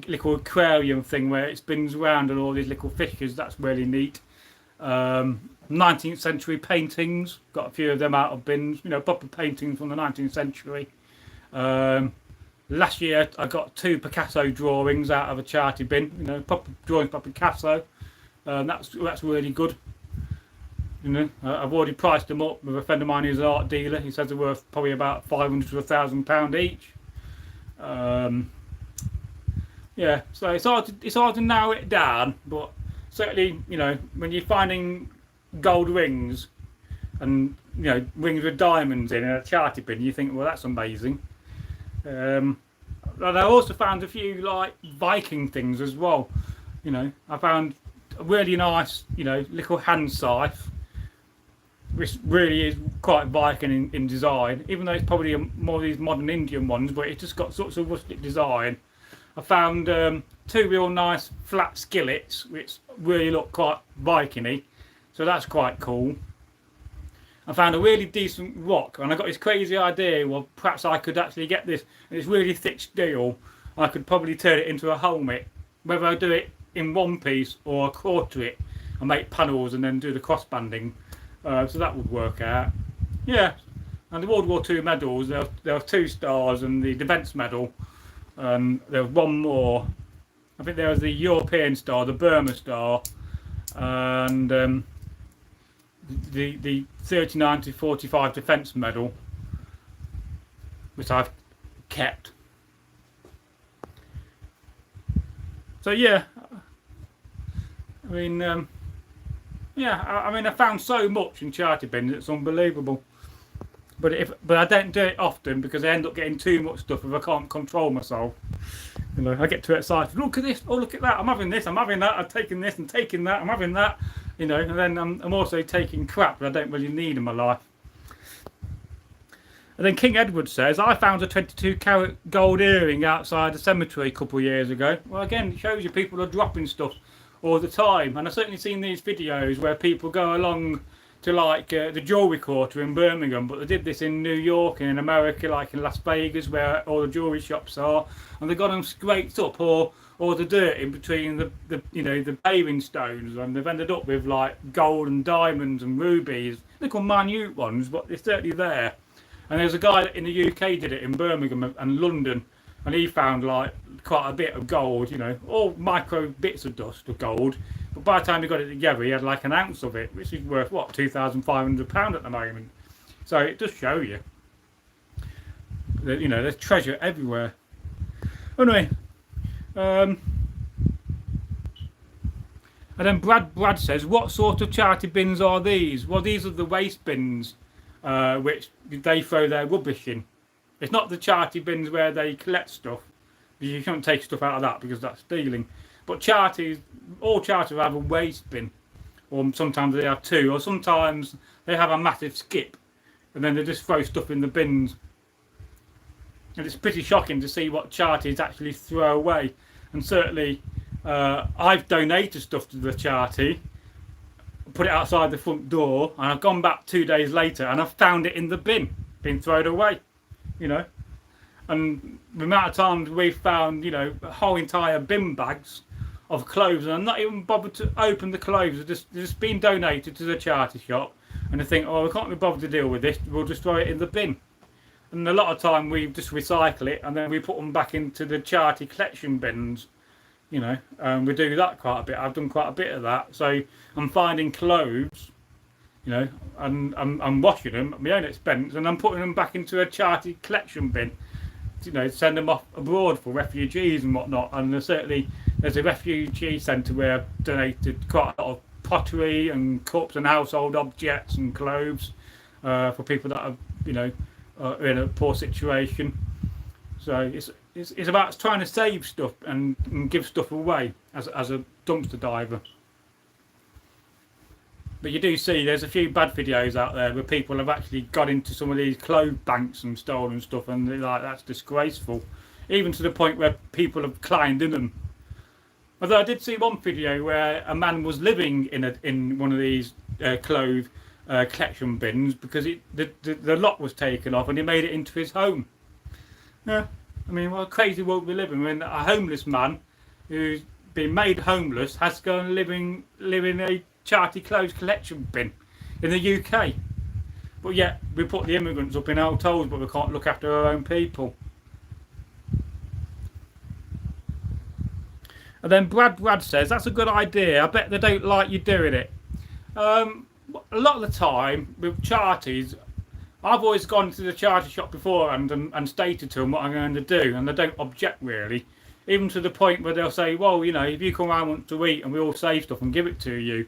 little aquarium thing where it spins around and all these little fishes. That's really neat. 19th century paintings. Got a few of them out of bins. Proper paintings from the 19th century. Last year I got 2 Picasso drawings out of a charity bin, proper drawings by Picasso. That's really good. I've already priced them up with a friend of mine who's an art dealer. He says they're worth probably about £500 to £1,000 each. Yeah, so it's hard to narrow it down, but certainly, when you're finding gold rings and rings with diamonds in a charity bin, you think, well, that's amazing. And I also found a few like Viking things as well. I found a really nice, little hand scythe, which really is quite Viking in design, even though it's probably more of these modern Indian ones, but it's just got sorts of rustic design. I found 2 real nice flat skillets, which really look quite Viking-y, so that's quite cool. I found a really decent rock, and I got this crazy idea, well, perhaps I could actually get this really thick steel. I could probably turn it into a helmet, whether I do it in one piece or quarter it and make panels and then do the crossbanding. So that would work out. Yeah, and the World War II medals, there are 2 stars and the Defence Medal. There was one more. I think there was the European Star, the Burma Star, and the 39 to 45 Defence Medal, which I've kept. So yeah, I mean, I found so much in charity bins, it's unbelievable. But I don't do it often because I end up getting too much stuff if I can't control myself. I get too excited. Look at this! Oh, look at that! I'm having this! I'm having that! I'm taking this and taking that! I'm having that! And then I'm also taking crap that I don't really need in my life. And then King Edward says, I found a 22-carat gold earring outside a cemetery a couple of years ago. Well, again, it shows you people are dropping stuff all the time. And I've certainly seen these videos where people go along to like the jewellery quarter in Birmingham, but they did this in New York and in America, like in Las Vegas, where all the jewellery shops are, and they got them scraped up or the dirt in between the paving stones, and they've ended up with like gold and diamonds and rubies, little minute ones, but they're certainly there. And there's a guy in the UK did it in Birmingham and London, and he found like quite a bit of gold, all micro bits of dust of gold. But by the time he got it together, he had like an ounce of it, which is worth what, £2,500 at the moment. So it does show you that there's treasure everywhere. Anyway, and then Brad says, what sort of charity bins are these? Well, these are the waste bins, which they throw their rubbish in. It's not the charity bins where they collect stuff. You can't take stuff out of that because that's stealing. But charities, all charities have a waste bin, or sometimes they have 2, or sometimes they have a massive skip, and then they just throw stuff in the bins. And it's pretty shocking to see what charities actually throw away. And certainly, I've donated stuff to the charity, put it outside the front door, and I've gone back 2 days later and I've found it in the bin, being thrown away, And the amount of times we've found, whole entire bin bags of clothes, and I'm not even bothered to open the clothes. They're just being donated to the charity shop, and they think, oh, we can't be bothered to deal with this, we'll just throw it in the bin. And a lot of time we just recycle it, and then we put them back into the charity collection bins, we do that quite a bit. I've done quite a bit of that. So I'm finding clothes, and I'm washing them at my own expense, and I'm putting them back into a charity collection bin, send them off abroad for refugees and whatnot. And there's a refugee centre where I've donated quite a lot of pottery and cups and household objects and clothes for people that are in a poor situation. So it's about trying to save stuff and give stuff away as a dumpster diver. But you do see there's a few bad videos out there where people have actually got into some of these clothes banks and stolen stuff, and they're like, that's disgraceful. Even to the point where people have climbed in them. Although I did see one video where a man was living in one of these clothes collection bins because the lock was taken off and he made it into his home. Yeah, I mean, what a crazy world we live in when a homeless man who's been made homeless has to go and live in a charity clothes collection bin in the UK. But yet we put the immigrants up in hotels, but we can't look after our own people. And then Brad says, that's a good idea. I bet they don't like you doing it. A lot of the time with charties, I've always gone to the charity shop beforehand and stated to them what I'm going to do, and they don't object really, even to the point where they'll say, well, you know, if you come around and want to eat, and we all save stuff and give it to you,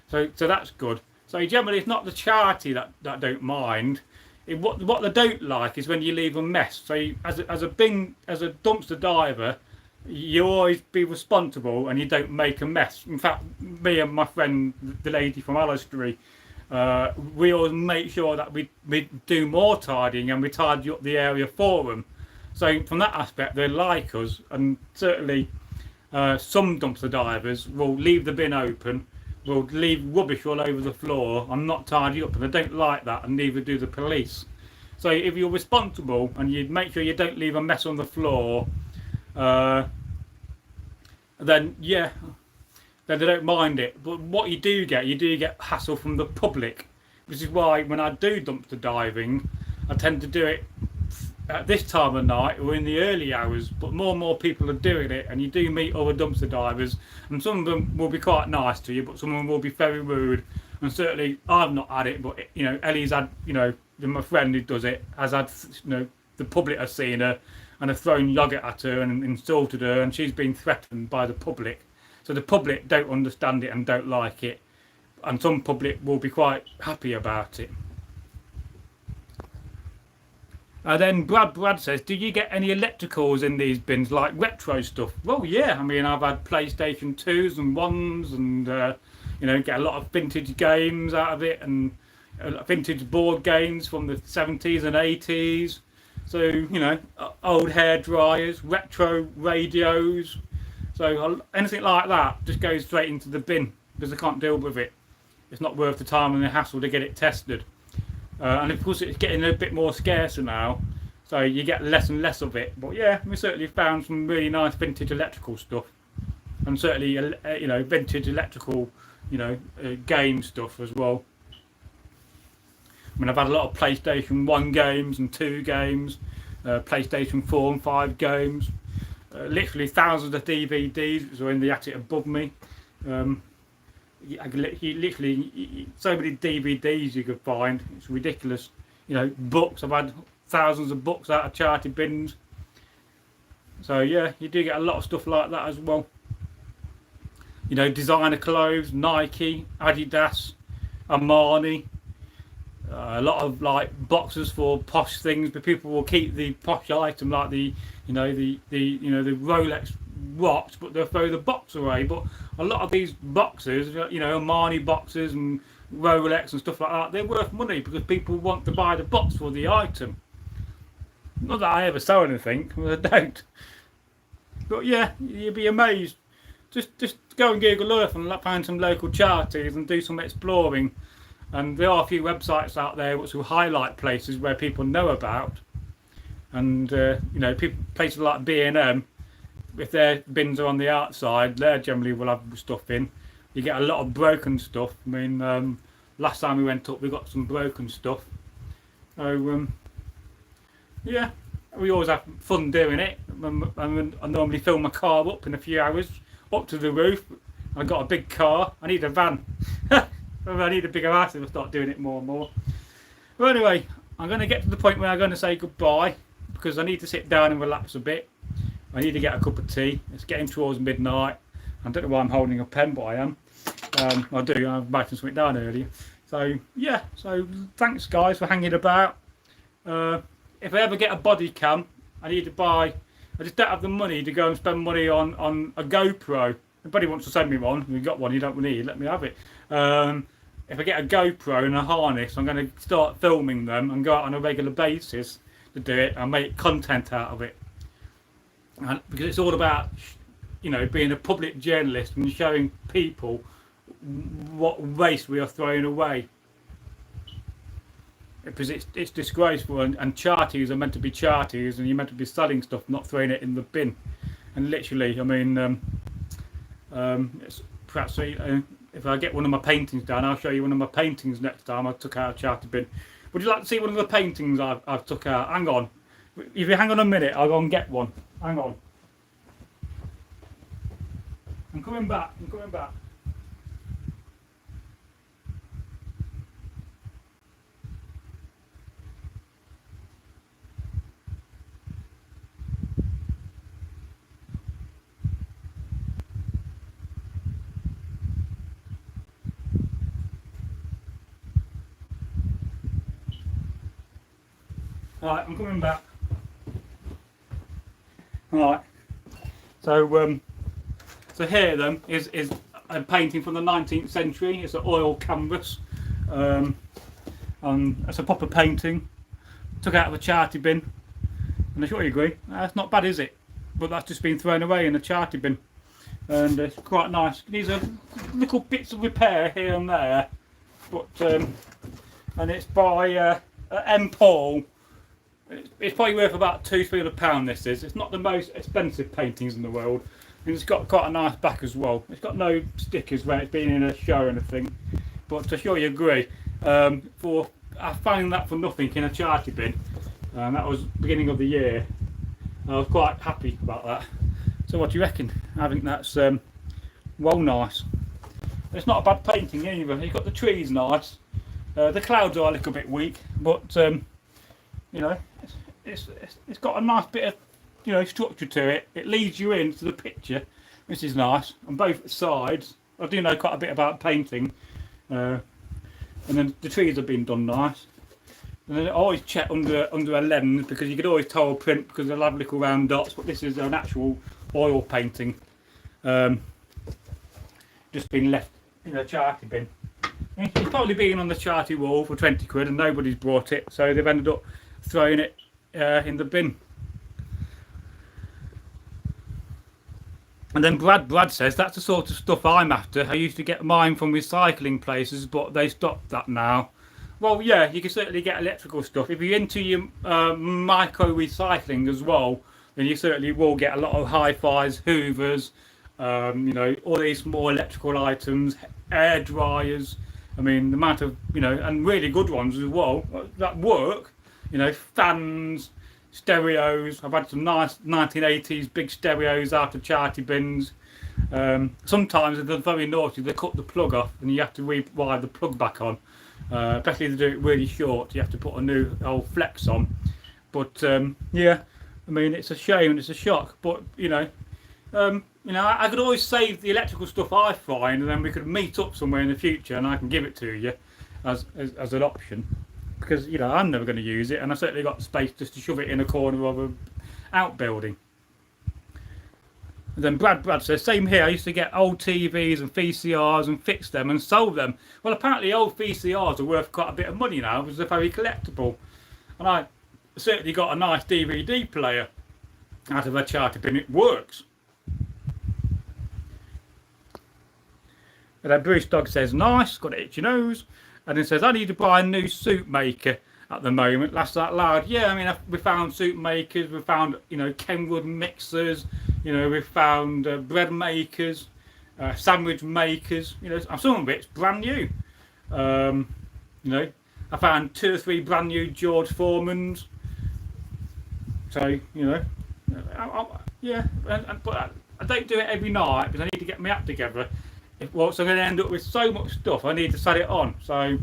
so that's good. So generally, it's not the charity that don't mind. What they don't like is when you leave a mess. So as a dumpster diver, you always be responsible and you don't make a mess. In fact, me and my friend, the lady from Alistair, we always make sure that we do more tidying and we tidy up the area for them. So from that aspect, they like us, and certainly some dumpster divers will leave the bin open, will leave rubbish all over the floor and not tidy up, and they don't like that, and neither do the police. So if you're responsible and you make sure you don't leave a mess on the floor, then yeah, then they don't mind it. But what you do get hassle from the public, which is why when I do dumpster diving, I tend to do it at this time of night or in the early hours. But more and more people are doing it, and you do meet other dumpster divers, and some of them will be quite nice to you, but some of them will be very rude. And certainly I've not had it, but you know, Ellie's had, you know, my friend who does it has had, you know, the public has seen her and have thrown yogurt at her and insulted her, and she's been threatened by the public. So the public don't understand it and don't like it, and some public will be quite happy about it. Then Brad says, do you get any electricals in these bins, like retro stuff? Well, yeah, I mean, I've had PlayStation 2s and 1s, and you know, get a lot of vintage games out of it, and vintage board games from the 70s and 80s. So, you know, old hair dryers, retro radios. So anything like that just goes straight into the bin, because I can't deal with it. It's not worth the time and the hassle to get it tested. And of course it's getting a bit more scarcer now, so you get less and less of it. But yeah, we certainly found some really nice vintage electrical stuff, and certainly you know, vintage electrical, you know, game stuff as well. I mean, I've had a lot of PlayStation 1 games and 2 games, PlayStation 4 and 5 games, literally thousands of DVDs which are in the attic above me. Literally so many DVDs you could find, it's ridiculous. You know, books, I've had thousands of books out of charity bins. So yeah, you do get a lot of stuff like that as well. You know, designer clothes, Nike, Adidas, Armani, a lot of like boxes for posh things, but people will keep the posh item like the Rolex watch, but they'll throw the box away. But a lot of these boxes, you know, Armani boxes and Rolex and stuff like that, they're worth money because people want to buy the box for the item. Not that I ever sell anything, I don't. But yeah, you'd be amazed. Just go and Google Earth and find some local charities and do some exploring. And there are a few websites out there which will highlight places where people know about. And you know, places like B&M, if their bins are on the outside, they generally will have stuff in. You get a lot of broken stuff. I mean, last time we went up, we got some broken stuff. So yeah, we always have fun doing it. I normally fill my car up in a few hours, up to the roof. I've got a big car. I need a van. I need a bigger house if I start doing it more and more. But anyway, I'm going to get to the point where I'm going to say goodbye, because I need to sit down and relax a bit. I need to get a cup of tea. It's getting towards midnight. I don't know why I'm holding a pen, but I am. I do. I've written something down earlier. So yeah. So thanks guys for hanging about. If I ever get a body cam, I need to buy. I just don't have the money to go and spend money on a GoPro. If anybody wants to send me one, we've got one. You don't need. Let me have it. If I get a GoPro and a harness, I'm going to start filming them and go out on a regular basis to do it and make content out of it. And because it's all about, you know, being a public journalist and showing people what waste we are throwing away. Because it's disgraceful, and charities are meant to be charities, and you're meant to be selling stuff, not throwing it in the bin. And literally, I mean, it's perhaps, you know, if I get one of my paintings done, I'll show you one of my paintings next time I took out a charity bin. Would you like to see one of the paintings I've took out? Hang on. If you hang on a minute, I'll go and get one. Hang on. I'm coming back. I'm coming back. Right, I'm coming back. Right. So so here then is a painting from the 19th century. It's an oil canvas. And it's a proper painting. Took out of a charity bin. And I sure you agree, that's not bad, is it? But that's just been thrown away in a charity bin. And it's quite nice. These are little bits of repair here and there. But and it's by M. Paul. It's probably worth about £200-300. This is. It's not the most expensive paintings in the world, and it's got quite a nice back as well. It's got no stickers where it's been in a show or anything. But to sure you agree, I found that for nothing in a charity bin, and that was beginning of the year. I was quite happy about that. So what do you reckon? I think that's well nice. It's not a bad painting either. You've got the trees nice. The clouds are a little bit weak, but you know, it's got a nice bit of, you know, structure to it. It leads you into the picture, which is nice on both sides. I do know quite a bit about painting, and then the trees have been done nice. And then I always check under a lens, because you could always tell a print because they'll have little round dots. But this is an actual oil painting, just been left in a charity bin. It's probably been on the charity wall for 20 quid and nobody's brought it, so they've ended up throwing it in the bin. And then Brad says that's the sort of stuff I'm after. I used to get mine from recycling places, but they stopped that now. Well, yeah, you can certainly get electrical stuff. If you're into your micro recycling as well, then you certainly will get a lot of hi-fis, hoovers, you know, all these small electrical items, air dryers. I mean, the amount of, you know, and really good ones as well that work. You know, fans, stereos. I've had some nice 1980s big stereos out of charity bins. Sometimes if they're very naughty, they cut the plug off and you have to rewire the plug back on. Especially if they do it really short, you have to put a new old flex on. But yeah, I mean, it's a shame and it's a shock. But you know, I could always save the electrical stuff I find, and then we could meet up somewhere in the future, and I can give it to you as an option. Because, you know, I'm never going to use it, and I've certainly got the space just to shove it in a corner of an outbuilding. And then Brad says, same here, I used to get old TVs and VCRs and fix them and sell them. Well, apparently old VCRs are worth quite a bit of money now because they're very collectible. And I certainly got a nice DVD player out of a charity bin. It works. And then Bruce Dog says, nice, got an itchy nose. And then says, I need to buy a new soup maker at the moment. Laughed out loud. Yeah, I mean, we found soup makers, we found, you know, Kenwood mixers, you know, we found bread makers, sandwich makers, you know, some of it's brand new. You know, I found 2 or 3 brand new George Foremans. So, you know, yeah, but I don't do it every night because I need to get my act together. Well, so I'm going to end up with so much stuff I need to set it on. So,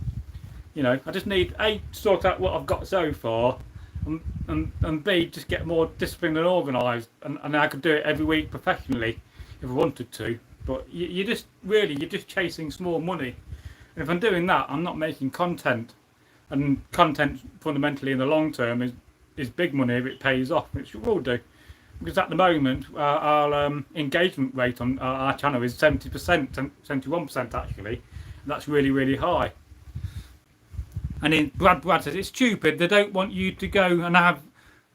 you know, I just need A, to sort out what I've got so far, and B, just get more disciplined and organised, and I could do it every week professionally if I wanted to. But you're just chasing small money, and if I'm doing that, I'm not making content, and content fundamentally in the long term is big money if it pays off, which it will do. Because at the moment, our engagement rate on our channel is 70%, 71% actually. And that's really, really high. And then Brad says, it's stupid, they don't want you to go and have,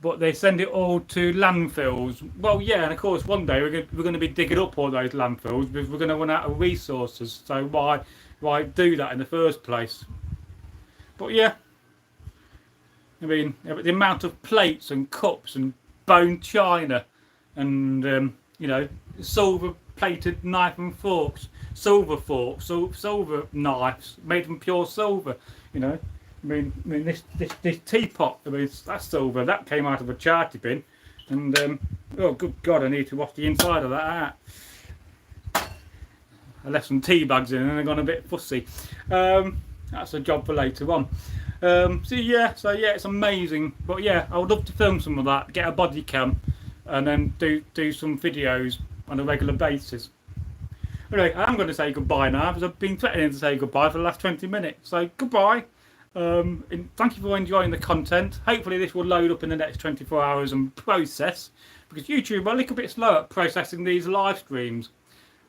but they send it all to landfills. Well, yeah, and of course one day we're going to be digging up all those landfills because we're going to run out of resources. So why do that in the first place? But yeah, I mean, the amount of plates and cups and bone china and you know, silver plated knife and forks, silver knives made from pure silver. You know, I mean this teapot, I mean that's silver, that came out of a charity bin, and oh good God, I need to wash the inside of that out. I left some tea bags in and they've gone a bit fussy. That's a job for later on. So yeah, it's amazing. But yeah, I would love to film some of that, get a body cam, and then do some videos on a regular basis. Anyway, I'm going to say goodbye now because I've been threatening to say goodbye for the last 20 minutes. So goodbye. And thank you for enjoying the content. Hopefully this will load up in the next 24 hours and process, because YouTube are a little bit slow at processing these live streams.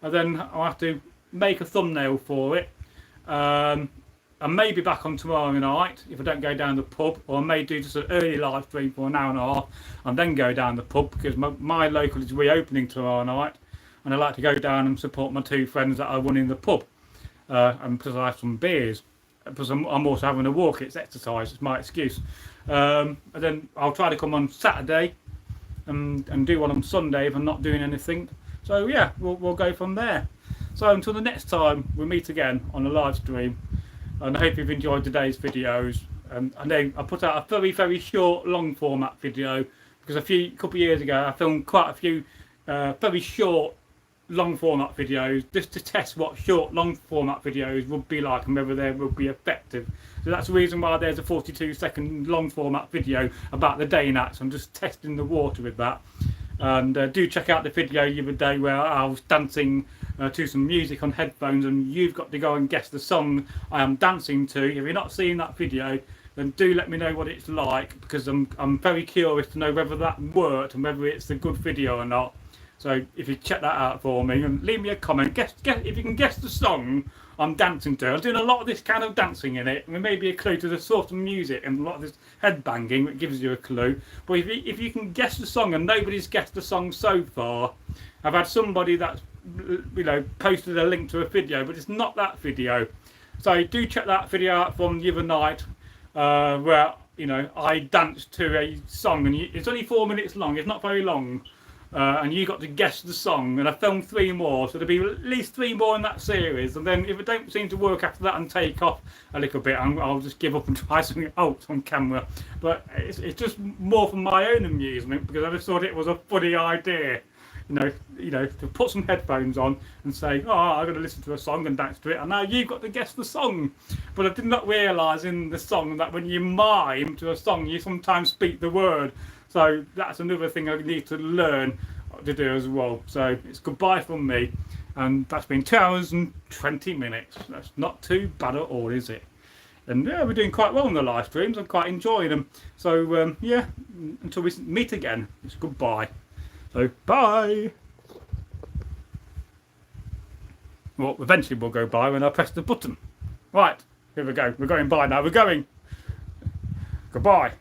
And then I'll have to make a thumbnail for it. I may be back on tomorrow night if I don't go down the pub, or I may do just an early live stream for an hour and a half and then go down the pub, because my local is reopening tomorrow night and I like to go down and support my two friends that are running the pub, and plus I have some beers, because I'm also having a walk. It's exercise, it's my excuse. And then I'll try to come on Saturday and do one on Sunday if I'm not doing anything. So yeah, we'll go from there. So until the next time we meet again on a live stream, and I hope you've enjoyed today's videos. I know I put out a very, very short, long format video because a couple of years ago I filmed quite a few very short, long format videos just to test what short, long format videos would be like and whether they would be effective. So that's the reason why there's a 42-second long format video about the day and acts. I'm just testing the water with that. And do check out the video the other day where I was dancing to some music on headphones, and you've got to go and guess the song I am dancing to. If you're not seeing that video, then do let me know what it's like, because I'm very curious to know whether that worked and whether it's a good video or not. So if you check that out for me and leave me a comment, guess if you can guess the song I'm dancing to. I'm doing a lot of this kind of dancing in it. There may be a clue to the sort of music and a lot of this head banging that gives you a clue. But if you can guess the song, and nobody's guessed the song so far, I've had somebody that's posted a link to a video, but it's not that video. So do check that video out from the other night, where I danced to a song, and it's only 4 minutes long. It's not very long. And you got to guess the song, and I filmed 3 more, so there'll be at least 3 more in that series. And then if it don't seem to work after that and take off a little bit, I'll just give up and try something else on camera. But it's just more for my own amusement, because I just thought it was a funny idea, to put some headphones on and say, oh, I'm going to listen to a song and dance to it, and now you've got to guess the song. But I did not realise in the song that when you mime to a song, you sometimes speak the word. So that's another thing I need to learn to do as well. So it's goodbye from me, and that's been 2 hours and 20 minutes. That's not too bad at all, is it? And yeah, we're doing quite well on the live streams. I'm quite enjoying them. So yeah, until we meet again, it's goodbye. So bye. Well, eventually we'll go by when I press the button. Right, here we go. We're going by now. We're going. Goodbye.